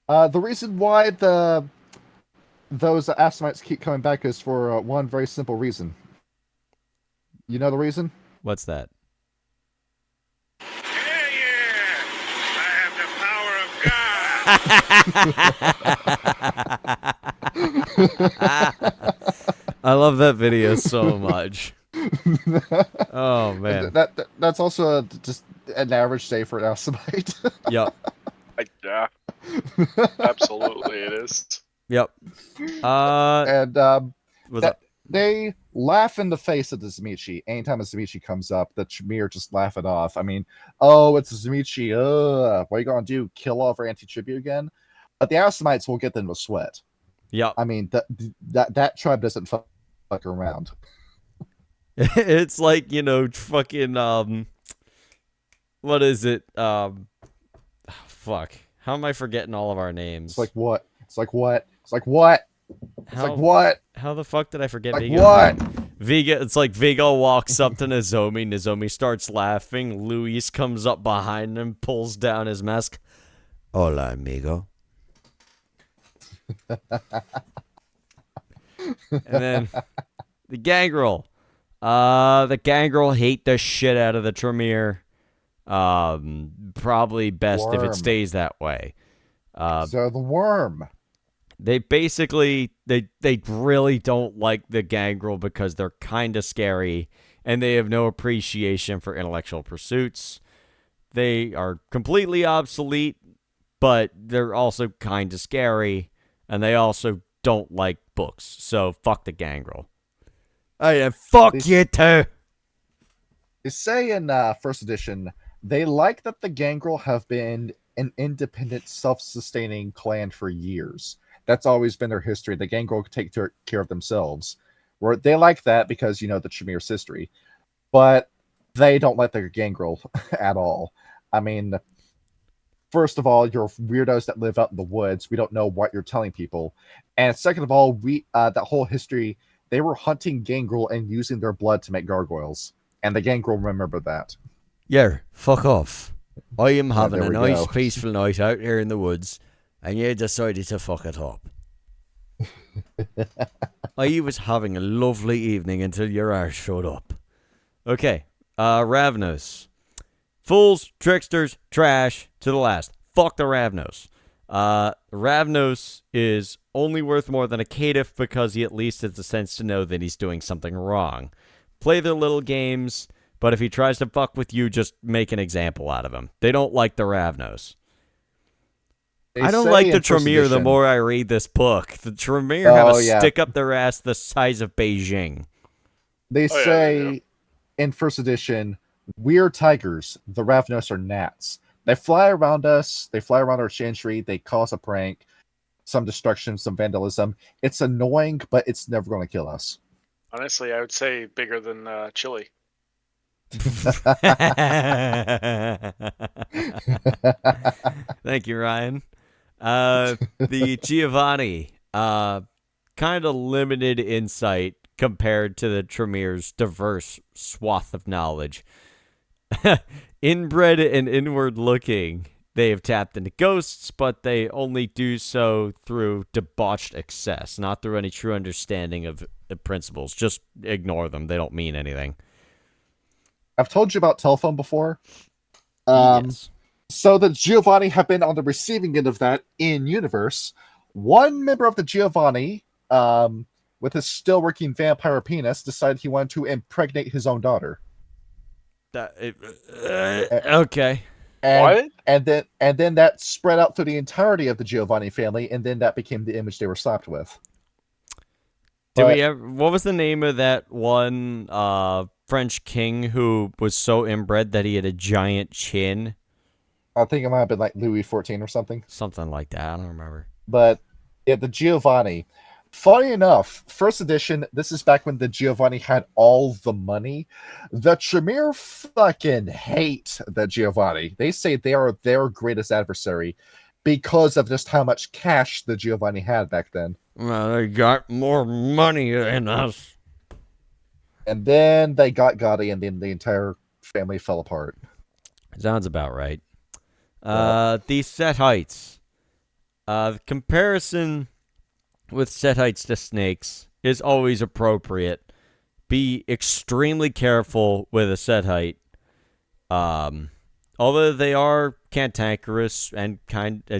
Speaker 3: The reason why those Assamites keep coming back is for one very simple reason. You know the reason?
Speaker 2: What's that? I love that video so much. Oh man,
Speaker 3: that's also just an average day for an Assamite.
Speaker 2: Yep.
Speaker 1: Yeah. Absolutely, it is.
Speaker 2: Yep.
Speaker 3: And
Speaker 2: what's up?
Speaker 3: They laugh in the face of the Zamichi. Anytime a Zamichi comes up, the Tremere just laugh it off. I mean, oh, it's a Zamichi. What are you gonna do? Kill off our anti-tribute again? But the Assamites will get them to sweat.
Speaker 2: Yep.
Speaker 3: I mean, that tribe doesn't fuck around.
Speaker 2: It's like, fucking what is it? Fuck. How am I forgetting all of our names?
Speaker 3: It's like what? It's like what? It's like what? It's like what?
Speaker 2: How the fuck did I forget
Speaker 3: like
Speaker 2: Vega?
Speaker 3: What?
Speaker 2: Vega, it's like Vega walks up to Nozomi. Nozomi starts laughing. Luis comes up behind him, pulls down his mask. Hola, amigo. And then the Gangrel. The Gangrel hate the shit out of the Tremere. Probably best if it stays that way.
Speaker 3: So the worm.
Speaker 2: They basically, they really don't like the Gangrel because they're kind of scary, and they have no appreciation for intellectual pursuits. They are completely obsolete, but they're also kind of scary, and they also don't like books. So fuck the Gangrel. Fuck you too.
Speaker 3: They say in first edition, they like that the Gangrel have been an independent, self-sustaining clan for years. That's always been their history. The Gangrel take care of themselves. Where they like that because, the Tremere's history. But they don't like the Gangrel at all. I mean, first of all, you're weirdos that live out in the woods. We don't know what you're telling people. And second of all, that whole history, they were hunting Gangrel and using their blood to make gargoyles. And the Gangrel remember that.
Speaker 2: Yeah, fuck off. I am having a
Speaker 3: there we
Speaker 2: nice,
Speaker 3: go.
Speaker 2: peaceful night out here in the woods, and you decided to fuck it up. I was having a lovely evening until your arse showed up. Okay, Ravnos. Fools, tricksters, trash, to the last. Fuck the Ravnos. Ravnos is only worth more than a caitiff because he at least has the sense to know that he's doing something wrong. Play their little games, but if he tries to fuck with you, just make an example out of him. They don't like the Ravnos. I don't like the Tremere the more I read this book. The Tremere have a stick up their ass the size of Beijing.
Speaker 3: They say in first edition, we're tigers. The Ravnos are gnats. They fly around us. They fly around our chantry. They cause a prank, some destruction, some vandalism. It's annoying, but it's never going to kill us.
Speaker 1: Honestly, I would say bigger than Chile.
Speaker 2: Thank you, Ryan. The Giovanni, kind of limited insight compared to the Tremere's diverse swath of knowledge. Inbred and inward looking, they have tapped into ghosts, but they only do so through debauched excess, not through any true understanding of principles. Just ignore them. They don't mean anything.
Speaker 3: I've told you about telephone before.
Speaker 2: Yes.
Speaker 3: So the Giovanni have been on the receiving end of that in universe. One member of the Giovanni, with his still working vampire penis, decided he wanted to impregnate his own daughter.
Speaker 2: Okay.
Speaker 1: What?
Speaker 3: And then that spread out through the entirety of the Giovanni family, and then that became the image they were slapped with.
Speaker 2: What was the name of that one French king who was so inbred that he had a giant chin?
Speaker 3: I think it might have been like Louis XIV or something.
Speaker 2: Something like that. I don't remember.
Speaker 3: But yeah, the Giovanni. Funny enough, first edition, this is back when the Giovanni had all the money. The Tremere fucking hate the Giovanni. They say they are their greatest adversary because of just how much cash the Giovanni had back then.
Speaker 2: Well, they got more money than us.
Speaker 3: And then they got Gotti, and then the entire family fell apart.
Speaker 2: Sounds about right. The Setites. The comparison with Setites to snakes is always appropriate. Be extremely careful with a Setite. Although they are cantankerous and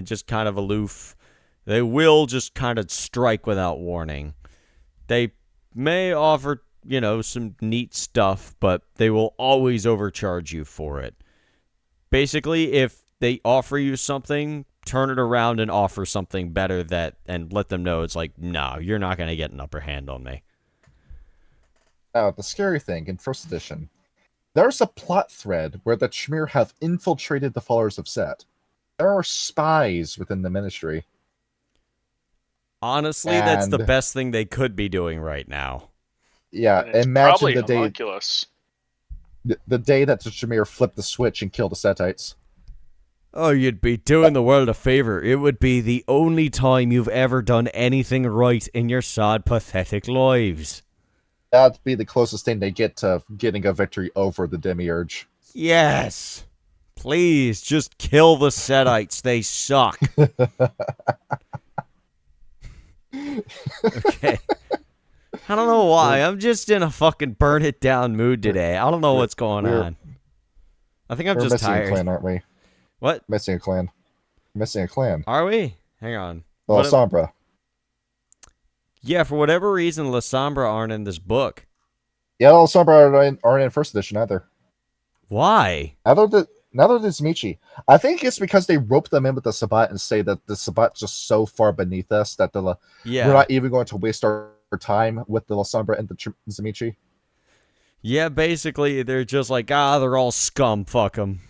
Speaker 2: just kind of aloof, they will just kind of strike without warning. They may offer, some neat stuff, but they will always overcharge you for it. Basically, if they offer you something, turn it around and offer something better and let them know it's like, no, you're not going to get an upper hand on me.
Speaker 3: Now, the scary thing in first edition, there's a plot thread where the Tremere have infiltrated the followers of Set. There are spies within the ministry.
Speaker 2: Honestly, that's the best thing they could be doing right now.
Speaker 3: Yeah, imagine
Speaker 1: probably
Speaker 3: the day
Speaker 1: homunculus.
Speaker 3: the day that the Tremere flipped the switch and killed the Setites.
Speaker 2: Oh, you'd be doing the world a favor. It would be the only time you've ever done anything right in your sad, pathetic lives.
Speaker 3: That'd be the closest thing they get to getting a victory over the Demiurge.
Speaker 2: Yes. Please, just kill the Setites. They suck. Okay. I don't know why. I'm just in a fucking burn it down mood today. I don't know what's going on. I think I'm just tired.
Speaker 3: We're missing a clan, aren't we?
Speaker 2: What?
Speaker 3: Missing a clan. Missing a clan.
Speaker 2: Are we? Hang on.
Speaker 3: Well, Sombra.
Speaker 2: Yeah, for whatever reason, La Sombra aren't in this book.
Speaker 3: Yeah, La Sombra aren't in first edition either.
Speaker 2: Why?
Speaker 3: Neither did Michi. I think it's because they rope them in with the Sabbat and say that the Sabbat's just so far beneath us that we're not even going to waste our time with the La Sombra and the Zamichi.
Speaker 2: Yeah, basically, they're just like, they're all scum. Fuck them.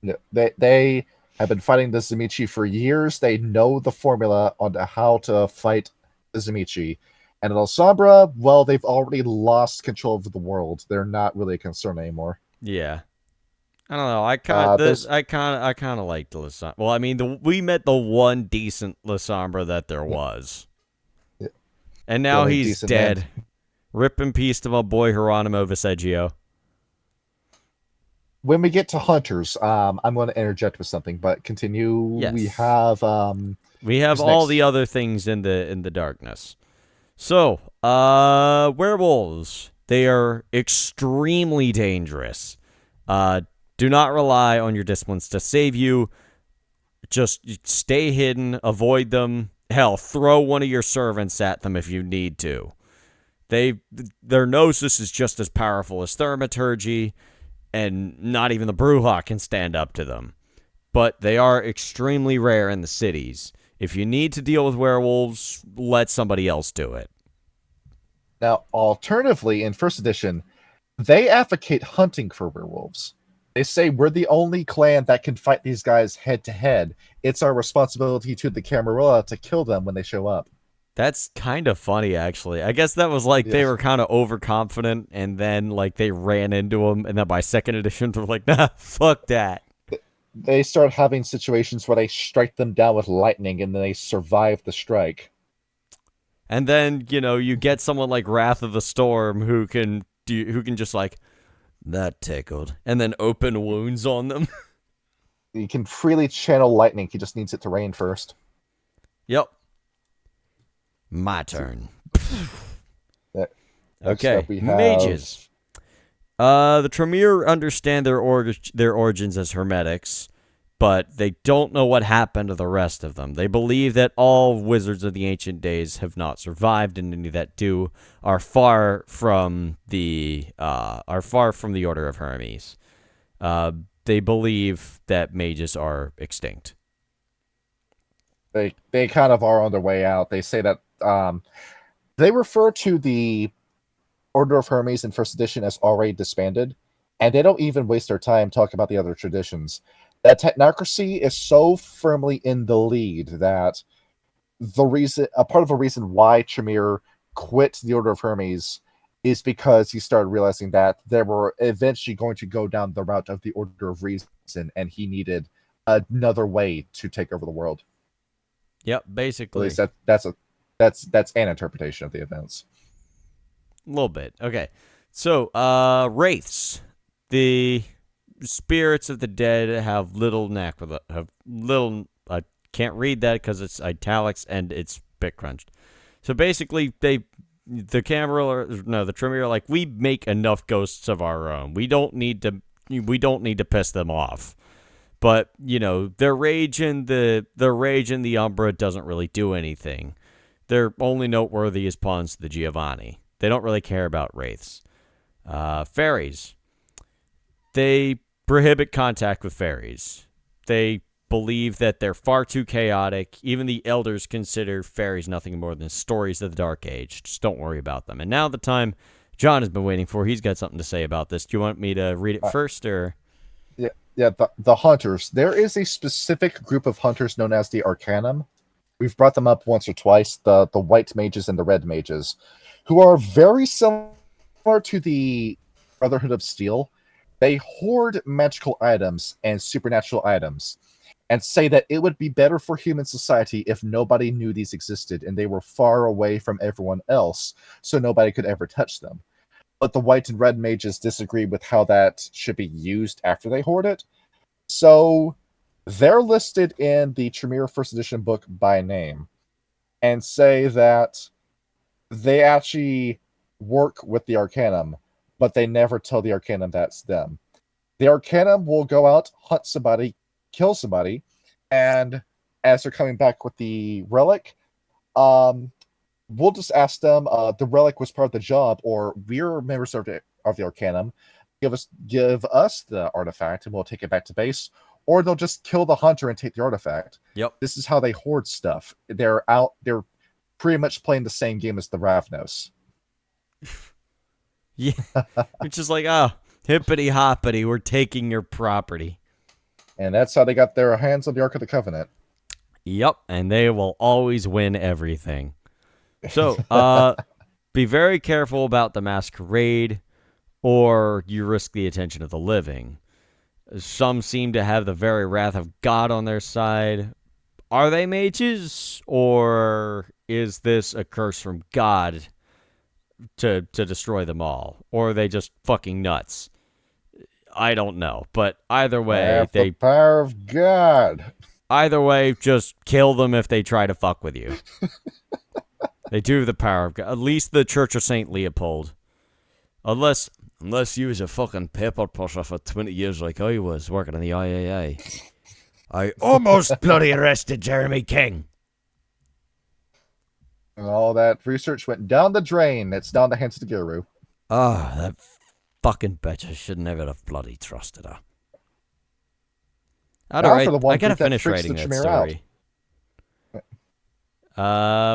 Speaker 3: Yeah, they have been fighting the Zamichi for years. They know the formula on how to fight the Zamichi. And La Sombra, well, they've already lost control of the world. They're not really a concern anymore.
Speaker 2: Yeah. I don't know. I kind of liked La Sombra. Well, I mean, we met the one decent La Sombra that there was. Yeah. And now he's dead. Man. Rip in peace to my boy Geronimo Viseggio.
Speaker 3: When we get to Hunters, I'm going to interject with something, but continue.
Speaker 2: Yes.
Speaker 3: We have
Speaker 2: all the other things in the darkness. So, werewolves. They are extremely dangerous. Do not rely on your disciplines to save you. Just stay hidden, avoid them. Hell, throw one of your servants at them if you need to. Their gnosis is just as powerful as thaumaturgy, and not even the Brujah can stand up to them. But they are extremely rare in the cities. If you need to deal with werewolves, let somebody else do it.
Speaker 3: Now, alternatively, in first edition, they advocate hunting for werewolves. They say we're the only clan that can fight these guys head to head. It's our responsibility to the Camarilla to kill them when they show up.
Speaker 2: That's kind of funny, actually. I guess that was like they were kind of overconfident, and then like they ran into them, and then by second edition, they're like, nah, fuck that.
Speaker 3: They start having situations where they strike them down with lightning, and then they survive the strike.
Speaker 2: And then, you get someone like Wrath of the Storm who can just like, that tickled, and then open wounds on them.
Speaker 3: You can freely channel lightning. He just needs it to rain first.
Speaker 2: Yep. My turn.
Speaker 3: Next
Speaker 2: Okay,
Speaker 3: up we have
Speaker 2: mages. The Tremere understand their origins as hermetics, but they don't know what happened to the rest of them. They believe that all wizards of the ancient days have not survived, and any that do are far from the Order of Hermes. They believe that mages are extinct.
Speaker 3: they kind of are on their way out. They say that they refer to the Order of Hermes in first edition as already disbanded, and they don't even waste their time talking about the other traditions. That technocracy is so firmly in the lead that a part of the reason why Tremere quit the Order of Hermes is because he started realizing that they were eventually going to go down the route of the Order of Reason, and he needed another way to take over the world.
Speaker 2: Yep,
Speaker 3: At
Speaker 2: basically.
Speaker 3: least that's an interpretation of the events.
Speaker 2: A little bit. Okay. So, wraiths. The spirits of the dead have little knack with it. Have little. I can't read that because it's italics and it's bit crunched. So basically, the Tremere are like, we make enough ghosts of our own. We don't need to piss them off. But their rage in the Umbra doesn't really do anything. They're only noteworthy as pawns to the Giovanni. They don't really care about wraiths. Fairies. They prohibit contact with fairies. They believe that they're far too chaotic. Even the elders consider fairies nothing more than stories of the Dark Age. Just don't worry about them. And now the time John has been waiting for. He's got something to say about this. Do you want me to read it first, or?
Speaker 3: Yeah. The hunters. There is a specific group of hunters known as the Arcanum. We've brought them up once or twice. The white mages and the red mages, who are very similar to the Brotherhood of Steel. They hoard magical items and supernatural items, and say that it would be better for human society if nobody knew these existed and they were far away from everyone else, so nobody could ever touch them. But the white and red mages disagree with how that should be used after they hoard it. So they're listed in the Tremere First Edition book by name and say that they actually work with the Arcanum, but they never tell the Arcanum that's them. The Arcanum will go out, hunt somebody, kill somebody, and as they're coming back with the relic, we'll just ask them, the relic was part of the job, or we're members of the Arcanum. Give us the artifact, and we'll take it back to base. Or they'll just kill the hunter and take the artifact.
Speaker 2: Yep.
Speaker 3: This is how they hoard stuff. They're pretty much playing the same game as the Ravnos.
Speaker 2: Yeah. It's just like, hippity hoppity, we're taking your property.
Speaker 3: And that's how they got their hands on the Ark of the Covenant.
Speaker 2: Yep, and they will always win everything. So, be very careful about the masquerade, or you risk the attention of the living. Some seem to have the very wrath of God on their side. Are they mages, or is this a curse from God to destroy them all? Or are they just fucking nuts? I don't know. But either way,
Speaker 3: the power of God.
Speaker 2: Either way, just kill them if they try to fuck with you. They do have the power of God. At least the Church of St. Leopold. Unless you was a fucking paper pusher for 20 years like I was, working in the IAA. I almost bloody arrested Jeremy King.
Speaker 3: And all that research went down the drain. It's down the hands of the guru.
Speaker 2: That fucking bitch. I should never have bloody trusted her. I gotta finish writing that story.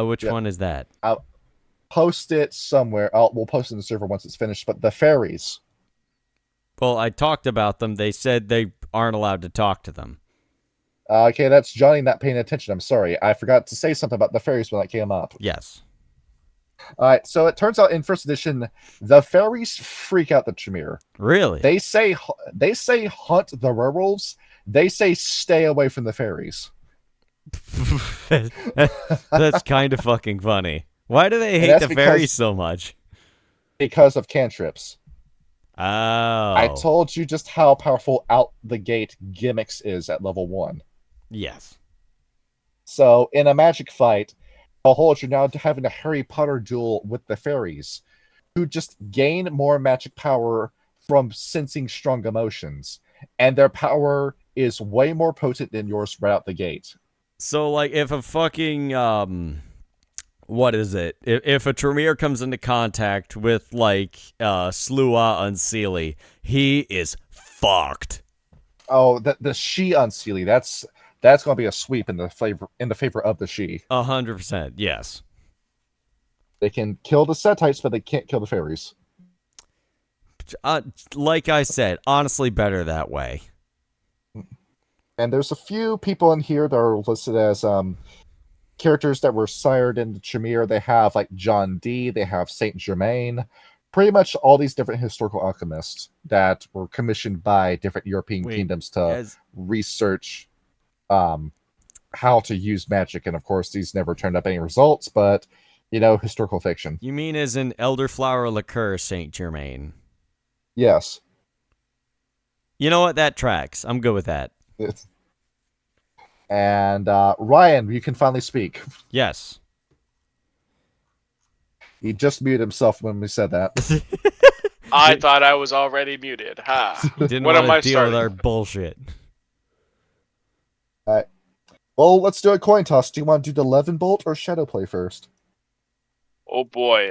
Speaker 2: Which one is that?
Speaker 3: I'll post it somewhere. We'll post it in the server once it's finished. But the fairies.
Speaker 2: Well, I talked about them. They said they aren't allowed to talk to them.
Speaker 3: Okay, that's Johnny not paying attention. I'm sorry. I forgot to say something about the fairies when that came up.
Speaker 2: Yes.
Speaker 3: All right, so it turns out in first edition, the fairies freak out the Tremere.
Speaker 2: Really?
Speaker 3: They say hunt the werewolves. They say stay away from the fairies.
Speaker 2: That's kind of fucking funny. Why do they hate the fairies so much?
Speaker 3: Because of cantrips.
Speaker 2: Oh.
Speaker 3: I told you just how powerful out the gate gimmicks is at level 1.
Speaker 2: Yes.
Speaker 3: So in a magic fight, behold, you're now having a Harry Potter duel with the fairies, who just gain more magic power from sensing strong emotions, and their power is way more potent than yours right out the gate.
Speaker 2: So, like, if a fucking, what is it? If a Tremere comes into contact with, like, Slua Unseelie, he is fucked.
Speaker 3: Oh, the she Unseelie, that's going to be a sweep in the favor of the she.
Speaker 2: 100%, yes.
Speaker 3: They can kill the Setites, but they can't kill the fairies.
Speaker 2: Like I said, honestly, better that way.
Speaker 3: And there's a few people in here that are listed as characters that were sired in the Tremere. They have like John Dee, they have Saint Germain, pretty much all these different historical alchemists that were commissioned by different European kingdoms to research how to use magic. And of course, these never turned up any results, but historical fiction.
Speaker 2: You mean as in elderflower liqueur, Saint Germain?
Speaker 3: Yes.
Speaker 2: You know what? That tracks. I'm good with that.
Speaker 3: And Ryan, you can finally speak.
Speaker 2: Yes.
Speaker 3: He just muted himself when we said that.
Speaker 1: I thought I was already muted. Ha!
Speaker 2: Didn't
Speaker 1: What
Speaker 2: want
Speaker 1: am I
Speaker 2: to deal
Speaker 1: starting
Speaker 2: with our
Speaker 1: with?
Speaker 2: bullshit.
Speaker 3: All right. Well, let's do a coin toss. Do you want to do the 11 bolt or shadow play first?
Speaker 1: Oh boy.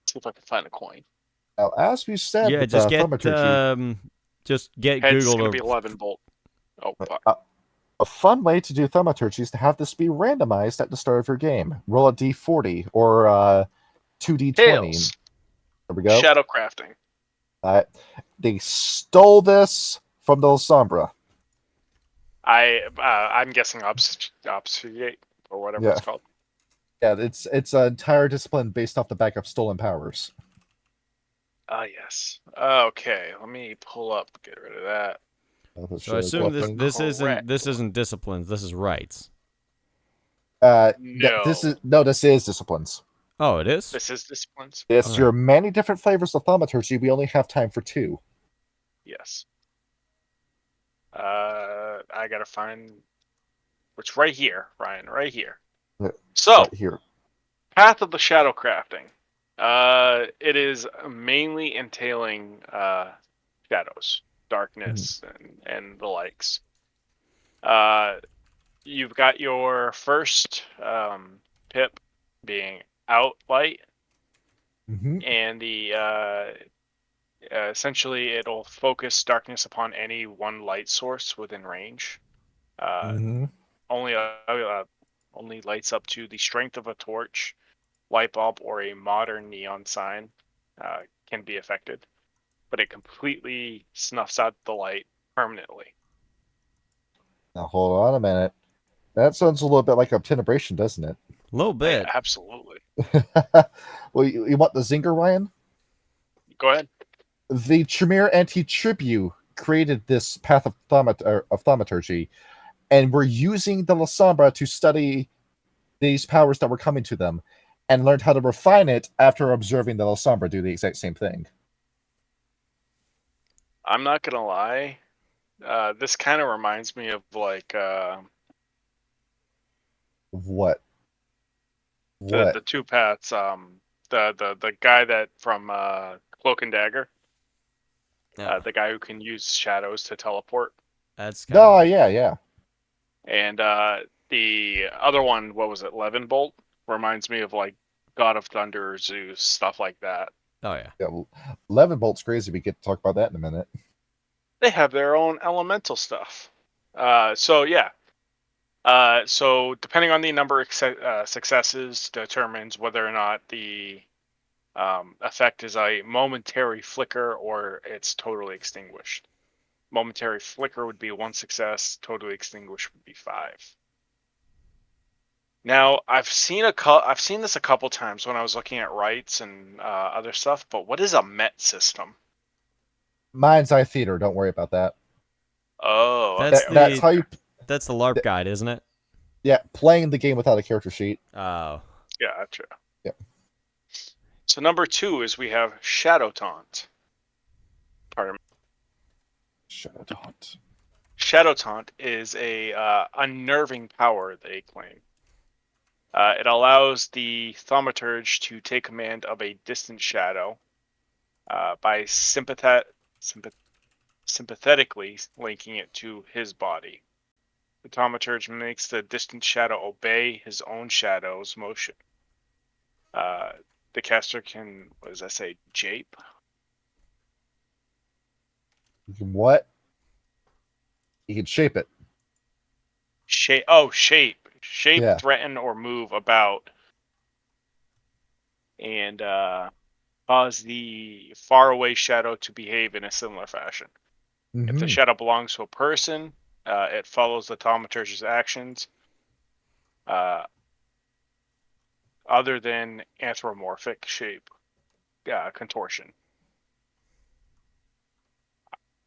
Speaker 1: See if I can find a coin.
Speaker 3: Now, as we said,
Speaker 2: Yeah,
Speaker 3: with
Speaker 2: just get
Speaker 3: thaumaturgy,
Speaker 1: Head's
Speaker 2: Google
Speaker 1: gonna be
Speaker 2: to
Speaker 1: 11 bolt. Oh fuck.
Speaker 3: a fun way to do thaumaturgy is to have this be randomized at the start of your game. Roll a d40 or 2d20.
Speaker 1: Tails.
Speaker 3: There we go.
Speaker 1: Shadow crafting.
Speaker 3: They stole this from the Sombra.
Speaker 1: I'm guessing obfuscate or whatever it's called.
Speaker 3: Yeah, it's an entire discipline based off the back of stolen powers.
Speaker 1: Yes. Okay, let me pull up. Get rid of that.
Speaker 2: So I assume this isn't disciplines. This is rites.
Speaker 1: No.
Speaker 3: This is disciplines.
Speaker 2: Oh, it is.
Speaker 1: This is disciplines.
Speaker 3: It's
Speaker 2: All
Speaker 3: your
Speaker 2: right.
Speaker 3: many different flavors of thaumaturgy. We only have time for 2.
Speaker 1: Yes. I gotta find. It's right here, Ryan. Right here. So
Speaker 3: Right here.
Speaker 1: Path of the Shadow Crafting. It is mainly entailing shadows, darkness, and the likes. You've got your first pip being outlight, and the essentially it'll focus darkness upon any one light source within range. Only lights up to the strength of a torch, light bulb, or a modern neon sign can be affected, but it completely snuffs out the light permanently.
Speaker 3: Now hold on a minute. That sounds a little bit like obtenebration, doesn't it?
Speaker 2: A little bit.
Speaker 1: Yeah, absolutely.
Speaker 3: Well, you want the zinger, Ryan?
Speaker 1: Go ahead.
Speaker 3: The Tremere Anti-Tribu created this path of thaumaturgy, and we're using the Lasombra to study these powers that were coming to them, and learned how to refine it after observing the Lasombra do the exact same thing.
Speaker 1: I'm not gonna lie. This kind of reminds me of like
Speaker 3: What?
Speaker 1: the two paths. The guy that from Cloak and Dagger. The guy who can use shadows to teleport.
Speaker 2: That's
Speaker 3: yeah.
Speaker 1: And the other one, what was it, Levenbolt? Reminds me of like God of Thunder, Zeus, stuff like that.
Speaker 2: Oh yeah.
Speaker 3: Yeah, Levenbolt's crazy. We get to talk about that in a minute.
Speaker 1: They have their own elemental stuff. So yeah. So depending on the number of successes determines whether or not the effect is a momentary flicker or it's totally extinguished. Momentary flicker would be 1 success. Totally extinguished would be 5. Now I've seen this a couple times when I was looking at rites and other stuff. But what is a Met system?
Speaker 3: Mind's Eye Theater. Don't worry about that.
Speaker 1: Oh,
Speaker 3: That's how you.
Speaker 2: That's the LARP guide, isn't it?
Speaker 3: Yeah, playing the game without a character sheet.
Speaker 2: Oh.
Speaker 1: Gotcha.
Speaker 3: Yeah.
Speaker 1: So number 2 is we have Shadow Taunt. Pardon me.
Speaker 3: Shadow Taunt.
Speaker 1: Shadow Taunt is a unnerving power, they claim. It allows the thaumaturge to take command of a distant shadow by sympathetically linking it to his body. The thaumaturge makes the distant shadow obey his own shadow's motion. The caster can, what does that say, jape?
Speaker 3: What? You can shape it.
Speaker 1: Shape,
Speaker 3: Yeah.
Speaker 1: threaten, or move about, and cause the faraway shadow to behave in a similar fashion. If the shadow belongs to a person, it follows the thaumaturge's actions, other than anthropomorphic shape contortion.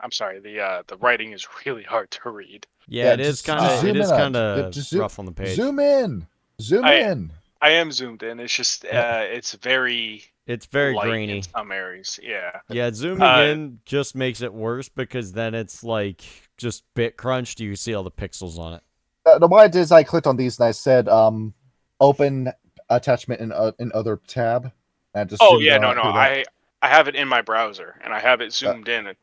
Speaker 1: I'm sorry, the writing is really hard to read.
Speaker 2: Yeah,
Speaker 3: Yeah,
Speaker 2: it is
Speaker 3: just
Speaker 2: kind of it
Speaker 3: zoom in
Speaker 2: is
Speaker 3: on
Speaker 2: kind
Speaker 3: it.
Speaker 2: of
Speaker 3: Just
Speaker 2: rough on the page.
Speaker 3: zoom in. Zoom
Speaker 1: I
Speaker 3: in.
Speaker 1: I am zoomed in. It's just
Speaker 3: Yeah.
Speaker 1: it's very
Speaker 2: It's very
Speaker 1: light in
Speaker 2: grainy.
Speaker 1: some areas. Yeah.
Speaker 2: Yeah, zooming in just makes it worse because then it's like just bit crunched. You see all the pixels on it.
Speaker 3: What I did is I clicked on these and I said, open attachment in other tab. And I just
Speaker 1: Oh
Speaker 3: zoomed
Speaker 1: yeah,
Speaker 3: in on
Speaker 1: no,
Speaker 3: it
Speaker 1: no.
Speaker 3: pretty much.
Speaker 1: I have it in my browser and I have it
Speaker 3: Uh,
Speaker 1: zoomed in.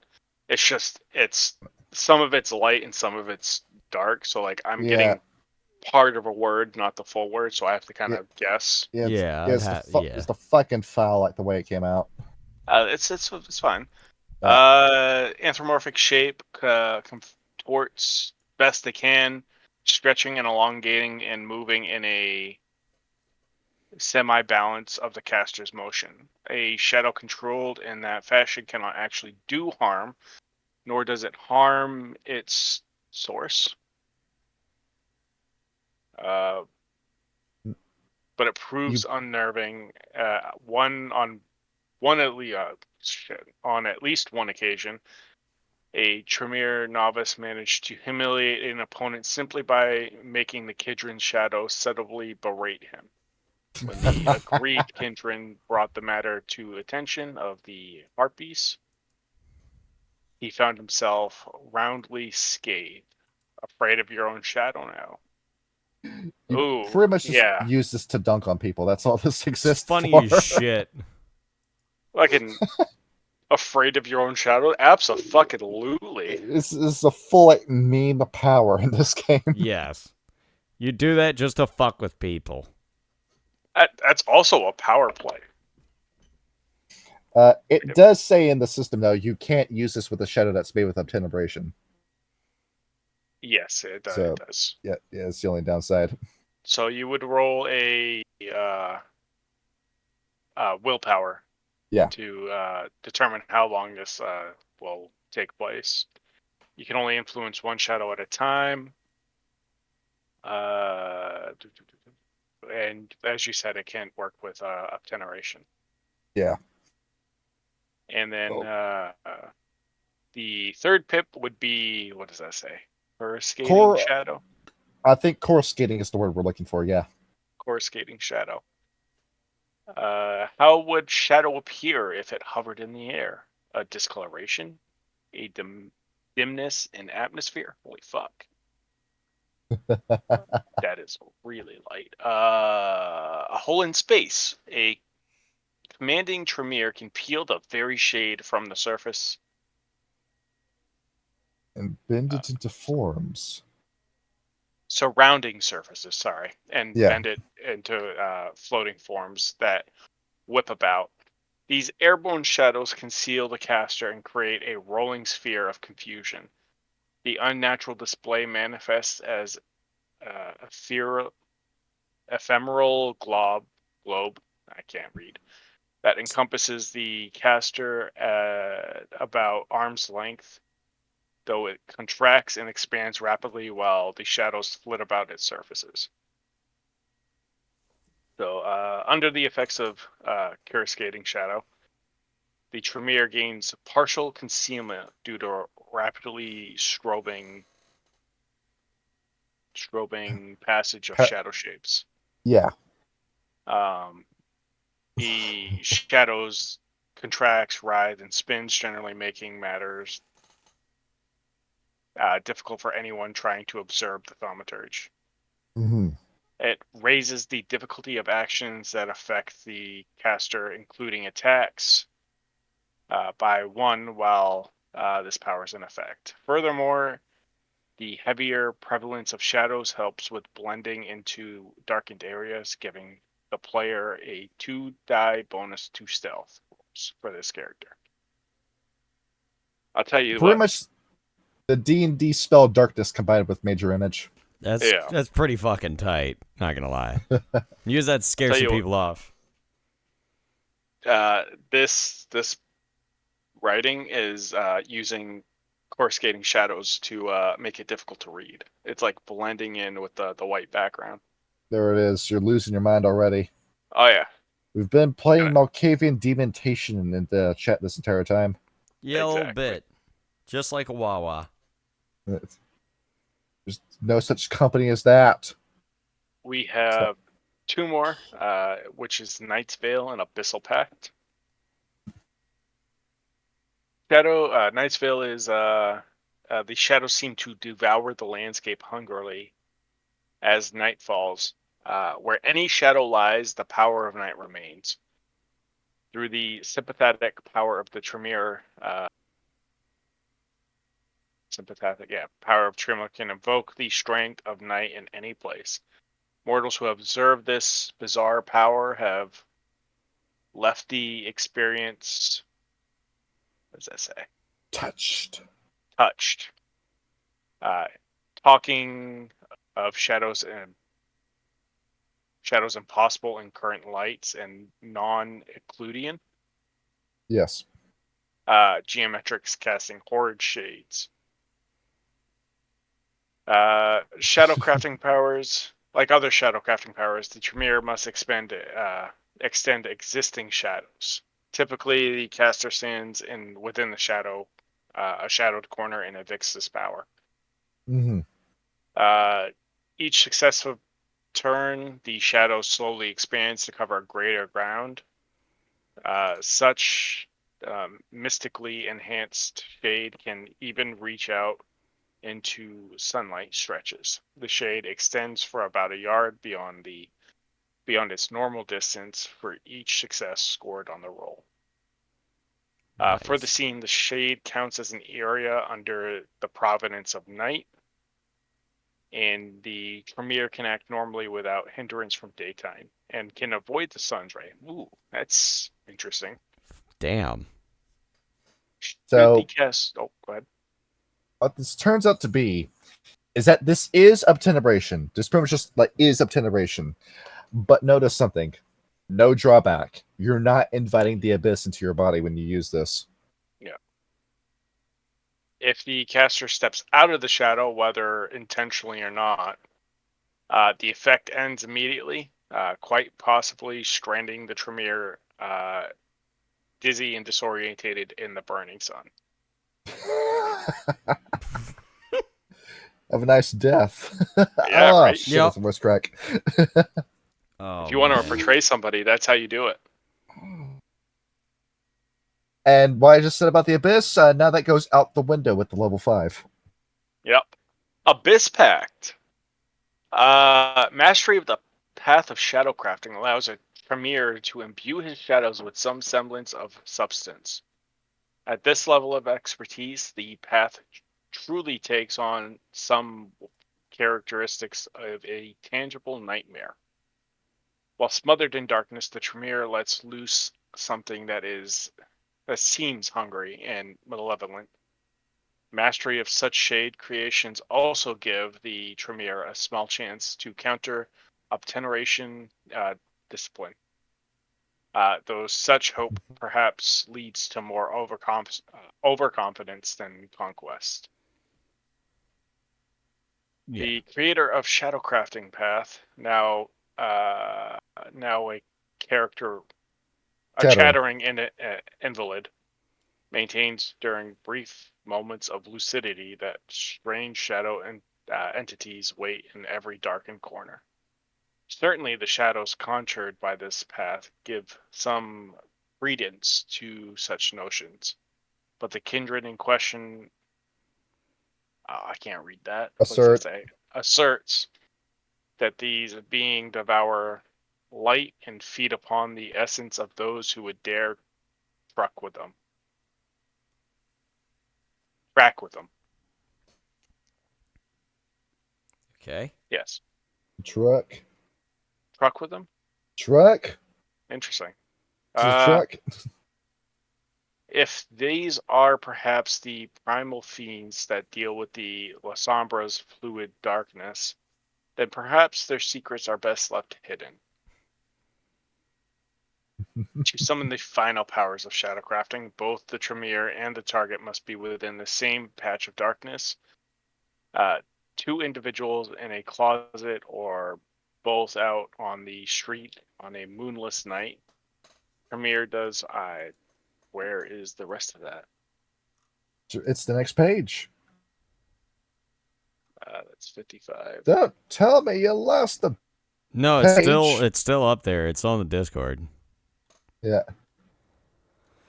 Speaker 1: It's just it's some of it's light and some of it's dark. So like I'm
Speaker 3: yeah,
Speaker 1: getting part of a word, not the full word. So I have to kind
Speaker 3: yeah,
Speaker 1: of guess.
Speaker 3: yeah.
Speaker 2: Yeah, yeah.
Speaker 3: It's the fucking foul like the way it came out.
Speaker 1: It's fine.
Speaker 3: Uh,
Speaker 1: Anthropomorphic shape contorts best they can, stretching and elongating and moving in a semi-balance of the caster's motion. A shadow controlled in that fashion cannot actually do harm, nor does it harm its source. Uh, but it
Speaker 3: you
Speaker 1: proves unnerving. One on one at least on at least one occasion, a Tremere novice managed to humiliate an opponent simply by making the Kidron shadow subtly berate him. When the aggrieved Kidron brought the matter to attention of the Harpies, he found himself roundly scathed. Afraid of your own shadow now.
Speaker 3: you
Speaker 1: Ooh,
Speaker 3: pretty much just
Speaker 1: yeah.
Speaker 3: use this to dunk on people. That's all this
Speaker 2: It's
Speaker 3: exists
Speaker 2: funny
Speaker 3: for.
Speaker 2: as shit.
Speaker 1: Like an afraid of your own shadow? Absolutely.
Speaker 3: This is a full like meme power in this game.
Speaker 2: Yes. You do that just to fuck with people.
Speaker 1: That's also a power play.
Speaker 3: It does say in the system though you can't use this with a shadow that's made with obtenebration.
Speaker 1: Yes, it
Speaker 3: So
Speaker 1: does.
Speaker 3: yeah, it's the only downside.
Speaker 1: So you would roll a willpower
Speaker 3: Yeah.
Speaker 1: to determine how long this will take place. You can only influence one shadow at a time. And as you said, it can't work with obteneration.
Speaker 3: Yeah.
Speaker 1: And then
Speaker 3: Oh.
Speaker 1: the third pip would be, what does that say? Coruscating
Speaker 3: Core.
Speaker 1: shadow.
Speaker 3: I think coruscating is the word we're looking for. Yeah.
Speaker 1: Coruscating shadow. How would shadow appear if it hovered in the air? A discoloration? A dimness in atmosphere? Holy fuck. That is really light. A hole in space. A commanding Tremere can peel the very shade from the surface.
Speaker 3: And bend it into forms.
Speaker 1: Surrounding surfaces, sorry. And
Speaker 3: Yeah.
Speaker 1: bend it into floating forms that whip about. These airborne shadows conceal the caster and create a rolling sphere of confusion. The unnatural display manifests as a ephemeral globe, I can't read, that encompasses the caster at about arm's length, though it contracts and expands rapidly while the shadows flit about its surfaces. So, under the effects of coruscating shadow, the Tremere gains partial concealment due to rapidly strobing passage of shadow shapes.
Speaker 3: Yeah.
Speaker 1: Um, the shadows contracts, writhe, and spins, generally making matters difficult for anyone trying to observe the thaumaturge.
Speaker 3: Mm-hmm.
Speaker 1: It raises the difficulty of actions that affect the caster, including attacks, by 1 while this power is in effect. Furthermore, the heavier prevalence of shadows helps with blending into darkened areas, giving the player a 2-die bonus to stealth for this character. I'll tell you
Speaker 3: Pretty
Speaker 1: what.
Speaker 3: much the D&D spell Darkness combined with Major Image.
Speaker 2: That's pretty fucking tight. Not gonna lie. Use that to scare some people off.
Speaker 1: This writing is using coruscating shadows to make it difficult to read. It's like blending in with the white background.
Speaker 3: There it is. You're losing your mind already.
Speaker 1: Oh yeah.
Speaker 3: We've been playing Malkavian Demontation in the chat this entire time.
Speaker 2: Yeah, a little bit. Just like a Wawa.
Speaker 3: There's no such company as that.
Speaker 1: We have 2 more, which is Night's Veil and Abyssal Pact. Night's Veil is the shadows seem to devour the landscape hungrily as night falls. Where any shadow lies, the power of night remains. Through the sympathetic power of the Tremere, power of Tremere can invoke the strength of night in any place. Mortals who have observed this bizarre power have left the experience. What does that say?
Speaker 3: Touched.
Speaker 1: Talking of shadows impossible in current lights and non-Euclidean.
Speaker 3: Yes.
Speaker 1: Geometrics casting horrid shades. Shadow crafting powers. Like other shadow crafting powers, the Tremere must extend existing shadows. Typically, the caster stands within the shadow, a shadowed corner, and evicts this power.
Speaker 3: Mm-hmm.
Speaker 1: Each successive turn, the shadow slowly expands to cover greater ground. Such mystically enhanced shade can even reach out into sunlight stretches. The shade extends for about a yard beyond its normal distance for each success scored on the roll.
Speaker 2: Nice.
Speaker 1: For the scene, the shade counts as an area under the providence of night, and the Tremere can act normally without hindrance from daytime and can avoid the sun's ray. Ooh, that's interesting.
Speaker 2: Damn.
Speaker 3: So,
Speaker 1: go ahead.
Speaker 3: What this turns out to be is that this is obtenebration. This pretty much just is obtenebration. But notice something. No drawback. You're not inviting the abyss into your body when you use this.
Speaker 1: Yeah. If the caster steps out of the shadow, whether intentionally or not, the effect ends immediately, quite possibly stranding the Tremere dizzy and disorientated in the burning sun.
Speaker 3: Have a nice death.
Speaker 1: Yeah, right?
Speaker 3: Shit, that's a voice crack.
Speaker 1: If you want to portray somebody, that's how you do it.
Speaker 3: And what I just said about the abyss, now that goes out the window with the level 5.
Speaker 1: Yep. Abyss Pact. Mastery of the path of shadow crafting allows a Tremere to imbue his shadows with some semblance of substance. At this level of expertise, the path truly takes on some characteristics of a tangible nightmare. While smothered in darkness, the Tremere lets loose something that seems hungry and malevolent. Mastery of such shade creations also give the Tremere a small chance to counter obteneration discipline. Though such hope perhaps leads to more overconfidence than conquest. Yeah. The creator of Shadowcrafting Path, now a character, a chattering invalid, maintains during brief moments of lucidity that strange shadow entities wait in every darkened corner. Certainly, the shadows conjured by this path give some credence to such notions, but the kindred in question, I can't read that.
Speaker 3: Asserts
Speaker 1: that these being devour light and feed upon the essence of those who would dare truck with them. Track with them.
Speaker 2: Okay.
Speaker 1: Yes.
Speaker 3: Truck.
Speaker 1: Truck with them?
Speaker 3: Truck?
Speaker 1: Interesting.
Speaker 3: Just truck?
Speaker 1: If these are perhaps the primal fiends that deal with the La Sombra's fluid darkness, then perhaps their secrets are best left hidden. To summon the final powers of shadowcrafting, both the Tremere and the target must be within the same patch of darkness. Two individuals in a closet or both out on the street on a moonless night. Tremere does where is the rest of that?
Speaker 3: It's the next page.
Speaker 1: That's 55.
Speaker 3: Don't tell me you lost the
Speaker 2: No,
Speaker 3: page.
Speaker 2: it's still up there. It's on the Discord.
Speaker 3: Yeah.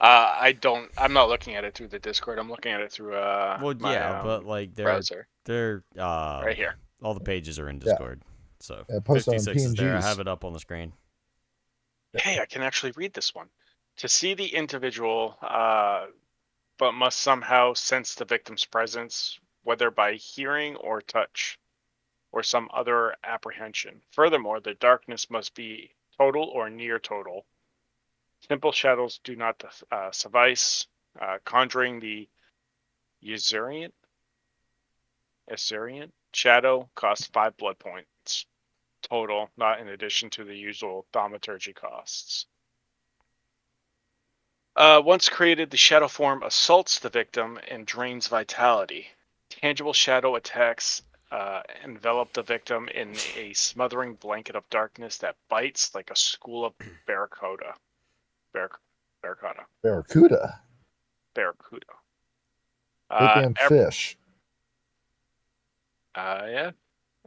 Speaker 1: I'm not looking at it through the Discord. I'm looking at it through
Speaker 2: Well,
Speaker 1: my
Speaker 2: yeah, but like
Speaker 1: browser
Speaker 2: they're
Speaker 1: right here.
Speaker 2: all the pages are in
Speaker 3: Yeah.
Speaker 2: Discord. So
Speaker 3: Post on
Speaker 2: 56 is there. I
Speaker 3: PNGs.
Speaker 2: have it up on the screen.
Speaker 1: Hey, I can actually read this one. To see the individual, but must somehow sense the victim's presence, whether by hearing or touch, or some other apprehension. Furthermore, the darkness must be total or near total. Simple shadows do not suffice. Conjuring the Usurian shadow costs 5 blood points total, not in addition to the usual thaumaturgy costs. Once created, the shadow form assaults the victim and drains vitality. Tangible shadow attacks envelop the victim in a smothering blanket of darkness that bites like a school of barracuda. Barracuda.
Speaker 3: Barracuda.
Speaker 1: Barracuda.
Speaker 3: Big damn fish.
Speaker 1: Yeah.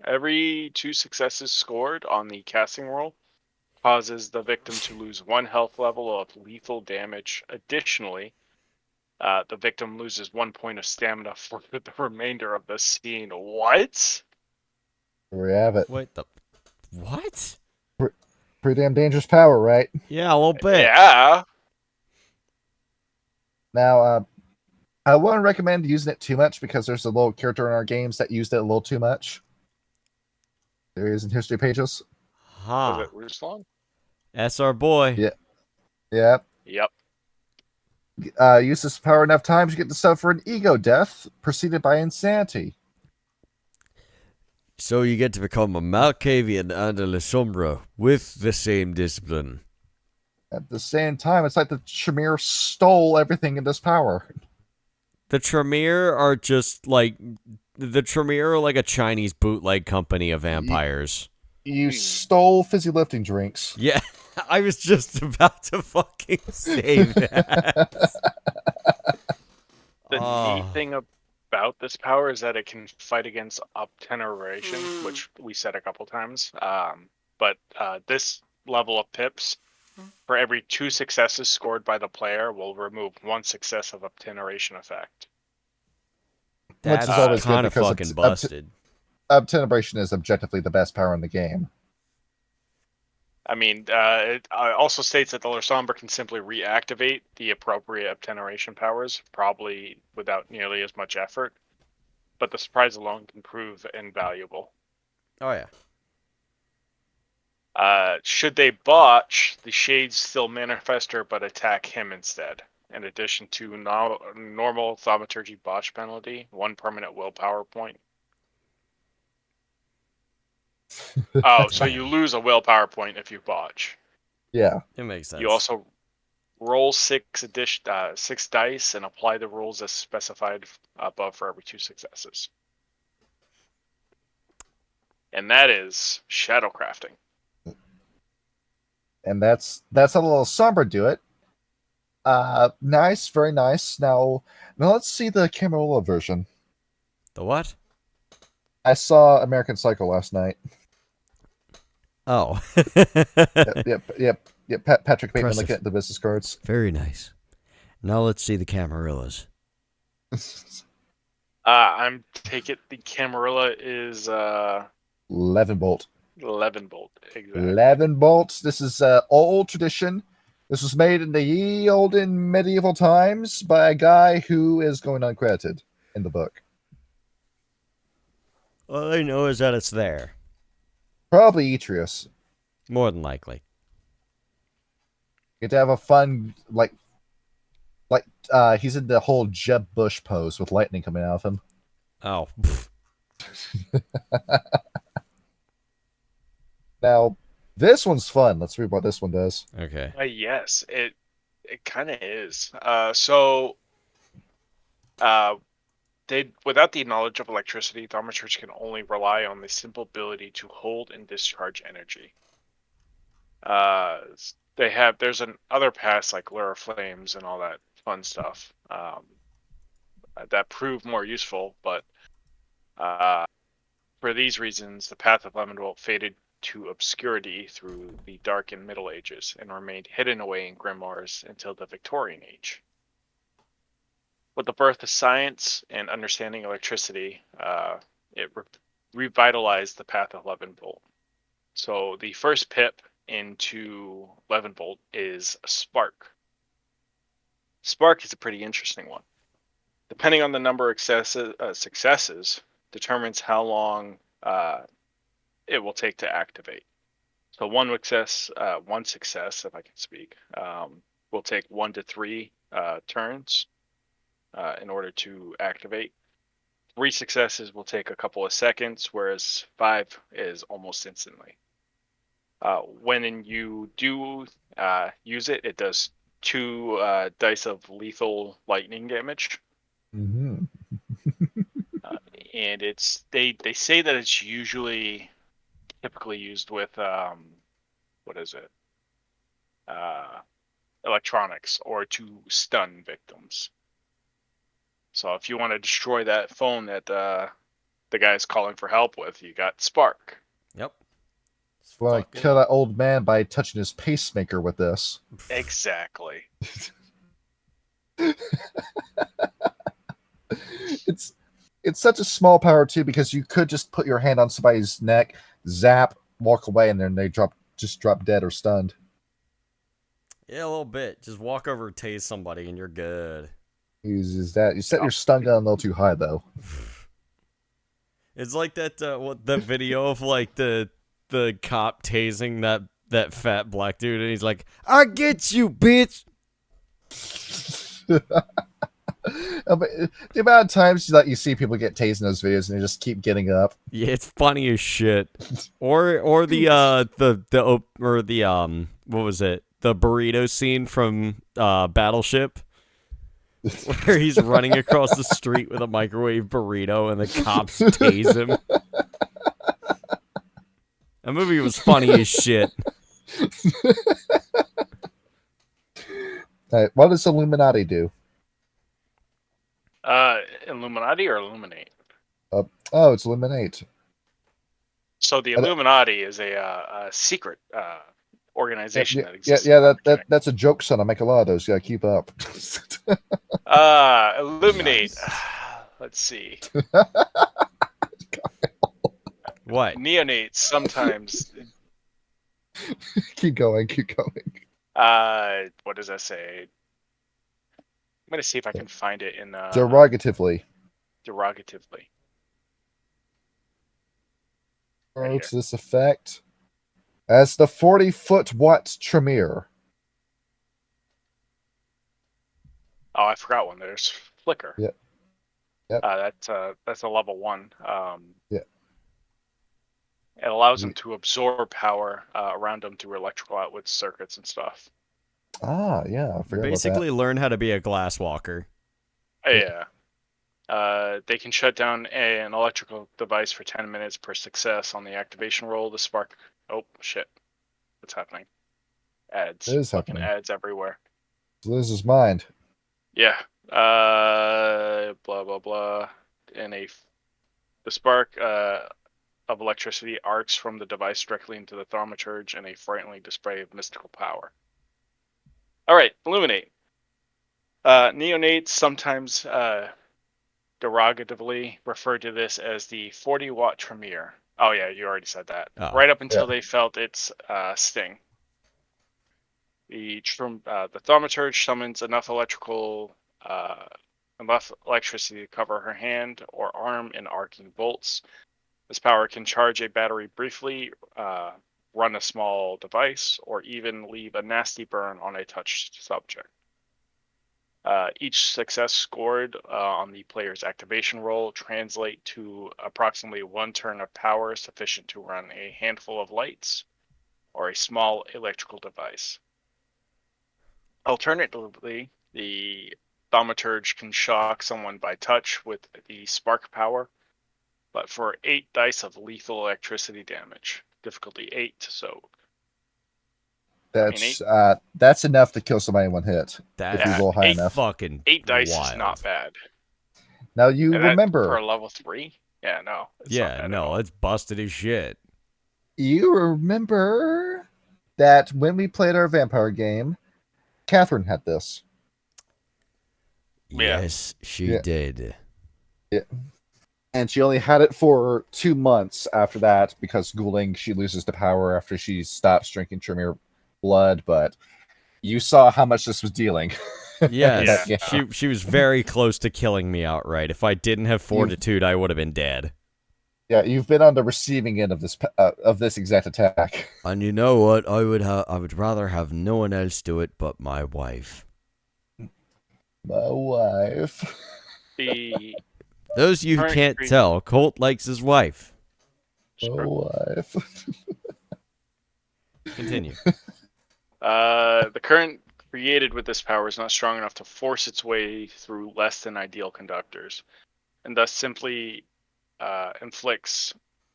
Speaker 1: Every 2 successes scored on the casting roll causes the victim to lose 1 health level of lethal damage. Additionally, the victim loses 1 point of stamina for the remainder of the scene. What?
Speaker 3: There we have it.
Speaker 2: Wait, what?
Speaker 3: Pretty damn dangerous power, right?
Speaker 2: Yeah, a little bit.
Speaker 1: Yeah.
Speaker 3: Now, I wouldn't recommend using it too much because there's a little character in our games that used it a little too much. There he is in history pages.
Speaker 1: Was
Speaker 2: Huh.
Speaker 1: it Ruslan?
Speaker 2: That's our boy.
Speaker 3: Yeah. Yeah.
Speaker 1: Yep.
Speaker 3: Use this power enough times, you get to suffer an ego death preceded by insanity.
Speaker 2: So you get to become a Malkavian and a La Sombra with the same discipline.
Speaker 3: At the same time, it's like the Tremere stole everything in this power.
Speaker 2: The Tremere are just like the Tremere are like a Chinese bootleg company of vampires.
Speaker 3: You stole fizzy lifting drinks.
Speaker 2: Yeah, I was just about to fucking say that.
Speaker 1: The neat thing about this power is that it can fight against obteneration, which we said a couple times. But this level of pips, for every 2 successes scored by the player, will remove 1 success of obteneration effect.
Speaker 2: That's
Speaker 3: which is always
Speaker 2: kind
Speaker 3: good
Speaker 2: of
Speaker 3: because
Speaker 2: fucking busted.
Speaker 3: obteneration is objectively the best power in the game.
Speaker 1: I mean, it also states that the Larsombre can simply reactivate the appropriate obteneration powers, probably without nearly as much effort, but the surprise alone can prove invaluable.
Speaker 2: Oh yeah.
Speaker 1: Should they botch, the Shades still manifest her but attack him instead. In addition to normal thaumaturgy botch penalty, 1 permanent willpower point. Oh, so you lose a willpower point if you botch.
Speaker 3: Yeah.
Speaker 2: It makes sense.
Speaker 1: You also roll 6 dice and apply the rules as specified above for every 2 successes. And that is shadowcrafting.
Speaker 3: And that's how the little Sombra do it. Nice, very nice. Now let's see the Camarilla version.
Speaker 2: The what?
Speaker 3: I saw American Psycho last night.
Speaker 2: Oh.
Speaker 3: Yep. Patrick Bateman
Speaker 2: Impressive.
Speaker 3: looking at the business cards.
Speaker 2: Very nice. Now let's see the Camarillas.
Speaker 1: I'm take it the Camarilla is
Speaker 3: Levenbolt.
Speaker 1: 11 bolt, exactly.
Speaker 3: 11 bolts. This is old tradition. This was made in the ye olden medieval times by a guy who is going uncredited in the book.
Speaker 2: All I know is that it's there.
Speaker 3: Probably Etrius.
Speaker 2: More than likely.
Speaker 3: Get to have a fun he's in the whole Jeb Bush pose with lightning coming out of him.
Speaker 2: Oh.
Speaker 3: Now, this one's fun. Let's read what this one does.
Speaker 2: Okay.
Speaker 1: Yes, it kind of is. So they without the knowledge of electricity, thaumaturge can only rely on the simple ability to hold and discharge energy. There's other paths like Lure of Flames and all that fun stuff that prove more useful, but for these reasons, the path of Lemonwealth faded to obscurity through the Dark and Middle Ages and remained hidden away in grimoires until the Victorian Age. With the birth of science and understanding electricity, it revitalized the path of Leavenbolt. So the first pip into Leavenbolt is Spark. Spark is a pretty interesting one. Depending on the number of successes, determines how long it will take to activate. So one success, if I can speak, will take 1 to 3 turns in order to activate. 3 successes will take a couple of seconds, whereas 5 is almost instantly. When you do use it, it does 2 dice of lethal lightning damage.
Speaker 3: Mm-hmm.
Speaker 1: And they say that it's usually typically used with what is it? Electronics or to stun victims. So if you want to destroy that phone that the guy's calling for help with, you got Spark.
Speaker 2: Yep.
Speaker 3: Well, I kill that old man by touching his pacemaker with this.
Speaker 1: Exactly.
Speaker 3: It's such a small power too, because you could just put your hand on somebody's neck, zap, walk away, and then they drop dead or stunned.
Speaker 2: Yeah, a little bit. Just walk over, tase somebody, and you're good.
Speaker 3: Uses that. You set your stun gun a little too high though.
Speaker 2: It's like that the video of like the cop tasing that fat black dude, and he's like, "I get you, bitch."
Speaker 3: The amount of times that you see people get tased in those videos and they just keep getting up.
Speaker 2: Yeah, it's funny as shit. Or the what was it? The burrito scene from Battleship, where he's running across the street with a microwave burrito and the cops tase him. That movie was funny as shit.
Speaker 3: Right, what does Illuminati do?
Speaker 1: Illuminati or Illuminate?
Speaker 3: Oh, it's Illuminate.
Speaker 1: So the Illuminati is a secret organization that exists.
Speaker 3: That's a joke, son. I make a lot of those. You gotta keep up.
Speaker 1: Illuminate. Nice. Let's see.
Speaker 2: What?
Speaker 1: Neonates sometimes.
Speaker 3: Keep going.
Speaker 1: What does that say? I'm gonna see if I can find it in
Speaker 3: derogatively.
Speaker 1: Derogatively.
Speaker 3: Right to this effect, as the 40-foot Watt Tremere.
Speaker 1: Oh, I forgot one. There's Flicker.
Speaker 3: Yep.
Speaker 1: That's a level 1.
Speaker 3: Yeah.
Speaker 1: It allows them to absorb power around them through electrical outlet circuits and stuff.
Speaker 3: Ah, yeah. I forgot
Speaker 2: Basically,
Speaker 3: about that.
Speaker 2: learn how to be a glass walker.
Speaker 1: Yeah. They can shut down an electrical device for 10 minutes per success on the activation roll. The spark. Oh shit! What's happening? Ads.
Speaker 3: It is
Speaker 1: Fucking
Speaker 3: happening.
Speaker 1: ads everywhere.
Speaker 3: So this is mind.
Speaker 1: Yeah. Blah blah blah. The spark of electricity arcs from the device directly into the thaumaturge in a frightening display of mystical power. All right, Illuminate. Neonates sometimes derogatively refer to this as the 40-watt Tremere. Oh yeah, you already said that.
Speaker 2: Oh.
Speaker 1: Right up until
Speaker 3: Yeah.
Speaker 1: they felt its sting. The thaumaturge summons uh, enough electricity to cover her hand or arm in arcing bolts. This power can charge a battery briefly, run a small device, or even leave a nasty burn on a touched subject. Each success scored on the player's activation roll translate to approximately 1 turn of power sufficient to run a handful of lights or a small electrical device. Alternatively, the thaumaturge can shock someone by touch with the spark power, but for 8 dice of lethal electricity damage, difficulty 8 to soak. I mean,
Speaker 3: That's enough to kill somebody in one hit if you
Speaker 2: That's
Speaker 3: roll high
Speaker 1: eight
Speaker 3: enough.
Speaker 2: fucking
Speaker 1: 8 dice is
Speaker 2: wild.
Speaker 1: not bad.
Speaker 3: Now you
Speaker 1: And that for
Speaker 3: remember,
Speaker 1: a level 3? Yeah, no, it's not
Speaker 2: Yeah,
Speaker 1: bad at
Speaker 2: no,
Speaker 1: all.
Speaker 2: it's busted as shit.
Speaker 3: that when we played our vampire game, Catherine had this.
Speaker 1: Yeah.
Speaker 2: Yes, she
Speaker 3: Yeah.
Speaker 2: did.
Speaker 3: And she only had it for 2 months after that because Ghouling, she loses the power after she stops drinking Tremere blood, but you saw how much this was dealing.
Speaker 2: Yes,
Speaker 3: Yeah.
Speaker 2: she was very close to killing me outright. If I didn't have fortitude, I would have been dead.
Speaker 3: Yeah, you've been on the receiving end of this exact attack.
Speaker 2: And you know what? I would rather have no one else do it but my wife.
Speaker 3: My wife.
Speaker 1: The
Speaker 2: Those of you who
Speaker 1: current
Speaker 2: can't tell, Colt likes his wife.
Speaker 3: My wife.
Speaker 2: Continue.
Speaker 1: the current created with this power is not strong enough to force its way through less than ideal conductors, and thus simply inflicts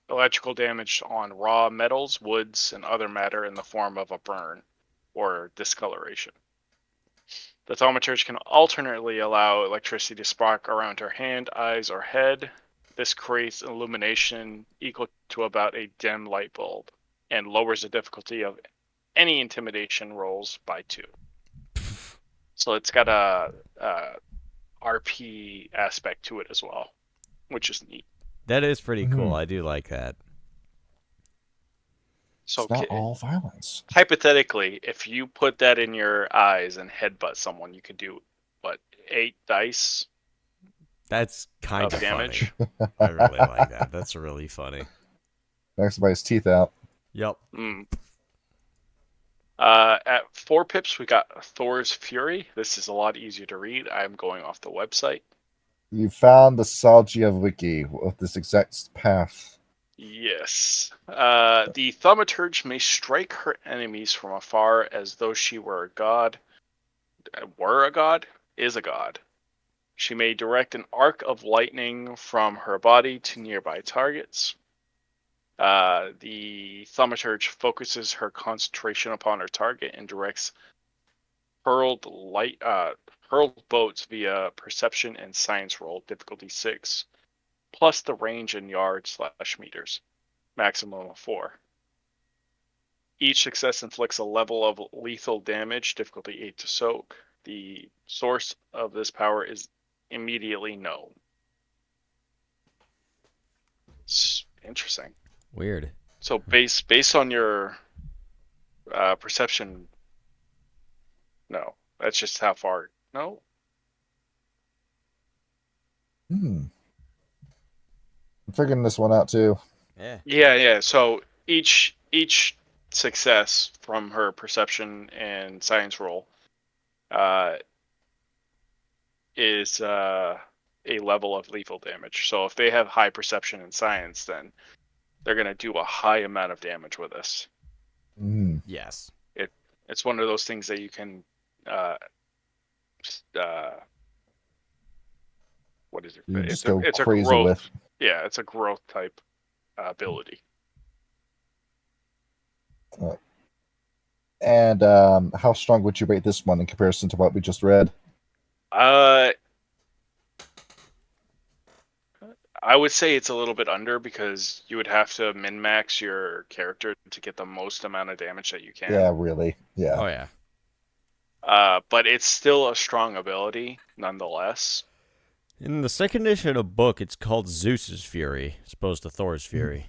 Speaker 1: electrical damage on raw metals, woods, and other matter in the form of a burn or discoloration. The thaumaturge can alternately allow electricity to spark around her hand, eyes, or head. This creates illumination equal to about a dim light bulb and lowers the difficulty of any intimidation rolls by 2. So it's got a RP aspect to it as well, which is neat.
Speaker 2: That is pretty cool.
Speaker 3: Mhm.
Speaker 2: I do like that.
Speaker 1: So
Speaker 3: It's not all violence.
Speaker 1: hypothetically, if you put that in your eyes and headbutt someone, you could do what, 8 dice
Speaker 2: That's kind
Speaker 1: of
Speaker 2: of
Speaker 1: damage.
Speaker 2: funny. I really like that. That's really funny.
Speaker 3: Knock somebody's teeth out.
Speaker 2: Yep.
Speaker 1: Mm. At 4 pips, we got Thor's Fury. This is a lot easier to read. I'm going off the website.
Speaker 3: You found the Salgia wiki with this exact path.
Speaker 1: Yes. The thaumaturge may strike her enemies from afar as though she were a god. Is a god. She may direct an arc of lightning from her body to nearby targets. The thaumaturge focuses her concentration upon her target and directs hurled bolts via perception and science roll, difficulty 6, plus the range in yards/meters, maximum of 4. Each success inflicts a level of lethal damage, difficulty 8 to soak. The source of this power is immediately known. It's interesting.
Speaker 2: Weird.
Speaker 1: So based on your perception, no, that's just how far. No,
Speaker 3: I'm figuring this one out too.
Speaker 2: Yeah.
Speaker 1: yeah. So each success from her perception and science roll is a level of lethal damage. So if they have high perception and science, then they're gonna do a high amount of damage with this.
Speaker 2: Yes.
Speaker 1: It's one of those things that you can what is it?
Speaker 3: You
Speaker 1: It's
Speaker 3: just go
Speaker 1: a
Speaker 3: crazy
Speaker 1: growth.
Speaker 3: with.
Speaker 1: Yeah, it's a growth type ability.
Speaker 3: And how strong would you rate this one in comparison to what we just read?
Speaker 1: I would say it's a little bit under because you would have to min max your character to get the most amount of damage that you can.
Speaker 3: Yeah, really. Yeah.
Speaker 2: Oh yeah.
Speaker 1: But it's still a strong ability nonetheless.
Speaker 2: In the second edition of the book, it's called Zeus's Fury, as opposed to Thor's Fury.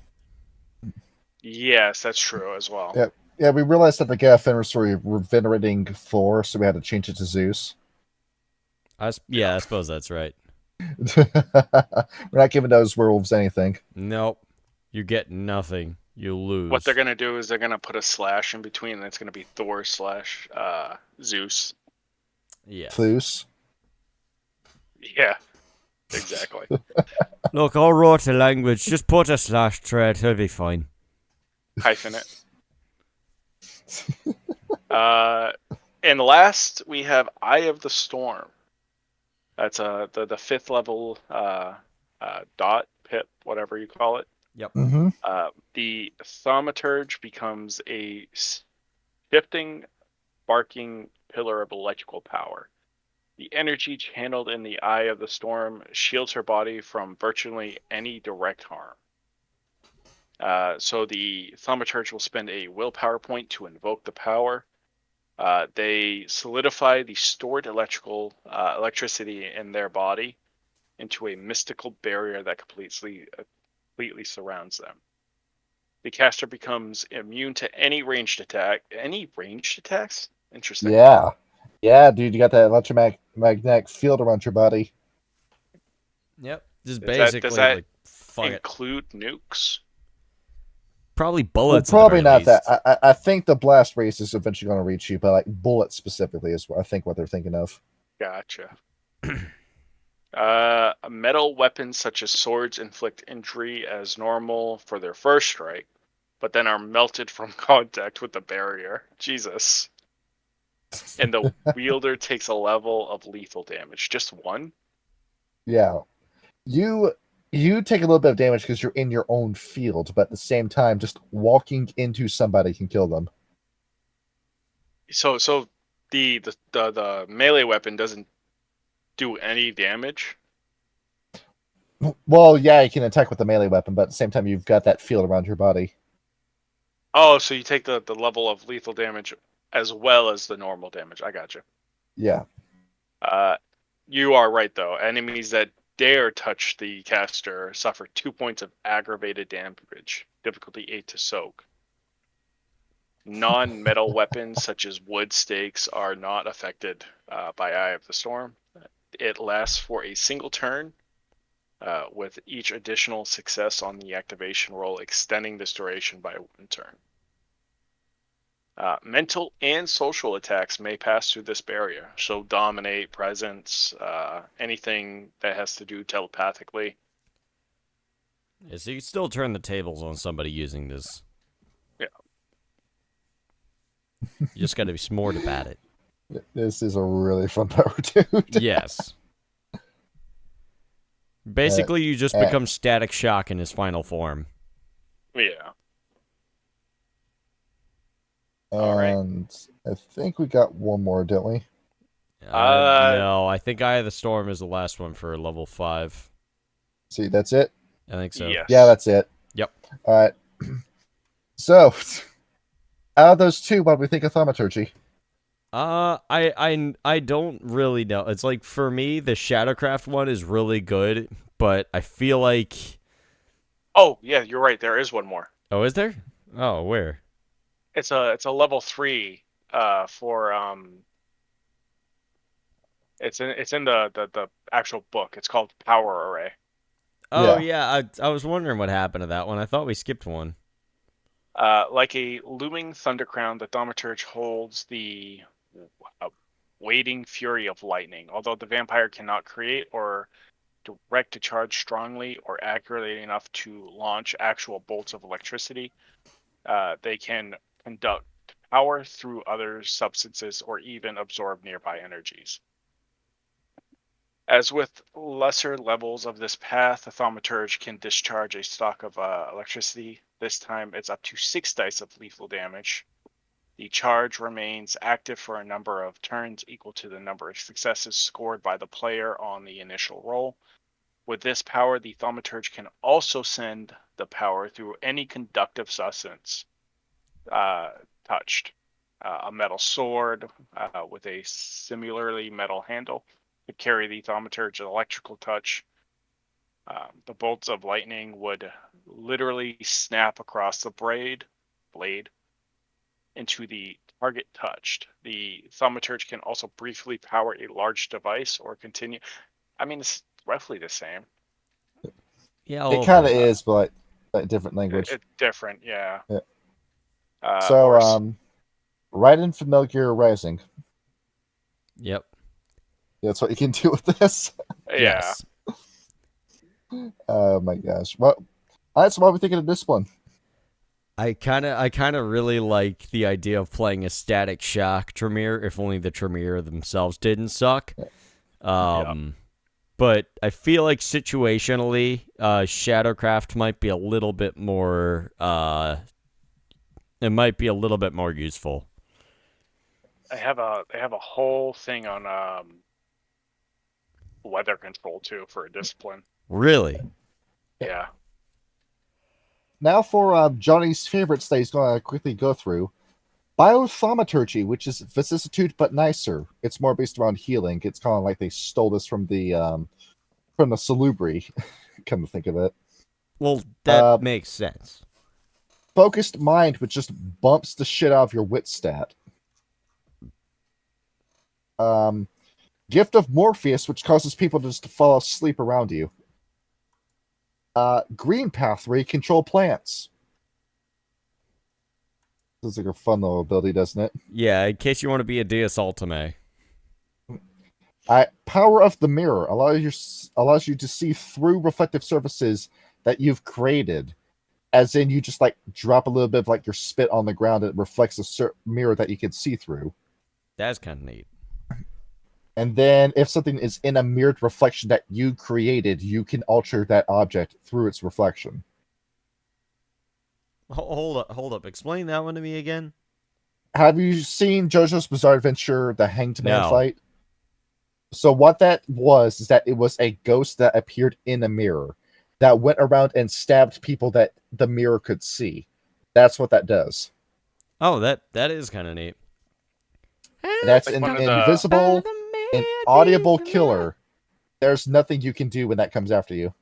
Speaker 1: Yes, that's true as well.
Speaker 3: Yeah, yeah. We realized that the Gaffeners were venerating Thor, so we had to change it to Zeus.
Speaker 2: Yeah, I suppose that's right.
Speaker 3: We're not giving those werewolves anything.
Speaker 2: Nope. You get nothing. You
Speaker 1: What they're
Speaker 2: lose.
Speaker 1: gonna do is they're gonna put a slash in between, and it's gonna be Thor slash Zeus.
Speaker 2: Yes.
Speaker 3: Zeus.
Speaker 1: Yeah, exactly.
Speaker 2: Look, I'll write the language. Just put a slash through it. It'll be fine.
Speaker 1: Hyphen it. And last we have Eye of the Storm. That's the fifth level dot pip, whatever you call it.
Speaker 2: Yep.
Speaker 3: Mm-hmm.
Speaker 1: The thaumaturge becomes a shifting, barking pillar of electrical power. The energy channeled in the Eye of the Storm shields her body from virtually any direct harm. So the thaumaturge will spend a willpower point to invoke the power. They solidify the stored electricity in their body into a mystical barrier that completely surrounds them. The caster becomes immune to any ranged attack. Any ranged attacks? Interesting.
Speaker 3: Yeah, yeah, dude. You got that electromagnetic field around your body.
Speaker 2: Yep. Just
Speaker 1: Does
Speaker 2: basically
Speaker 1: that
Speaker 2: like fuck it.
Speaker 1: include nukes?
Speaker 2: Probably
Speaker 3: Well,
Speaker 2: bullets at the
Speaker 3: probably
Speaker 2: very
Speaker 3: not that.
Speaker 2: least.
Speaker 3: I think the blast race is eventually going to reach you, but like bullets specifically is what I think what they're thinking of.
Speaker 1: Gotcha. Metal weapons such as swords inflict injury as normal for their first strike, but then are melted from contact with the barrier. Jesus. And the wielder takes a level of lethal damage. Just one?
Speaker 3: Yeah, you you take a little bit of damage because you're in your own field, but at the same time, just walking into somebody can kill them.
Speaker 1: So the melee weapon doesn't do any damage?
Speaker 3: Well, yeah, you can attack with a melee weapon, but at the same time, you've got that field around your body.
Speaker 1: Oh, so you take the level of lethal damage as well as the normal damage. I gotcha.
Speaker 3: Yeah,
Speaker 1: Uh, you are right though. Enemies that dare touch the caster suffer 2 points of aggravated damage, difficulty 8 to soak. Non-metal weapons such as wood stakes are not affected by Eye of the Storm. It lasts for a single turn, with each additional success on the activation roll extending this duration by one turn. Mental and social attacks may pass through this barrier, so dominate, presence, anything that has to do telepathically.
Speaker 2: Yeah, so you can still turn the tables on somebody using this.
Speaker 1: Yeah.
Speaker 2: You just got to be smart about it.
Speaker 3: this is a really fun power, dude.
Speaker 2: Yes. Basically, you just become Static Shock in his final form.
Speaker 1: Yeah.
Speaker 3: And I think we got one more, didn't we?
Speaker 2: No, I think Eye of the Storm is the last one for level 5.
Speaker 3: See, that's it?
Speaker 2: I think so.
Speaker 1: Yes.
Speaker 3: Yeah, that's it.
Speaker 2: Yep.
Speaker 3: All right. So, out of those two, what do we think of thaumaturgy?
Speaker 2: I don't really know. It's like for me, the Shadowcraft one is really good, but I feel like.
Speaker 1: Oh yeah, you're right. There is one more.
Speaker 2: Oh, is there? Oh, where?
Speaker 1: It's a level 3 for it's in the actual book. It's called Power Array.
Speaker 2: Oh
Speaker 3: Yeah.
Speaker 2: yeah, I was wondering what happened to that one. I thought we skipped one.
Speaker 1: Like a looming thundercrown, the thaumaturge holds the uh, waiting fury of lightning. Although the vampire cannot create or direct a charge strongly or accurately enough to launch actual bolts of electricity, they can conduct power through other substances or even absorb nearby energies. As with lesser levels of this path, a thaumaturge can discharge a stock of electricity. This time it's up to 6 dice of lethal damage. The charge remains active for a number of turns equal to the number of successes scored by the player on the initial roll. With this power, the thaumaturge can also send the power through any conductive substance touched. A metal sword with a similarly metal handle to carry the thaumaturge's electrical touch. The bolts of lightning would literally snap across the blade into the target touched. The thaumaturge can also briefly power a large device or continue. I mean, it's roughly the same.
Speaker 2: Yeah, a
Speaker 3: It
Speaker 2: little
Speaker 3: kind of
Speaker 2: bit.
Speaker 3: is, but different language.
Speaker 1: It's different, yeah.
Speaker 3: Yeah.
Speaker 1: Or
Speaker 3: So, right in Familiar Rising.
Speaker 2: Yep.
Speaker 3: That's what you can do with this.
Speaker 1: yeah.
Speaker 2: Yes.
Speaker 3: Oh my gosh. Well, that's why we're thinking of this one.
Speaker 2: I kind of really like the idea of playing a Static Shock Tremere, if only the Tremere themselves didn't suck. But I feel like situationally, Shadowcraft might be a little bit more. It might be a little bit more useful.
Speaker 1: I have a whole thing on weather control too for a discipline.
Speaker 2: Really?
Speaker 1: Yeah.
Speaker 3: Now for Johnny's favorites that he's going to quickly go through. Biothaumaturgy, which is vicissitude but nicer. It's more based around healing. It's kind of like they stole this from the Salubri, come to think of it.
Speaker 2: Well, that makes sense.
Speaker 3: Focused mind, which just bumps the shit out of your wit stat. Gift of Morpheus, which causes people to just fall asleep around you. Green Path, where you control plants. Sounds like a fun little ability, doesn't it?
Speaker 2: Yeah, in case you want to be a Deus Ultimae.
Speaker 3: Power of the Mirror allows you to see through reflective surfaces that you've created. As in, you just like drop a little bit of like your spit on the ground, and it reflects a mirror that you can see through.
Speaker 2: That's kind of neat.
Speaker 3: And then, if something is in a mirrored reflection that you created, you can alter that object through its reflection.
Speaker 2: Hold up. Explain that one to me again.
Speaker 3: Have you seen JoJo's Bizarre Adventure, the Hanged Man fight? So what that was is that it was a ghost that appeared in a mirror that went around and stabbed people that the mirror could see. That's what that does.
Speaker 2: Oh, that is kind of neat.
Speaker 3: That's an invisible, an audible killer. There's nothing you can do when that comes after you.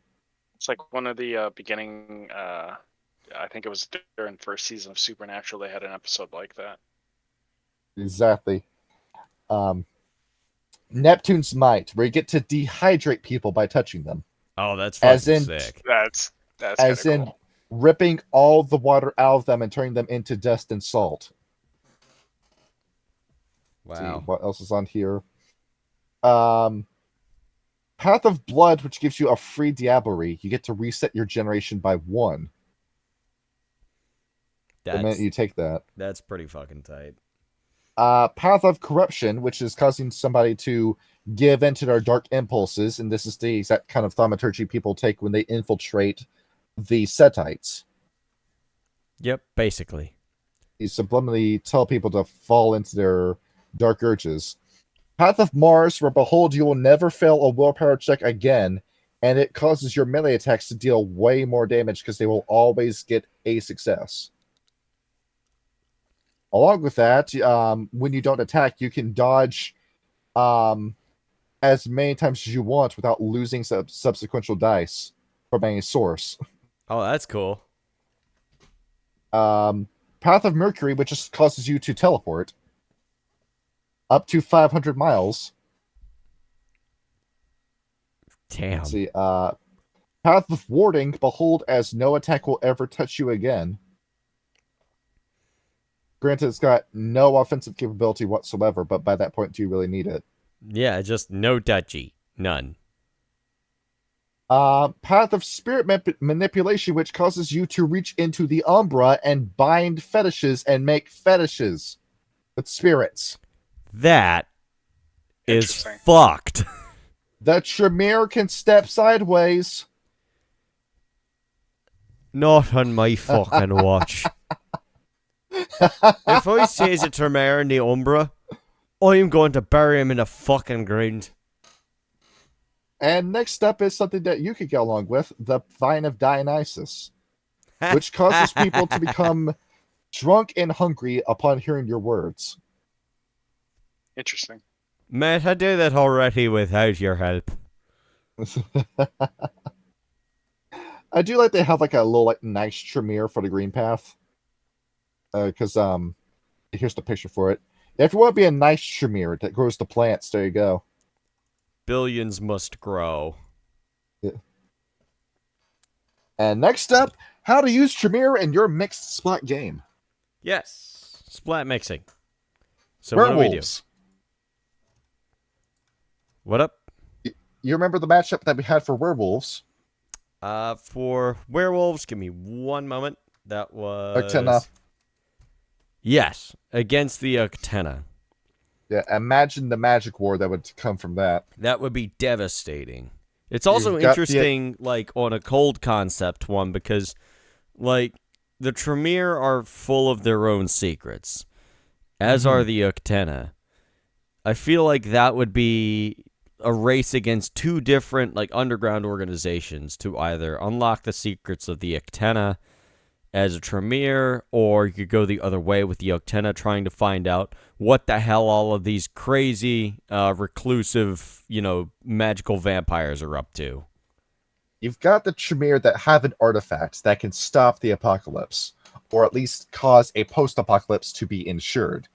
Speaker 1: It's like one of the beginning, I think it was during first season of Supernatural, they had an episode like that.
Speaker 3: Exactly. Neptune's Might, where you get to dehydrate people by touching them.
Speaker 2: Oh, that's fucking sick.
Speaker 1: That's
Speaker 3: as in
Speaker 1: cool.
Speaker 3: Ripping all the water out of them and turning them into dust and salt.
Speaker 2: Wow.
Speaker 3: See what else is on here? Path of Blood, which gives you a free Diablerie. You get to reset your generation by 1. The minute you take that.
Speaker 2: That's pretty fucking tight.
Speaker 3: Path of Corruption, which is causing somebody to give in to their dark impulses, and this is the exact kind of thaumaturgy people take when they infiltrate the Setites.
Speaker 2: Yep, basically.
Speaker 3: You subliminally tell people to fall into their dark urges. Path of Mars, where behold, you will never fail a willpower check again, and it causes your melee attacks to deal way more damage because they will always get a success. Along with that, when you don't attack, you can dodge as many times as you want without losing subsequential dice from any source.
Speaker 2: Oh, that's cool.
Speaker 3: Path of Mercury, which just causes you to teleport up to 500 miles.
Speaker 2: Damn.
Speaker 3: Let's see. Path of Warding, behold, as no attack will ever touch you again. Granted, it's got no offensive capability whatsoever, but by that point, do you really need it?
Speaker 2: Yeah, just no touchy. None.
Speaker 3: Path of Spirit Manipulation, which causes you to reach into the Umbra and bind fetishes and make fetishes with spirits.
Speaker 2: That is fucked.
Speaker 3: The Tremere can step sideways.
Speaker 2: Not on my fucking watch. If I sees a Tremere in the Umbra, I'm going to bury him in the fucking ground.
Speaker 3: And next up is something that you could go along with, the Vine of Dionysus, which causes people to become drunk and hungry upon hearing your words.
Speaker 1: Interesting.
Speaker 2: Mate, I do that already without your help.
Speaker 3: I do like they have like a little like nice Tremere for the green path. Because here's the picture for it. If you want to be a nice Tremere that grows the plants, there you go.
Speaker 2: Billions must grow.
Speaker 3: Yeah. And next up, how to use Tremere in your mixed splat game.
Speaker 2: Yes, splat mixing. So what do we do? What up?
Speaker 3: You remember the matchup that we had for werewolves?
Speaker 2: For werewolves, give me one moment. That was
Speaker 3: Octena.
Speaker 2: Yes, against the Octena.
Speaker 3: Yeah, imagine the magic war that would come from that.
Speaker 2: That would be devastating. It's also interesting, like, on a cold concept one, because, like, the Tremere are full of their own secrets, as are the Octena. I feel like that would be a race against two different, like, underground organizations to either unlock the secrets of the Octena as a Tremere, or you could go the other way with the Octena trying to find out what the hell all of these crazy, reclusive, magical vampires are up to.
Speaker 3: You've got the Tremere that have an artifact that can stop the apocalypse, or at least cause a post-apocalypse to be ensured.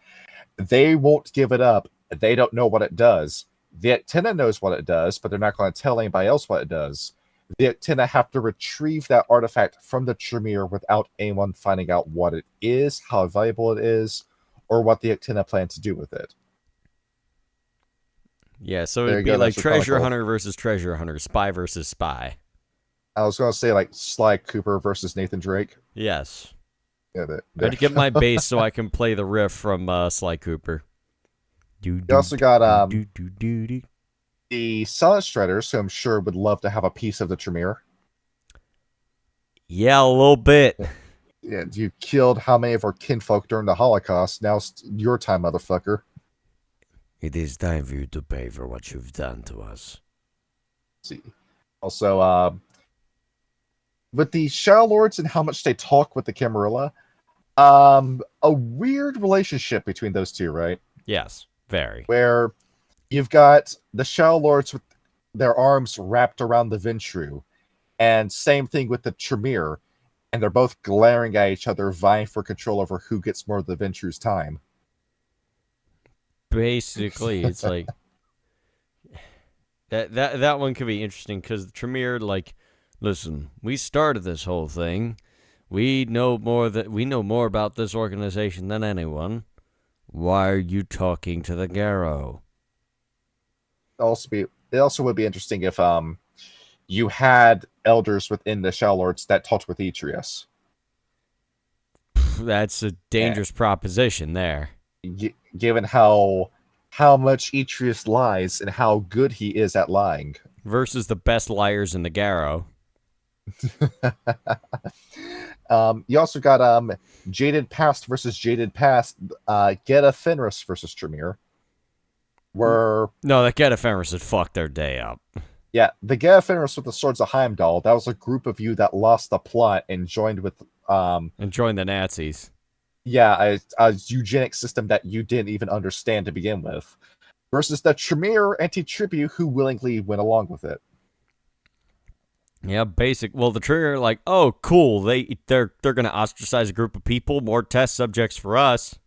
Speaker 3: They won't give it up. They don't know what it does. The Octena knows what it does, but they're not going to tell anybody else what it does. The Octena have to retrieve that artifact from the Tremere without anyone finding out what it is, how valuable it is, or what the Octena plan to do with it.
Speaker 2: Yeah, so it'd be like treasure hunter versus treasure hunter, spy versus spy.
Speaker 3: I was going to say like Sly Cooper versus Nathan Drake.
Speaker 2: Yes.
Speaker 3: Yeah,
Speaker 2: I had to get my bass so I can play the riff from Sly Cooper.
Speaker 3: You also got the Silent Shredders, who I'm sure would love to have a piece of the Tremere.
Speaker 2: Yeah, a little bit.
Speaker 3: Yeah, you killed how many of our kinfolk during the Holocaust? Now it's your time, motherfucker.
Speaker 2: It is time for you to pay for what you've done to us.
Speaker 3: See. Also, with the Shadow Lords and how much they talk with the Camarilla, a weird relationship between those two, right?
Speaker 2: Yes, very.
Speaker 3: Where you've got the Shadow Lords with their arms wrapped around the Ventru, and same thing with the Tremere, and they're both glaring at each other, vying for control over who gets more of the Ventru's time.
Speaker 2: Basically, it's like that one could be interesting because the Tremere, like, listen, we started this whole thing. We know more about this organization than anyone. Why are you talking to the Garrow?
Speaker 3: It also would be interesting if you had elders within the Shadow Lords that talked with Atreus.
Speaker 2: That's a dangerous proposition there.
Speaker 3: Given how much Atreus lies and how good he is at lying.
Speaker 2: Versus the best liars in the Garrow.
Speaker 3: You also got Jaded Past versus Jaded Past, Geta Fenris versus Tremere. No,
Speaker 2: the Geta Fenris had fucked their day up.
Speaker 3: Yeah, the Geta Fenris with the Swords of Heimdall, that was a group of you that lost the plot and joined with
Speaker 2: and joined the Nazis.
Speaker 3: Yeah, a eugenic system that you didn't even understand to begin with. Versus the Tremere anti-tribute who willingly went along with it.
Speaker 2: Yeah, well, the Tremere are like, oh, cool, they're gonna ostracize a group of people, more test subjects for us.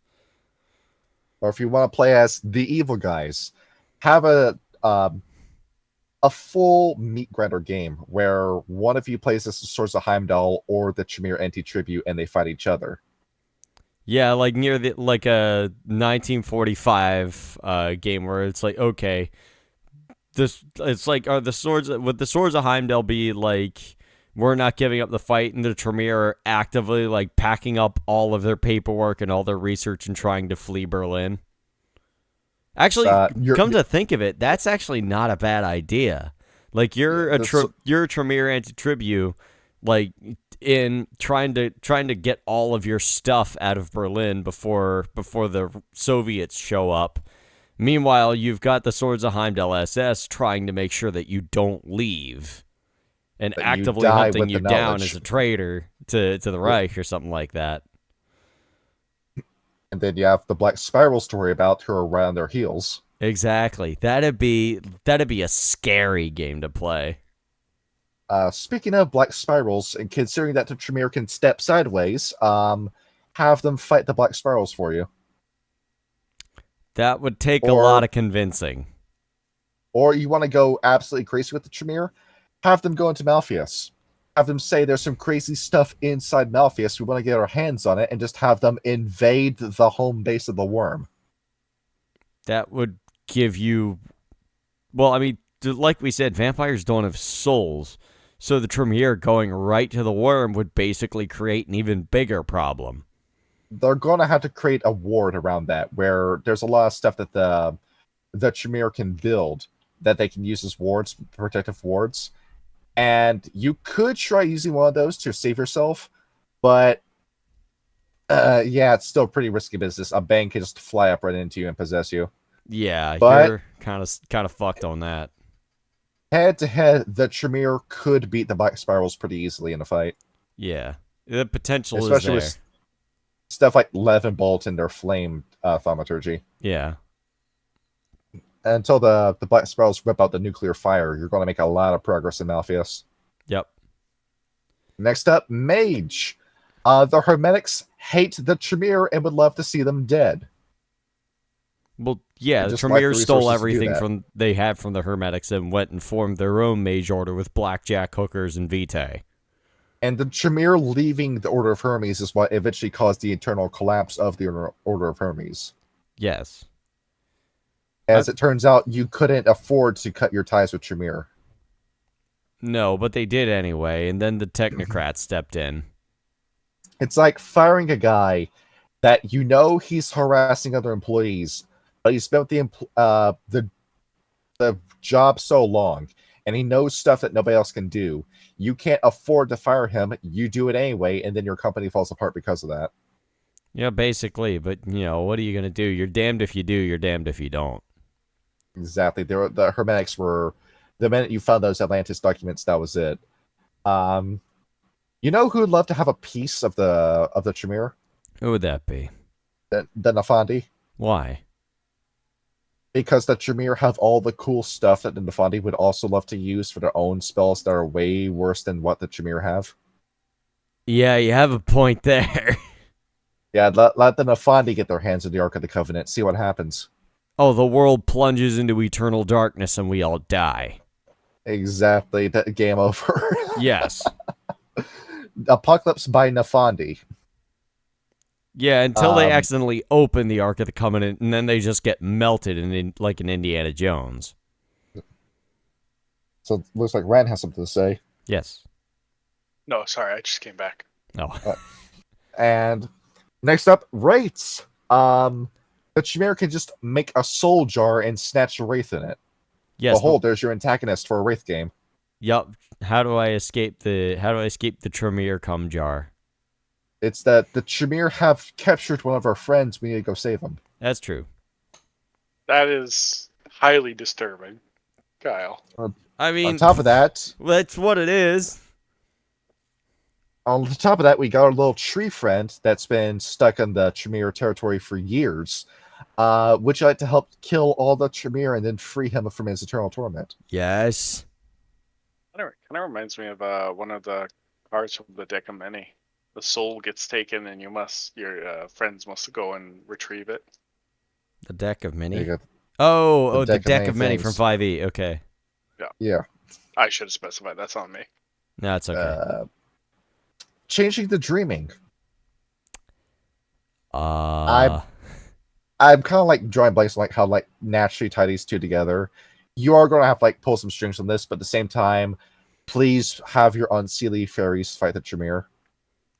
Speaker 3: Or if you want to play as the evil guys, have a full meat grinder game where one of you plays as the Swords of Heimdall or the Tremere anti-tribute and they fight each other.
Speaker 2: Yeah, like near a 1945 game where it's like, okay, it's like, are the swords of Heimdall be like, we're not giving up the fight, and the Tremere are actively like packing up all of their paperwork and all their research and trying to flee Berlin? Actually, come to think of it, that's actually not a bad idea. Like you're a Tremere anti-tribute, like in trying to get all of your stuff out of Berlin before the Soviets show up. Meanwhile, you've got the Swords of Heimdall SS trying to make sure that you don't leave and actively hunting you down as a traitor to the Reich or something like that.
Speaker 3: And then you have the Black Spiral story about who are right on their heels.
Speaker 2: Exactly. That'd be a scary game to play.
Speaker 3: Speaking of black spirals, and considering that the Tremere can step sideways, have them fight the black spirals for you.
Speaker 2: That would take a
Speaker 3: Or-
Speaker 2: lot of convincing.
Speaker 3: Or you want to go absolutely crazy with the Tremere, have them go into Malpheus. Have them say there's some crazy stuff inside Malpheus. We want to get our hands on it, and just have them invade the home base of the worm.
Speaker 2: That would give you... Well, I mean, like we said, vampires don't have souls. So the Tremere going right to the worm would basically create an even bigger problem.
Speaker 3: They're going to have to create a ward around that, where there's a lot of stuff that the Tremere can build that they can use as wards, protective wards. And you could try using one of those to save yourself, but yeah, it's still pretty risky business. A bang can just fly up right into you and possess you.
Speaker 2: Yeah,
Speaker 3: But-
Speaker 2: you're kind of fucked on that.
Speaker 3: Head to head, the Tremere could beat the Black Spirals pretty easily in a fight.
Speaker 2: Yeah, the potential
Speaker 3: Especially
Speaker 2: is there.
Speaker 3: with stuff like Levin Bolt and their Flame Thaumaturgy.
Speaker 2: Yeah.
Speaker 3: Until the Black Spirals rip out the nuclear fire, you're going to make a lot of progress in Malpheus.
Speaker 2: Yep.
Speaker 3: Next up, Mage. The Hermetics hate the Tremere and would love to see them dead.
Speaker 2: Well, yeah,
Speaker 3: They
Speaker 2: the
Speaker 3: just lack
Speaker 2: Tremere
Speaker 3: the
Speaker 2: stole
Speaker 3: resources to do
Speaker 2: everything
Speaker 3: that.
Speaker 2: they had from the Hermetics and went and formed their own mage order with blackjack hookers and vitae.
Speaker 3: And the Tremere leaving the Order of Hermes is what eventually caused the internal collapse of the Order of Hermes.
Speaker 2: Yes.
Speaker 3: As it turns out, you couldn't afford to cut your ties with Tremere.
Speaker 2: No, but they did anyway, and then the technocrats stepped in.
Speaker 3: It's like firing a guy that you know he's harassing other employees, but he's spent the job so long, and he knows stuff that nobody else can do. You can't afford to fire him. You do it anyway, and then your company falls apart because of that.
Speaker 2: Yeah, basically, but, you know, what are you going to do? You're damned if you do, you're damned if you don't.
Speaker 3: Exactly. The Hermetics were... The minute you found those Atlantis documents, that was it. You know who would love to have a piece of the Tremere?
Speaker 2: Who would that be?
Speaker 3: The Nefandi.
Speaker 2: Why?
Speaker 3: Because the Tremere have all the cool stuff that the Nefandi would also love to use for their own spells that are way worse than what the Tremere have.
Speaker 2: Yeah, you have a point there.
Speaker 3: Yeah, let the Nefandi get their hands on the Ark of the Covenant, see what happens.
Speaker 2: Oh, the world plunges into eternal darkness and we all die.
Speaker 3: Exactly, that game over.
Speaker 2: Yes.
Speaker 3: Apocalypse by Nefandi.
Speaker 2: Yeah, until they
Speaker 3: Um,
Speaker 2: accidentally open the Ark of the Covenant, and then they just get melted like an Indiana Jones.
Speaker 3: So it looks like Rand has something to say.
Speaker 2: Yes.
Speaker 1: No, sorry, I just came back.
Speaker 2: Oh.
Speaker 3: And next up, Wraiths. The Tremere can just make a soul jar and snatch a Wraith in it.
Speaker 2: Yes.
Speaker 3: Behold, there's your antagonist for a Wraith game.
Speaker 2: Yup. How do I escape the Tremere cum jar?
Speaker 3: It's that the Tremere have captured one of our friends. We need to go save him.
Speaker 2: That's true.
Speaker 1: That is highly disturbing, Kyle.
Speaker 2: I mean,
Speaker 3: On top of that,
Speaker 2: that's what it is.
Speaker 3: we got our little tree friend that's been stuck on the Tremere territory for years. Would you like to help kill all the Tremere and then free him from his eternal torment?
Speaker 2: Yes.
Speaker 1: Kind of reminds me of one of the cards from the deck of many. The soul gets taken, and your friends must go and retrieve it.
Speaker 2: The deck of
Speaker 3: There
Speaker 2: many.
Speaker 3: you go.
Speaker 2: Oh, the
Speaker 3: The
Speaker 2: deck of many from
Speaker 3: things.
Speaker 2: 5e. Okay.
Speaker 3: Yeah.
Speaker 1: I should have specified. That's on me.
Speaker 2: No, it's okay.
Speaker 3: Changing the dreaming.
Speaker 2: Uh,
Speaker 3: I'm kind of like drawing blanks on like how like naturally tie these two together. You are going to have to like pull some strings on this, but at the same time, please have your unseelie fairies fight the Tremere.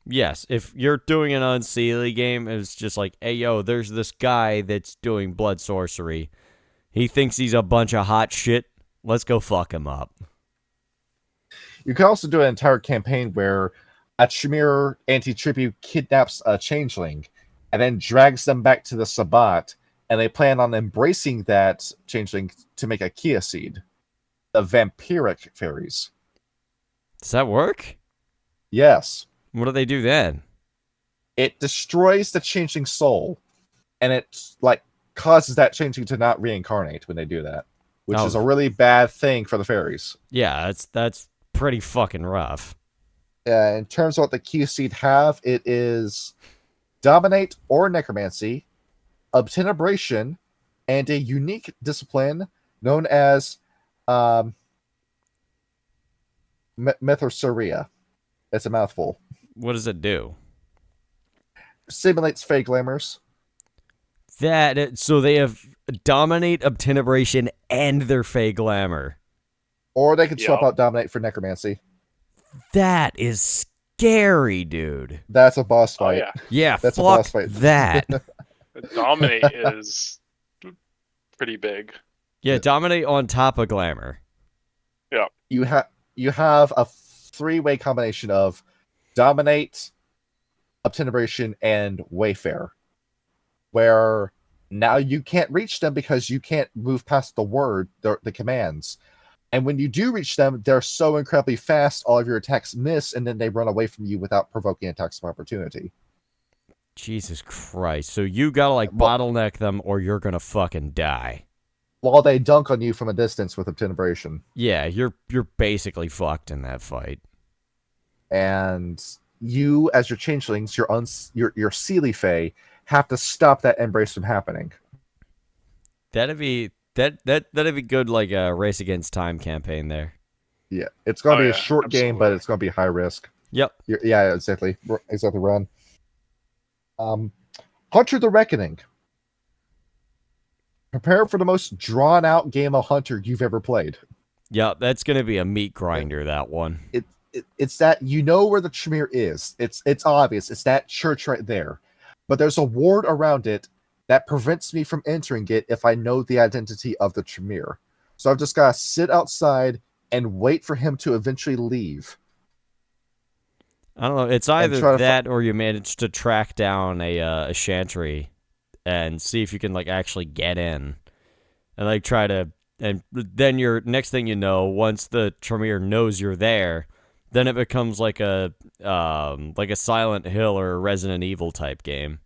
Speaker 2: yes. If you're doing an unseelie game, it's just like, hey, yo, there's this guy that's doing blood sorcery. He thinks he's a bunch of hot shit. Let's go fuck him up.
Speaker 3: You can also do an entire campaign where a Tremere anti-tribute kidnaps a changeling and then drags them back to the Sabbat, and they plan on embracing that changeling to make a Kia seed. The vampiric fairies.
Speaker 2: Does that work?
Speaker 3: Yes.
Speaker 2: What do they do then?
Speaker 3: It destroys the changeling soul, and it like causes that changeling to not reincarnate when they do that, which is a really bad thing for the fairies.
Speaker 2: Yeah, that's pretty fucking rough.
Speaker 3: In terms of what the Q seed have, it is dominate or necromancy, obtenebration, and a unique discipline known as mythosuria. It's a mouthful.
Speaker 2: What does it do?
Speaker 3: Simulates fey glamours.
Speaker 2: So they have dominate, obtenebration, and their fey glamour.
Speaker 3: Or they can swap
Speaker 1: Yep.
Speaker 3: out dominate for necromancy.
Speaker 2: That is scary, dude.
Speaker 3: That's a boss
Speaker 1: Oh
Speaker 3: fight.
Speaker 1: yeah,
Speaker 2: Yeah,
Speaker 3: That's a
Speaker 2: fuck
Speaker 3: boss fight.
Speaker 2: that.
Speaker 1: dominate is pretty big.
Speaker 2: Yeah, dominate on top of glamour.
Speaker 3: You have a 3-way combination of dominate, obtenebration, and wayfare, where now you can't reach them because you can't move past the commands. And when you do reach them, they're so incredibly fast, all of your attacks miss, and then they run away from you without provoking attacks of opportunity.
Speaker 2: Jesus Christ. So you gotta like bottleneck them or you're gonna fucking die.
Speaker 3: While they dunk on you from a distance with obtenebration.
Speaker 2: Yeah, you're basically fucked in that fight.
Speaker 3: And you, as your changelings, your Seelie Fae, have to stop that embrace from happening.
Speaker 2: That'd be good, like a race against time campaign there.
Speaker 3: Yeah, it's going to be a
Speaker 1: yeah,
Speaker 3: short game, but
Speaker 1: absolutely.
Speaker 3: it's going to be high risk.
Speaker 2: Yep.
Speaker 3: Yeah, exactly, Run. Hunter the Reckoning. Prepare for the most drawn-out game of Hunter you've ever played.
Speaker 2: Yeah, that's gonna be a meat grinder. That one.
Speaker 3: It's that you know where the Tremere is. It's obvious. It's that church right there, but there's a ward around it that prevents me from entering it if I know the identity of the Tremere. So I've just got to sit outside and wait for him to eventually leave.
Speaker 2: I don't know. It's either
Speaker 3: try to
Speaker 2: that or you manage to track down a chantry and see if you can like actually get in, and like try to. And then your next thing you know, once the Tremere knows you're there, then it becomes like a Silent Hill or a Resident Evil type game.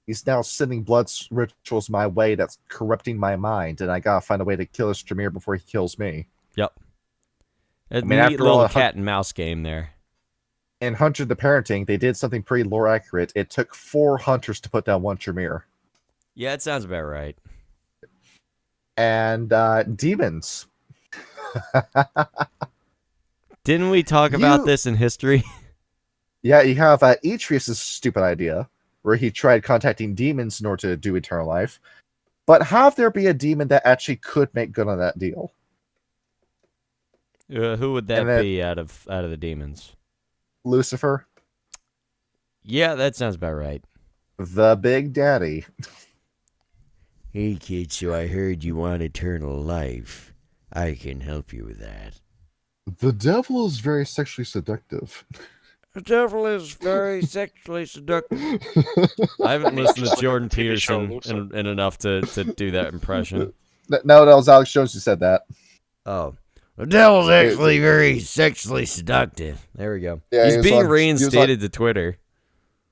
Speaker 3: He's now sending blood rituals my way that's corrupting my mind, and I gotta find a way to kill this Tremere before he kills me.
Speaker 2: Yep. A
Speaker 3: mean,
Speaker 2: neat
Speaker 3: after
Speaker 2: little
Speaker 3: all,
Speaker 2: cat and mouse game there.
Speaker 3: In Hunter the Parenting, they did something pretty lore accurate. It took 4 hunters to put down 1 Tremere.
Speaker 2: Yeah, it sounds about right.
Speaker 3: And demons.
Speaker 2: Didn't we talk about this in history?
Speaker 3: Yeah, you have Atreus' stupid idea, where he tried contacting demons in order to do eternal life. But have there be a demon that actually could make good on that deal?
Speaker 2: Who would that
Speaker 3: And then-
Speaker 2: be out of the demons?
Speaker 3: Lucifer,
Speaker 2: Yeah, that sounds about right.
Speaker 3: the Big Daddy.
Speaker 2: Hey kid, so I heard you want eternal life. I can help you with that.
Speaker 3: The devil is very sexually seductive.
Speaker 2: The devil is very sexually seductive. I haven't listened to Jordan
Speaker 1: TV show,
Speaker 2: Peterson in enough to do that impression.
Speaker 3: No, that was Alex Jones who said that.
Speaker 2: Oh. The devil's actually very sexually seductive. There we go.
Speaker 3: Yeah,
Speaker 2: He's
Speaker 3: he was
Speaker 2: being
Speaker 3: on-
Speaker 2: reinstated to Twitter.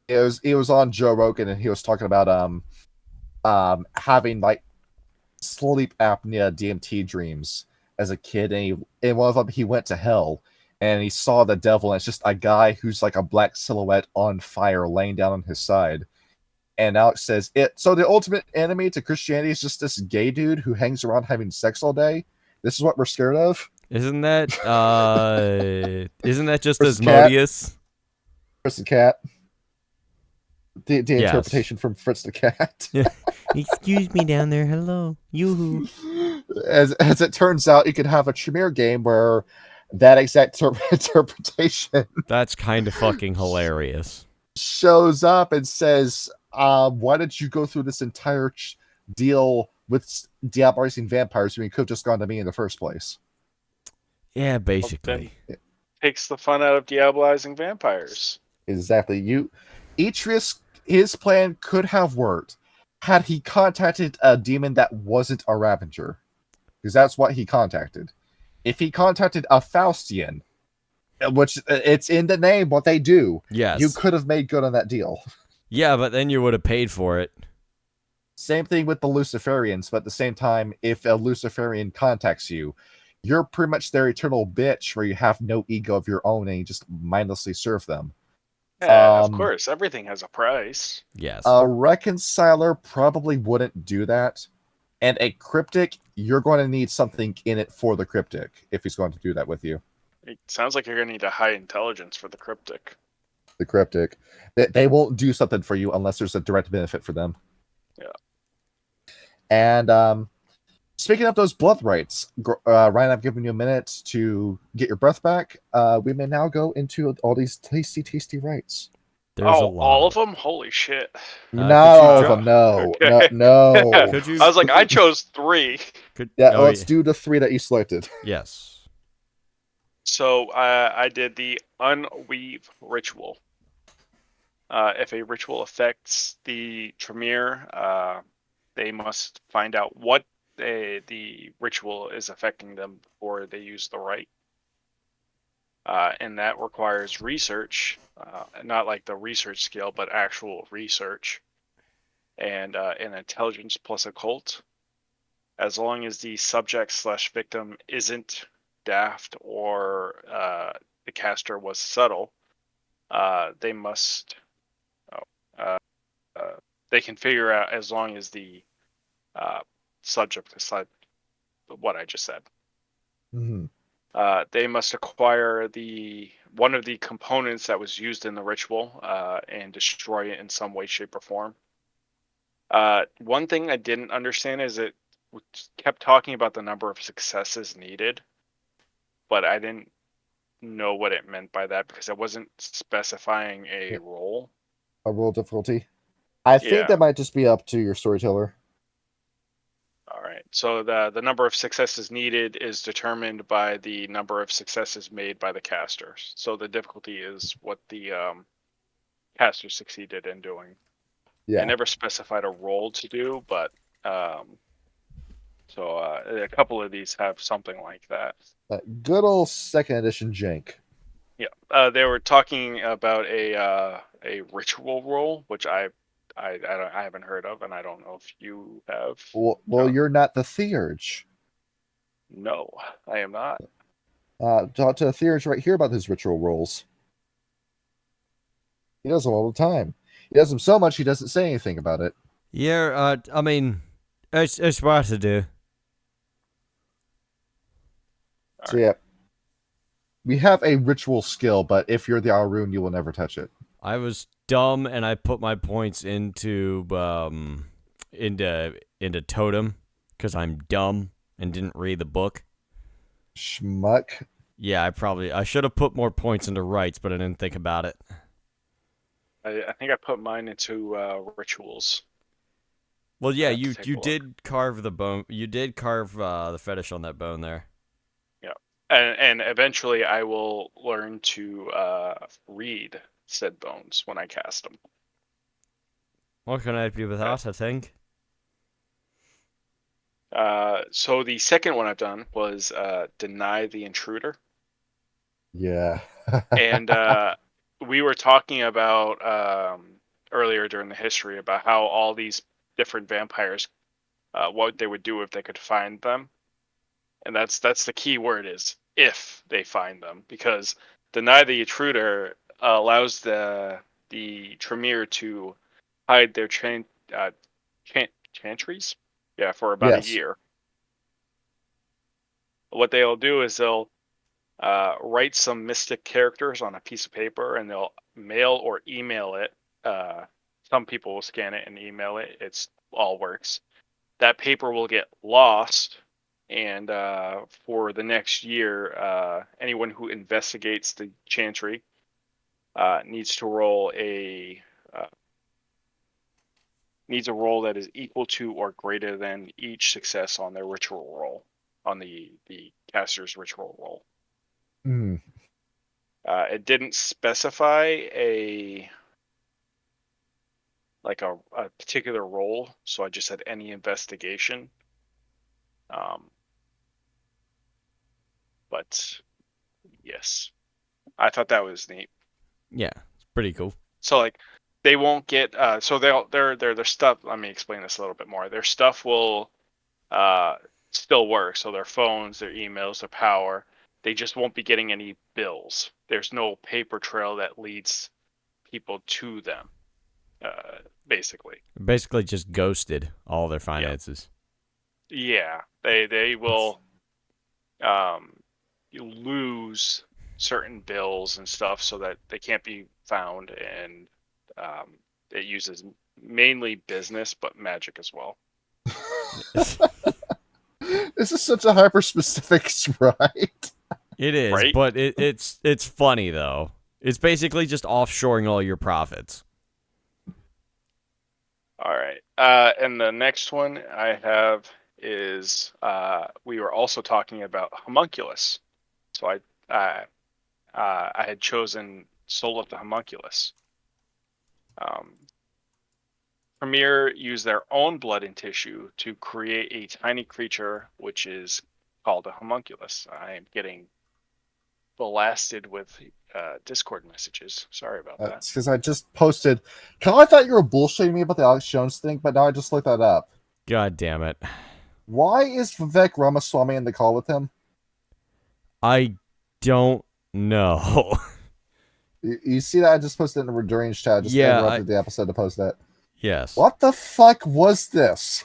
Speaker 3: He was on Joe Rogan, and he was talking about having like sleep apnea DMT dreams as a kid, and in one of them he went to hell and he saw the devil, and it's just a guy who's like a black silhouette on fire laying down on his side. And Alex says so the ultimate enemy to Christianity is just this gay dude who hangs around having sex all day. This is what we're scared of.
Speaker 2: Isn't that just
Speaker 3: Versus
Speaker 2: Asmodeus?
Speaker 3: Fritz the Cat. The
Speaker 2: Yes.
Speaker 3: interpretation from Fritz the Cat.
Speaker 2: Excuse me down there. Hello. Yoo-hoo.
Speaker 3: As it turns out, you could have a Tremere game where that exact interpretation
Speaker 2: That's kind of fucking hilarious.
Speaker 3: shows up and says, why did you go through this entire deal with diabolizing vampires when you could have just gone to me in the first place?
Speaker 2: Yeah, basically.
Speaker 1: Takes the fun out of diabolizing vampires.
Speaker 3: Exactly. His plan could have worked had he contacted a demon that wasn't a Ravager, because that's what he contacted. If he contacted a Faustian, which it's in the name what they do,
Speaker 2: Yes.
Speaker 3: you could have made good on that deal.
Speaker 2: Yeah, but then you would have paid for it.
Speaker 3: Same thing with the Luciferians, but at the same time, if a Luciferian contacts you, you're pretty much their eternal bitch where you have no ego of your own and you just mindlessly serve them.
Speaker 1: Yeah, of course, everything has a price.
Speaker 2: Yes.
Speaker 3: A reconciler probably wouldn't do that. And a cryptic, you're going to need something in it for the cryptic if he's going to do that with you.
Speaker 1: It sounds like you're gonna need a high intelligence for the cryptic.
Speaker 3: The cryptic. They won't do something for you unless there's a direct benefit for them.
Speaker 1: Yeah.
Speaker 3: And speaking of those blood rights, Ryan, I've given you a minute to get your breath back. We may now go into all these tasty, tasty rights.
Speaker 2: There's a lot.
Speaker 1: All of them? Holy shit.
Speaker 3: Not all of them. No,
Speaker 1: Okay.
Speaker 3: no.
Speaker 2: Could you?
Speaker 1: I was like, I chose 3.
Speaker 3: Yeah, let's do the 3 that you selected.
Speaker 2: Yes.
Speaker 1: So I did the unweave ritual. If a ritual affects the Tremere, they must find out what the ritual is affecting them before they use the rite. And that requires research, not like the research skill, but actual research, and an intelligence plus occult. As long as the subject/victim isn't daft or the caster was subtle, they must. They can figure out as long as the subject is what I just said.
Speaker 3: Mm-hmm.
Speaker 1: They must acquire one of the components that was used in the ritual and destroy it in some way, shape, or form. One thing I didn't understand is it kept talking about the number of successes needed, but I didn't know what it meant by that because it wasn't specifying a roll.
Speaker 3: A roll difficulty. I think that might just be up to your storyteller.
Speaker 1: All right. So the number of successes needed is determined by the number of successes made by the casters. So the difficulty is what the caster succeeded in doing.
Speaker 3: Yeah.
Speaker 1: I never specified a roll to do, but so a couple of these have something like that.
Speaker 3: Good old 2nd edition jank.
Speaker 1: Yeah. They were talking about a ritual roll, which I haven't heard of, and I don't know if you have.
Speaker 3: Well, you're not the Theurge.
Speaker 1: No, I am not.
Speaker 3: Talk to the Theurge right here about his ritual rolls. He does them all the time. He does them so much he doesn't say anything about it.
Speaker 2: Yeah, I mean, it's what to do.
Speaker 3: So yeah, we have a ritual skill, but if you're the Arun, you will never touch it.
Speaker 2: I was dumb and I put my points into totem because I'm dumb and didn't read the book.
Speaker 3: Schmuck.
Speaker 2: Yeah, I should have put more points into rites, but I didn't think about it.
Speaker 1: I think I put mine into rituals.
Speaker 2: Well, yeah, you did carve the bone. You did carve the fetish on that bone there.
Speaker 1: Yeah, and eventually I will learn to read said bones when I cast them.
Speaker 2: What can I help you with that? I think.
Speaker 1: So the second one I've done was deny the intruder.
Speaker 3: Yeah.
Speaker 1: And we were talking about earlier during the history about how all these different vampires, what they would do if they could find them, and that's the key word is if they find them, because deny the intruder allows the Tremere to hide their chantries, for about a year. What they'll do is they'll write some mystic characters on a piece of paper and they'll mail or email it. Some people will scan it and email it. It's all works. That paper will get lost, and for the next year, anyone who investigates the chantry needs to roll a roll that is equal to or greater than each success on their ritual roll, on the caster's ritual roll.
Speaker 3: Mm.
Speaker 1: It didn't specify a particular role, so I just said any investigation. But yes, I thought that was neat.
Speaker 2: Yeah, it's pretty cool.
Speaker 1: So like, they won't get so their stuff. Let me explain this a little bit more. Their stuff will still work. So their phones, their emails, their power, they just won't be getting any bills. There's no paper trail that leads people to them, basically.
Speaker 2: Basically, just ghosted all their finances.
Speaker 1: Yeah, they will you lose certain bills and stuff so that they can't be found, and it uses mainly business but magic as well.
Speaker 3: This is such a hyper specific right?
Speaker 2: It is,
Speaker 1: Right?
Speaker 2: but it's funny though. It's basically just offshoring all your profits.
Speaker 1: All right. And the next one I have is we were also talking about homunculus. So I had chosen Soul of the Homunculus. Tremere use their own blood and tissue to create a tiny creature, which is called a homunculus. I am getting blasted with Discord messages. Sorry about that.
Speaker 3: It's because I just posted. I thought you were bullshitting me about the Alex Jones thing, but now I just looked that up.
Speaker 2: God damn it.
Speaker 3: Why is Vivek Ramaswamy in the call with him?
Speaker 2: I don't know.
Speaker 3: You see that? I just posted it in the Durange chat. I just interrupted the episode to post that.
Speaker 2: Yes.
Speaker 3: What the fuck was this?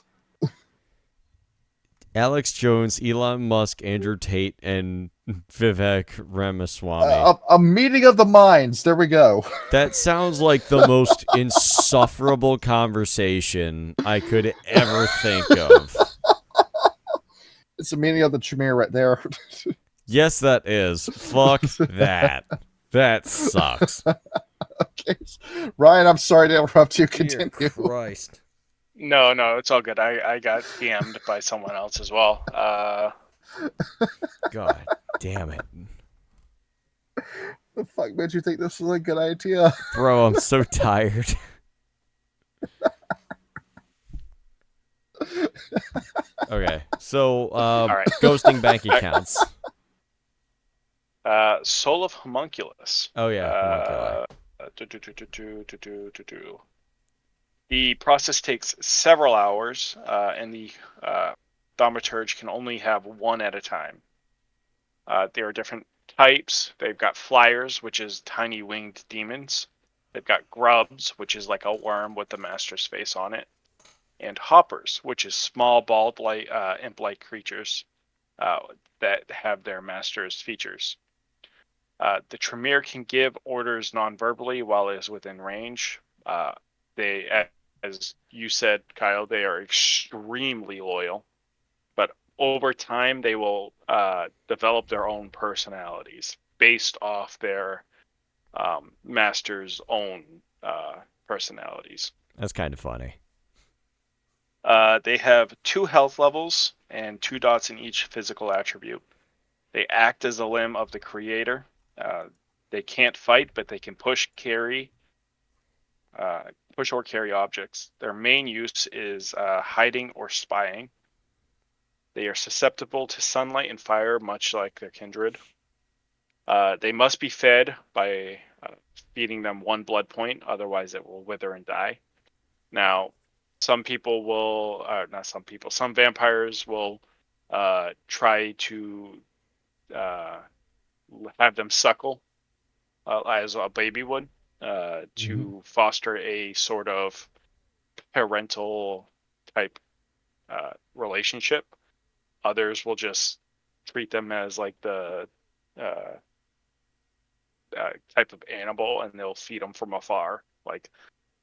Speaker 2: Alex Jones, Elon Musk, Andrew Tate, and Vivek Ramaswamy.
Speaker 3: A meeting of the minds. There we go.
Speaker 2: That sounds like the most insufferable conversation I could ever think of.
Speaker 3: It's a meeting of the Tremere right there.
Speaker 2: Yes, that is. Fuck that. That sucks.
Speaker 3: Okay. Ryan, I'm sorry to interrupt you. Continue.
Speaker 2: Dear Christ.
Speaker 1: No, it's all good. I got scammed by someone else as well.
Speaker 2: God damn it.
Speaker 3: The fuck made you think this was a good idea?
Speaker 2: Bro, I'm so tired. Okay, so
Speaker 1: all right.
Speaker 2: ghosting bank accounts.
Speaker 1: Soul of Homunculus.
Speaker 2: Oh yeah,
Speaker 1: The process takes several hours, and the thaumaturge can only have one at a time. There are different types. They've got flyers, which is tiny winged demons. They've got grubs, which is like a worm with the master's face on it. And hoppers, which is small, bald-like, imp-like creatures that have their master's features. The Tremere can give orders non-verbally while it is within range. They, as you said, Kyle, they are extremely loyal. But over time, they will develop their own personalities based off their master's own personalities.
Speaker 2: That's kind of funny.
Speaker 1: They have 2 health levels and 2 dots in each physical attribute. They act as a limb of the creator. They can't fight, but they can push or carry objects. Their main use is hiding or spying. They are susceptible to sunlight and fire, much like their kindred. They must be fed by feeding them 1 blood point, otherwise it will wither and die. Now, some vampires will try to have them suckle as a baby would to foster a sort of parental type relationship. Others will just treat them as like the type of animal, and they'll feed them from afar. Like,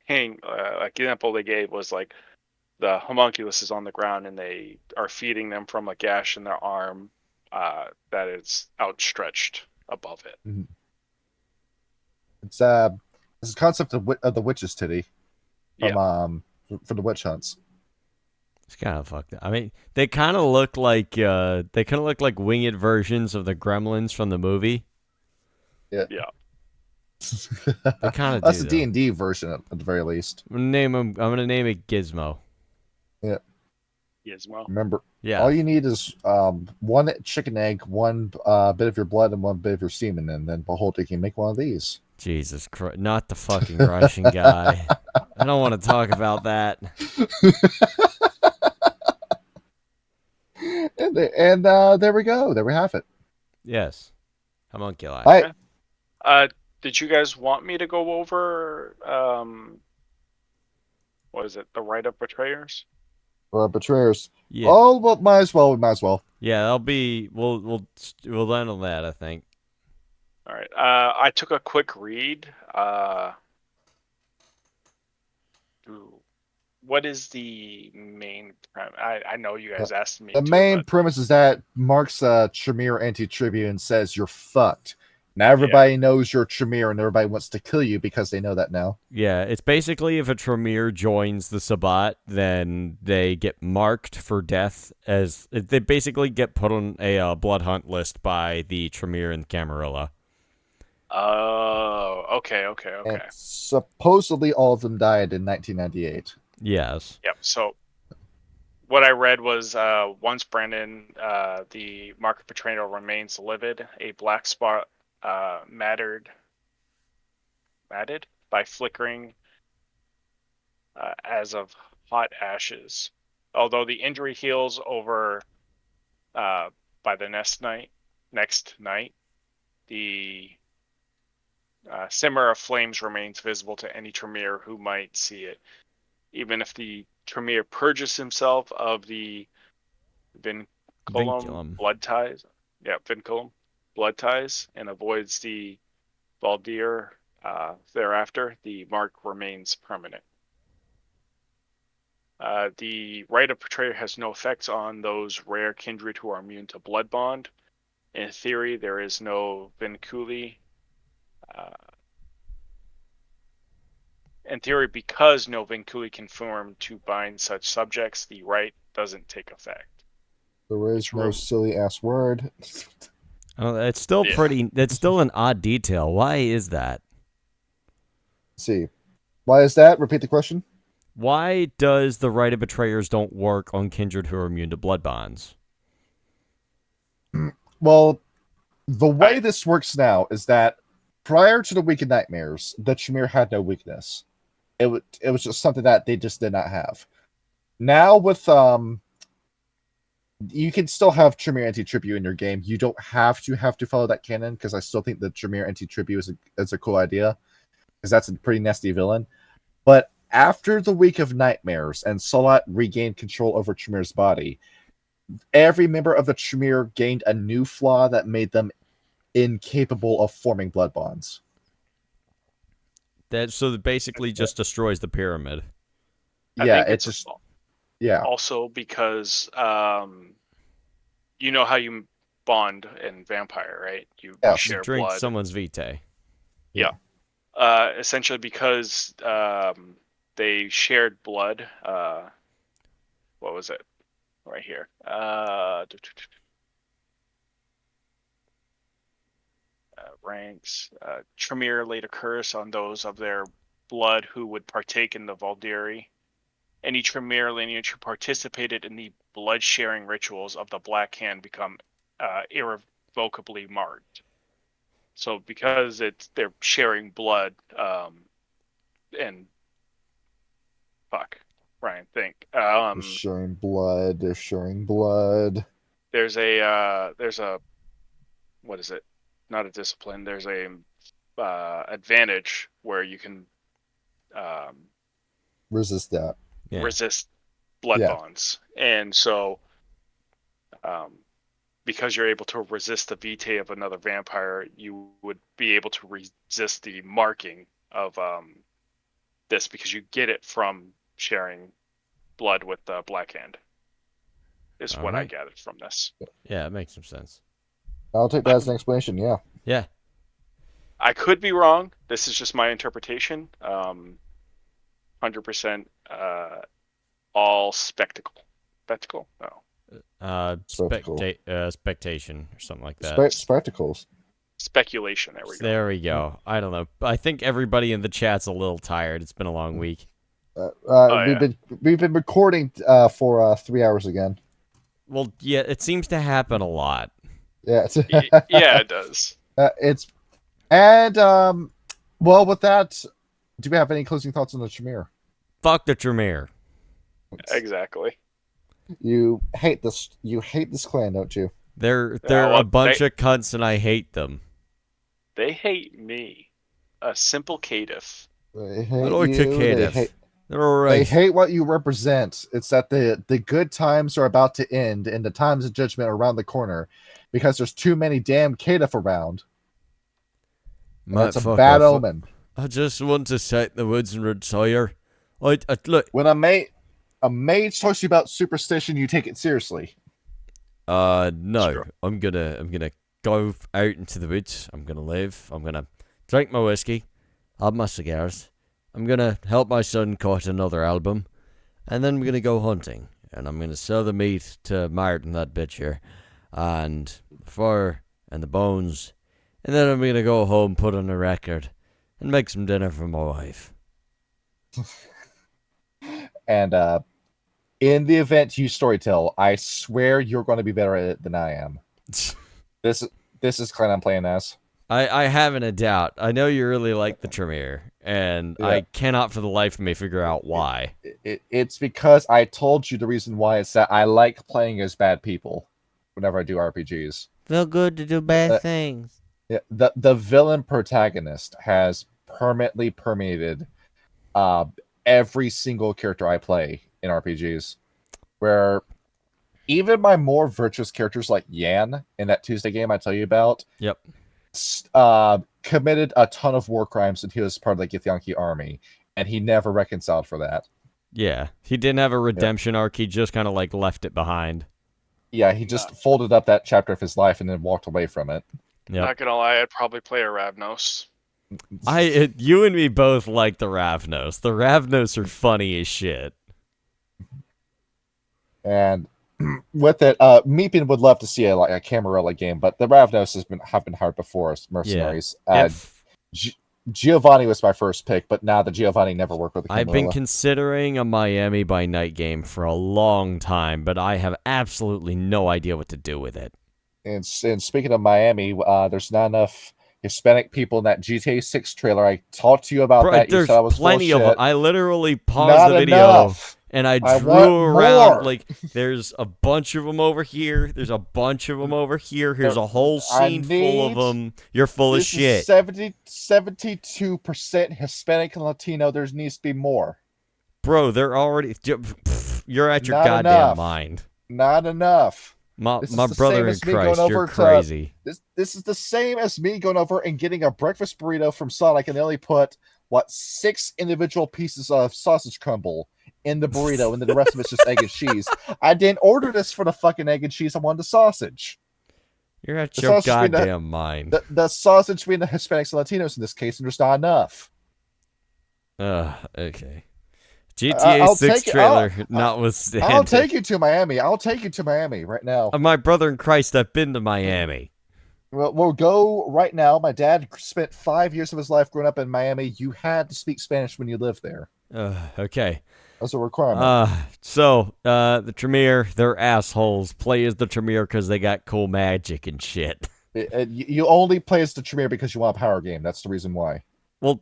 Speaker 1: example they gave was like the homunculus is on the ground and they are feeding them from a gash in their arm that is outstretched above it.
Speaker 3: Mm-hmm. It's a concept of the witch's titty from for the witch hunts.
Speaker 2: It's kind of fucked up. I mean, they kind of look like winged versions of the gremlins from the movie.
Speaker 3: Yeah.
Speaker 2: They kind of
Speaker 3: That's
Speaker 2: do.
Speaker 3: the D&D version at the very least.
Speaker 2: I'm gonna name it Gizmo.
Speaker 3: Yeah.
Speaker 1: Gizmo.
Speaker 3: Remember,
Speaker 2: yeah.
Speaker 3: all you need is 1 chicken egg, 1 bit of your blood, and 1 bit of your semen, and then behold, you can make one of these.
Speaker 2: Jesus Christ! Not the fucking Russian guy. I don't want to talk about that.
Speaker 3: and there we go. There we have it.
Speaker 2: Yes. Homunculi.
Speaker 3: I
Speaker 1: Did you guys want me to go over what is it? The rite of betrayers?
Speaker 3: betrayers.
Speaker 2: Yeah.
Speaker 3: Oh, well, might as well. We might as well.
Speaker 2: Yeah, that'll be. We'll land on that. I think.
Speaker 1: All right. I took a quick read. What is the main premise? I know you guys asked me.
Speaker 3: The main premise is that Mark's Tremere anti-tribune says you're fucked. Now everybody knows you're Tremere, and everybody wants to kill you because they know that now.
Speaker 2: Yeah, it's basically if a Tremere joins the Sabbat, then they get marked for death as they basically get put on a blood hunt list by the Tremere and Camarilla.
Speaker 1: Oh, okay.
Speaker 3: And supposedly all of them died in 1998.
Speaker 2: Yes.
Speaker 1: Yep. So what I read was once Brandon, the mark of betrayal remains livid, a black spot matted by flickering as of hot ashes. Although the injury heals over by the next night, the simmer of flames remains visible to any Tremere who might see it. Even if the Tremere purges himself of the vinculum blood ties, vinculum blood ties, and avoids the Valdir thereafter, the mark remains permanent. The rite of betrayal has no effects on those rare kindred who are immune to blood bond. In theory, there is no vinculi. In theory, because no vinculi can form to bind such subjects, the rite doesn't take effect.
Speaker 3: There is no silly ass word.
Speaker 2: Oh, it's still pretty. That's still an odd detail. Why is that?
Speaker 3: Let's see, why is that? Repeat the question.
Speaker 2: Why does the rite of betrayers don't work on kindred who are immune to blood bonds?
Speaker 3: Well, the way this works now is that prior to the Week of Nightmares, the Tremere had no weakness. It was just something that they just did not have. Now with you can still have Tremere anti-tribute in your game. You don't have to follow that canon, because I still think the Tremere anti-tribute is a cool idea, because that's a pretty nasty villain. But after the Week of Nightmares and Salat regained control over Tremere's body, every member of the Tremere gained a new flaw that made them incapable of forming blood bonds.
Speaker 2: That basically just destroys the pyramid.
Speaker 1: I think it's just also because you know how you bond in Vampire, right? You share
Speaker 2: drink
Speaker 1: blood.
Speaker 2: Someone's vitae.
Speaker 1: Yeah. Essentially because they shared blood. What was it? Right here. Ranks. Tremere laid a curse on those of their blood who would partake in the Valdiri. Any Tremere lineage who participated in the blood-sharing rituals of the Black Hand become irrevocably marked. So because they're sharing blood, and Ryan, think.
Speaker 3: They're sharing blood. They're sharing blood.
Speaker 1: There's a what is it? Not a discipline. There's a advantage where you can
Speaker 3: resist that.
Speaker 2: Yeah.
Speaker 1: Resist blood bonds, and so because you're able to resist the vitae of another vampire, you would be able to resist the marking of this, because you get it from sharing blood with the Black Hand. Is what I gathered from this.
Speaker 2: Yeah, it makes some sense.
Speaker 3: I'll take that as an explanation. Yeah.
Speaker 2: Yeah.
Speaker 1: I could be wrong. This is just my interpretation. 100% all spectacle. Spectacle? No.
Speaker 2: Spectation or something like that.
Speaker 3: Spectacles.
Speaker 1: Speculation. There we go.
Speaker 2: There we go. I don't know. I think everybody in the chat's a little tired. It's been a long week.
Speaker 3: We've been recording for 3 hours again.
Speaker 2: Well, yeah, it seems to happen a lot.
Speaker 3: Yeah.
Speaker 1: Yeah, it does.
Speaker 3: Well, with that, do we have any closing thoughts on the Tremere?
Speaker 2: Fuck the Tremere.
Speaker 1: Exactly.
Speaker 3: You hate this. You hate this clan, don't you?
Speaker 2: They're a
Speaker 1: Well,
Speaker 2: bunch of cunts, and I hate them.
Speaker 1: they hate me, a simple caitiff.
Speaker 3: They
Speaker 2: I
Speaker 3: hate
Speaker 2: like to
Speaker 3: you. They hate.
Speaker 2: Cardiff. They're all
Speaker 3: They
Speaker 2: right.
Speaker 3: hate what you represent. It's that the good times are about to end, and the times of judgment are around the corner, because there's too many damn caitiff around, and
Speaker 2: Might
Speaker 3: that's a
Speaker 2: fuck
Speaker 3: bad
Speaker 2: off.
Speaker 3: omen.
Speaker 2: I just want to sit in the woods and retire. Look.
Speaker 3: When a mage talks to you about superstition, you take it seriously.
Speaker 1: It's
Speaker 2: No.
Speaker 1: true.
Speaker 2: I'm gonna go out into the woods. I'm gonna live. I'm gonna drink my whiskey, have my cigars. I'm gonna help my son cut another album, and then I'm gonna go hunting. And I'm gonna sell the meat to Martin, that bitch here, and the fur and the bones. And then I'm gonna go home, put on a record, and make some dinner for my wife.
Speaker 3: And in the event you storytell, I swear you're going to be better at it than I am. This this is clan I'm playing as.
Speaker 2: I haven't a doubt. I know you really like the Tremere, and
Speaker 3: Yeah.
Speaker 2: I cannot for the life of me figure out why.
Speaker 3: It's because I told you the reason why. It's that I like playing as bad people whenever I do RPGs.
Speaker 2: Feel good to do bad
Speaker 3: Uh,
Speaker 2: things.
Speaker 3: Yeah, the villain protagonist has permanently permeated uh, every single character I play in RPGs. Where even my more virtuous characters like Yan in that Tuesday game I tell you about,
Speaker 2: Yep.
Speaker 3: committed a ton of war crimes and he was part of the Githyanki army, and he never reconciled for that.
Speaker 2: Yeah. He didn't have a redemption arc. He just kind of like left it behind.
Speaker 3: Yeah, he just folded up that chapter of his life and then walked away from it.
Speaker 2: Yep.
Speaker 1: Not gonna lie, I'd probably play a Ravnos.
Speaker 2: You and me both like the Ravnos. The Ravnos are funny as shit.
Speaker 3: And with it, Meepin would love to see a Camarilla game, but the Ravnos have been hard before us, mercenaries. Giovanni was my first pick, but now the Giovanni never worked with the Camarilla.
Speaker 2: I've been considering a Miami by Night game for a long time, but I have absolutely no idea what to do with it.
Speaker 3: And speaking of Miami, there's not enough Hispanic people in that GTA 6 trailer. I talked to you about that. You
Speaker 2: There's
Speaker 3: said I was
Speaker 2: plenty of
Speaker 3: bullshit.
Speaker 2: them. I literally paused
Speaker 3: Not
Speaker 2: the video.
Speaker 3: enough.
Speaker 2: And I
Speaker 3: I
Speaker 2: drew
Speaker 3: want
Speaker 2: around,
Speaker 3: more.
Speaker 2: like, there's a bunch of them over here. There's a bunch of them over here. Here's a whole scene full of them. You're full of shit.
Speaker 3: 72% Hispanic and Latino. There needs to be more.
Speaker 2: Bro, they're already... You're at your
Speaker 3: Not
Speaker 2: goddamn
Speaker 3: enough.
Speaker 2: Mind.
Speaker 3: Not enough.
Speaker 2: My
Speaker 3: This is the
Speaker 2: brother
Speaker 3: same
Speaker 2: in
Speaker 3: as me
Speaker 2: Christ,
Speaker 3: going
Speaker 2: you're
Speaker 3: over to-
Speaker 2: crazy.
Speaker 3: This is the same as me going over and getting a breakfast burrito from Sonic, and they only put, 6 individual pieces of sausage crumble in the burrito, and then the rest of it's just egg and cheese. I didn't order this for the fucking egg and cheese. I wanted the sausage.
Speaker 2: You're at
Speaker 3: The
Speaker 2: your
Speaker 3: sausage being
Speaker 2: goddamn mind.
Speaker 3: The sausage being the Hispanics and Latinos in this case, and there's not enough.
Speaker 2: Okay. GTA 6 trailer notwithstanding.
Speaker 3: I'll take you to Miami. I'll take you to Miami right now.
Speaker 2: My brother in Christ, I've been to Miami.
Speaker 3: We'll go right now. My dad spent 5 years of his life growing up in Miami. You had to speak Spanish when you lived there.
Speaker 2: Okay.
Speaker 3: As a requirement.
Speaker 2: The Tremere, they're assholes. Play as the Tremere because they got cool magic and shit.
Speaker 3: You only play as the Tremere because you want a power game. That's the reason why.
Speaker 2: Well,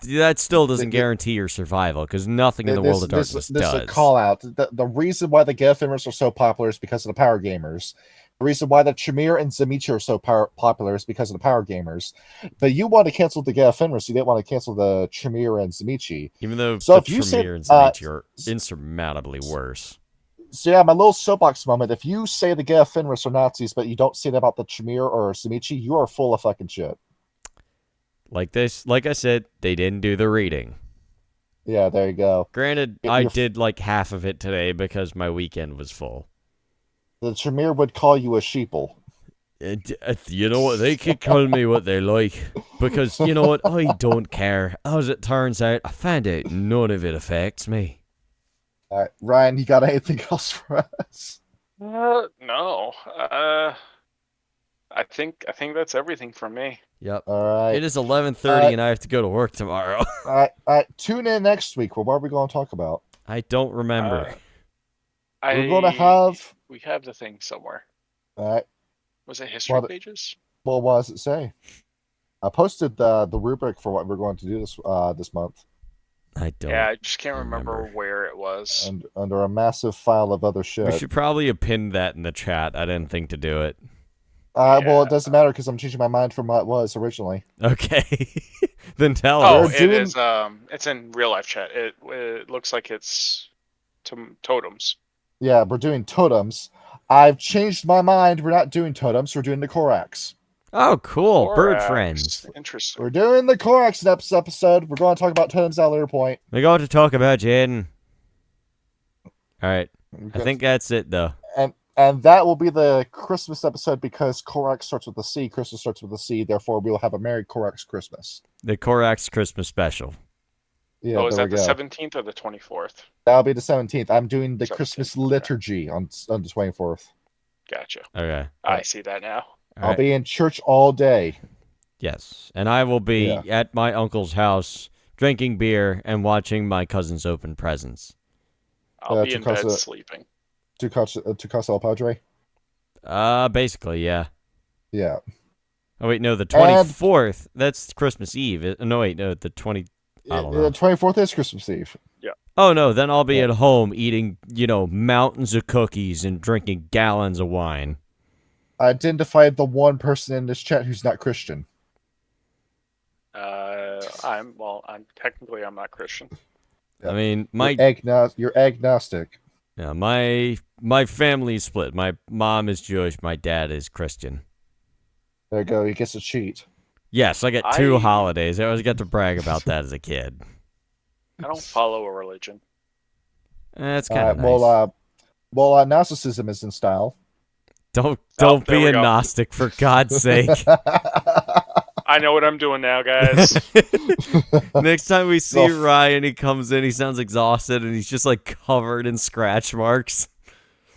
Speaker 2: that still doesn't guarantee your survival because nothing in the World of Darkness
Speaker 3: This
Speaker 2: does.
Speaker 3: is a call out. The reason why the Gethemers are so popular is because of the power gamers. The reason why the Tremere and Zamichi are so popular is because of the power gamers. But you want to cancel the Gethemers, you didn't want to cancel the Tremere and Zamichi.
Speaker 2: Even though
Speaker 3: So
Speaker 2: the
Speaker 3: if you
Speaker 2: Tremere and
Speaker 3: said,
Speaker 2: Zamichi are insurmountably worse.
Speaker 3: So yeah, my little soapbox moment. If you say the Gethemers are Nazis, but you don't say that about the Tremere or Zamichi, you are full of fucking shit.
Speaker 2: Like I said, they didn't do the reading.
Speaker 3: Yeah, there you go.
Speaker 2: Granted, I did like half of it today because my weekend was full.
Speaker 3: The Tremere would call you a sheeple.
Speaker 2: You know what? They can call me what they like. Because, you know what? I don't care. As it turns out, I found out none of it affects me.
Speaker 3: All right, Ryan, you got anything else for us?
Speaker 1: No. I think that's everything from me.
Speaker 2: Yep.
Speaker 3: All right.
Speaker 2: It is 11:30 and I have to go to work tomorrow.
Speaker 3: All right. Tune in next week. Well, what are we going to talk about?
Speaker 2: I don't remember.
Speaker 3: We're going to have...
Speaker 1: We have the thing somewhere.
Speaker 3: All right.
Speaker 1: Was it history pages?
Speaker 3: Well, what does it say? I posted the rubric for what we're going to do this month.
Speaker 2: I don't.
Speaker 1: Yeah, I just can't remember where it was.
Speaker 3: And under a massive file of other
Speaker 2: We
Speaker 3: shit.
Speaker 2: should probably have pinned that in the chat. I didn't think to do it.
Speaker 3: Well, it doesn't matter because I'm changing my mind from what it was originally.
Speaker 2: Okay. Then tell
Speaker 1: Oh,
Speaker 2: us.
Speaker 1: it is. It's in real life chat. It looks like it's totems.
Speaker 3: Yeah, we're doing totems. I've changed my mind. We're not doing totems. We're doing the Korax.
Speaker 2: Oh, cool. Bird
Speaker 1: Korax.
Speaker 2: friends.
Speaker 1: Interesting.
Speaker 3: We're doing the Korax next episode. We're going to talk about totems at a later point.
Speaker 2: We got to talk about Jaden. All right. I think that's it, though.
Speaker 3: And that will be the Christmas episode because Korax starts with a C. Christmas starts with a C. Therefore, we will have a Merry Korax Christmas.
Speaker 2: The Korax Christmas special.
Speaker 3: Yeah,
Speaker 1: is that the 17th or the 24th?
Speaker 3: That'll be the 17th. I'm doing the
Speaker 1: 17th,
Speaker 3: Christmas
Speaker 1: okay.
Speaker 3: liturgy on the 24th.
Speaker 1: Gotcha.
Speaker 2: Okay.
Speaker 1: I see that now.
Speaker 2: All
Speaker 3: I'll be in church all day.
Speaker 2: Yes. And I will be at my uncle's house drinking beer and watching my cousins open presents.
Speaker 1: I'll be in bed sleeping.
Speaker 3: To Casa El Padre?
Speaker 2: Basically, yeah.
Speaker 3: Yeah.
Speaker 2: Oh, wait, no, the 24th. That's Christmas Eve. No, wait, no, the 20... I don't know.
Speaker 3: The 24th is Christmas Eve.
Speaker 1: Yeah.
Speaker 2: Oh, no, then I'll be at home eating, mountains of cookies and drinking gallons of wine.
Speaker 3: Identify the one person in this chat who's not Christian.
Speaker 1: I'm not Christian.
Speaker 3: Yeah.
Speaker 2: I mean,
Speaker 3: you're agnostic.
Speaker 2: Yeah, my family's split. My mom is Jewish. My dad is Christian.
Speaker 3: There you go. He gets a cheat.
Speaker 2: Yes, I get two holidays. I always get to brag about that as a kid.
Speaker 1: I don't follow a religion.
Speaker 2: That's kind of nice.
Speaker 3: Gnosticism is in style.
Speaker 2: Don't be a Gnostic, for God's sake.
Speaker 1: I know what I'm doing now, guys.
Speaker 2: Next time we see Ryan, he comes in, he sounds exhausted, and he's just like covered in scratch marks.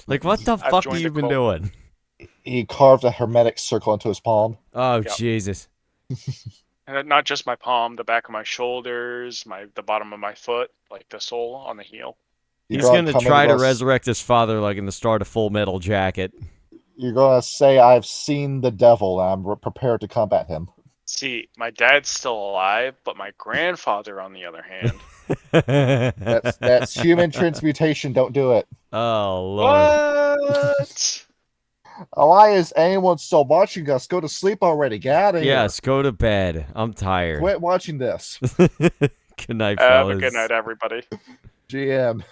Speaker 2: Like, what the fuck have you been doing?
Speaker 3: He carved a hermetic circle into his palm.
Speaker 2: Oh, Jesus.
Speaker 1: And not just my palm, the back of my shoulders, the bottom of my foot, like the sole on the heel.
Speaker 2: He's going to try to resurrect his father like in the start of Full Metal Jacket.
Speaker 3: You're going to say, I've seen the devil, and I'm prepared to combat him.
Speaker 1: See, my dad's still alive, but my grandfather, on the other hand...
Speaker 3: That's human transmutation. Don't do it.
Speaker 2: Oh, Lord.
Speaker 1: What?
Speaker 3: Why is anyone still watching us? Go to sleep already. Get out of here.
Speaker 2: Yes, go to bed. I'm tired.
Speaker 3: Quit watching this.
Speaker 2: Good night, fellas.
Speaker 1: Have a good night, everybody.
Speaker 3: GM.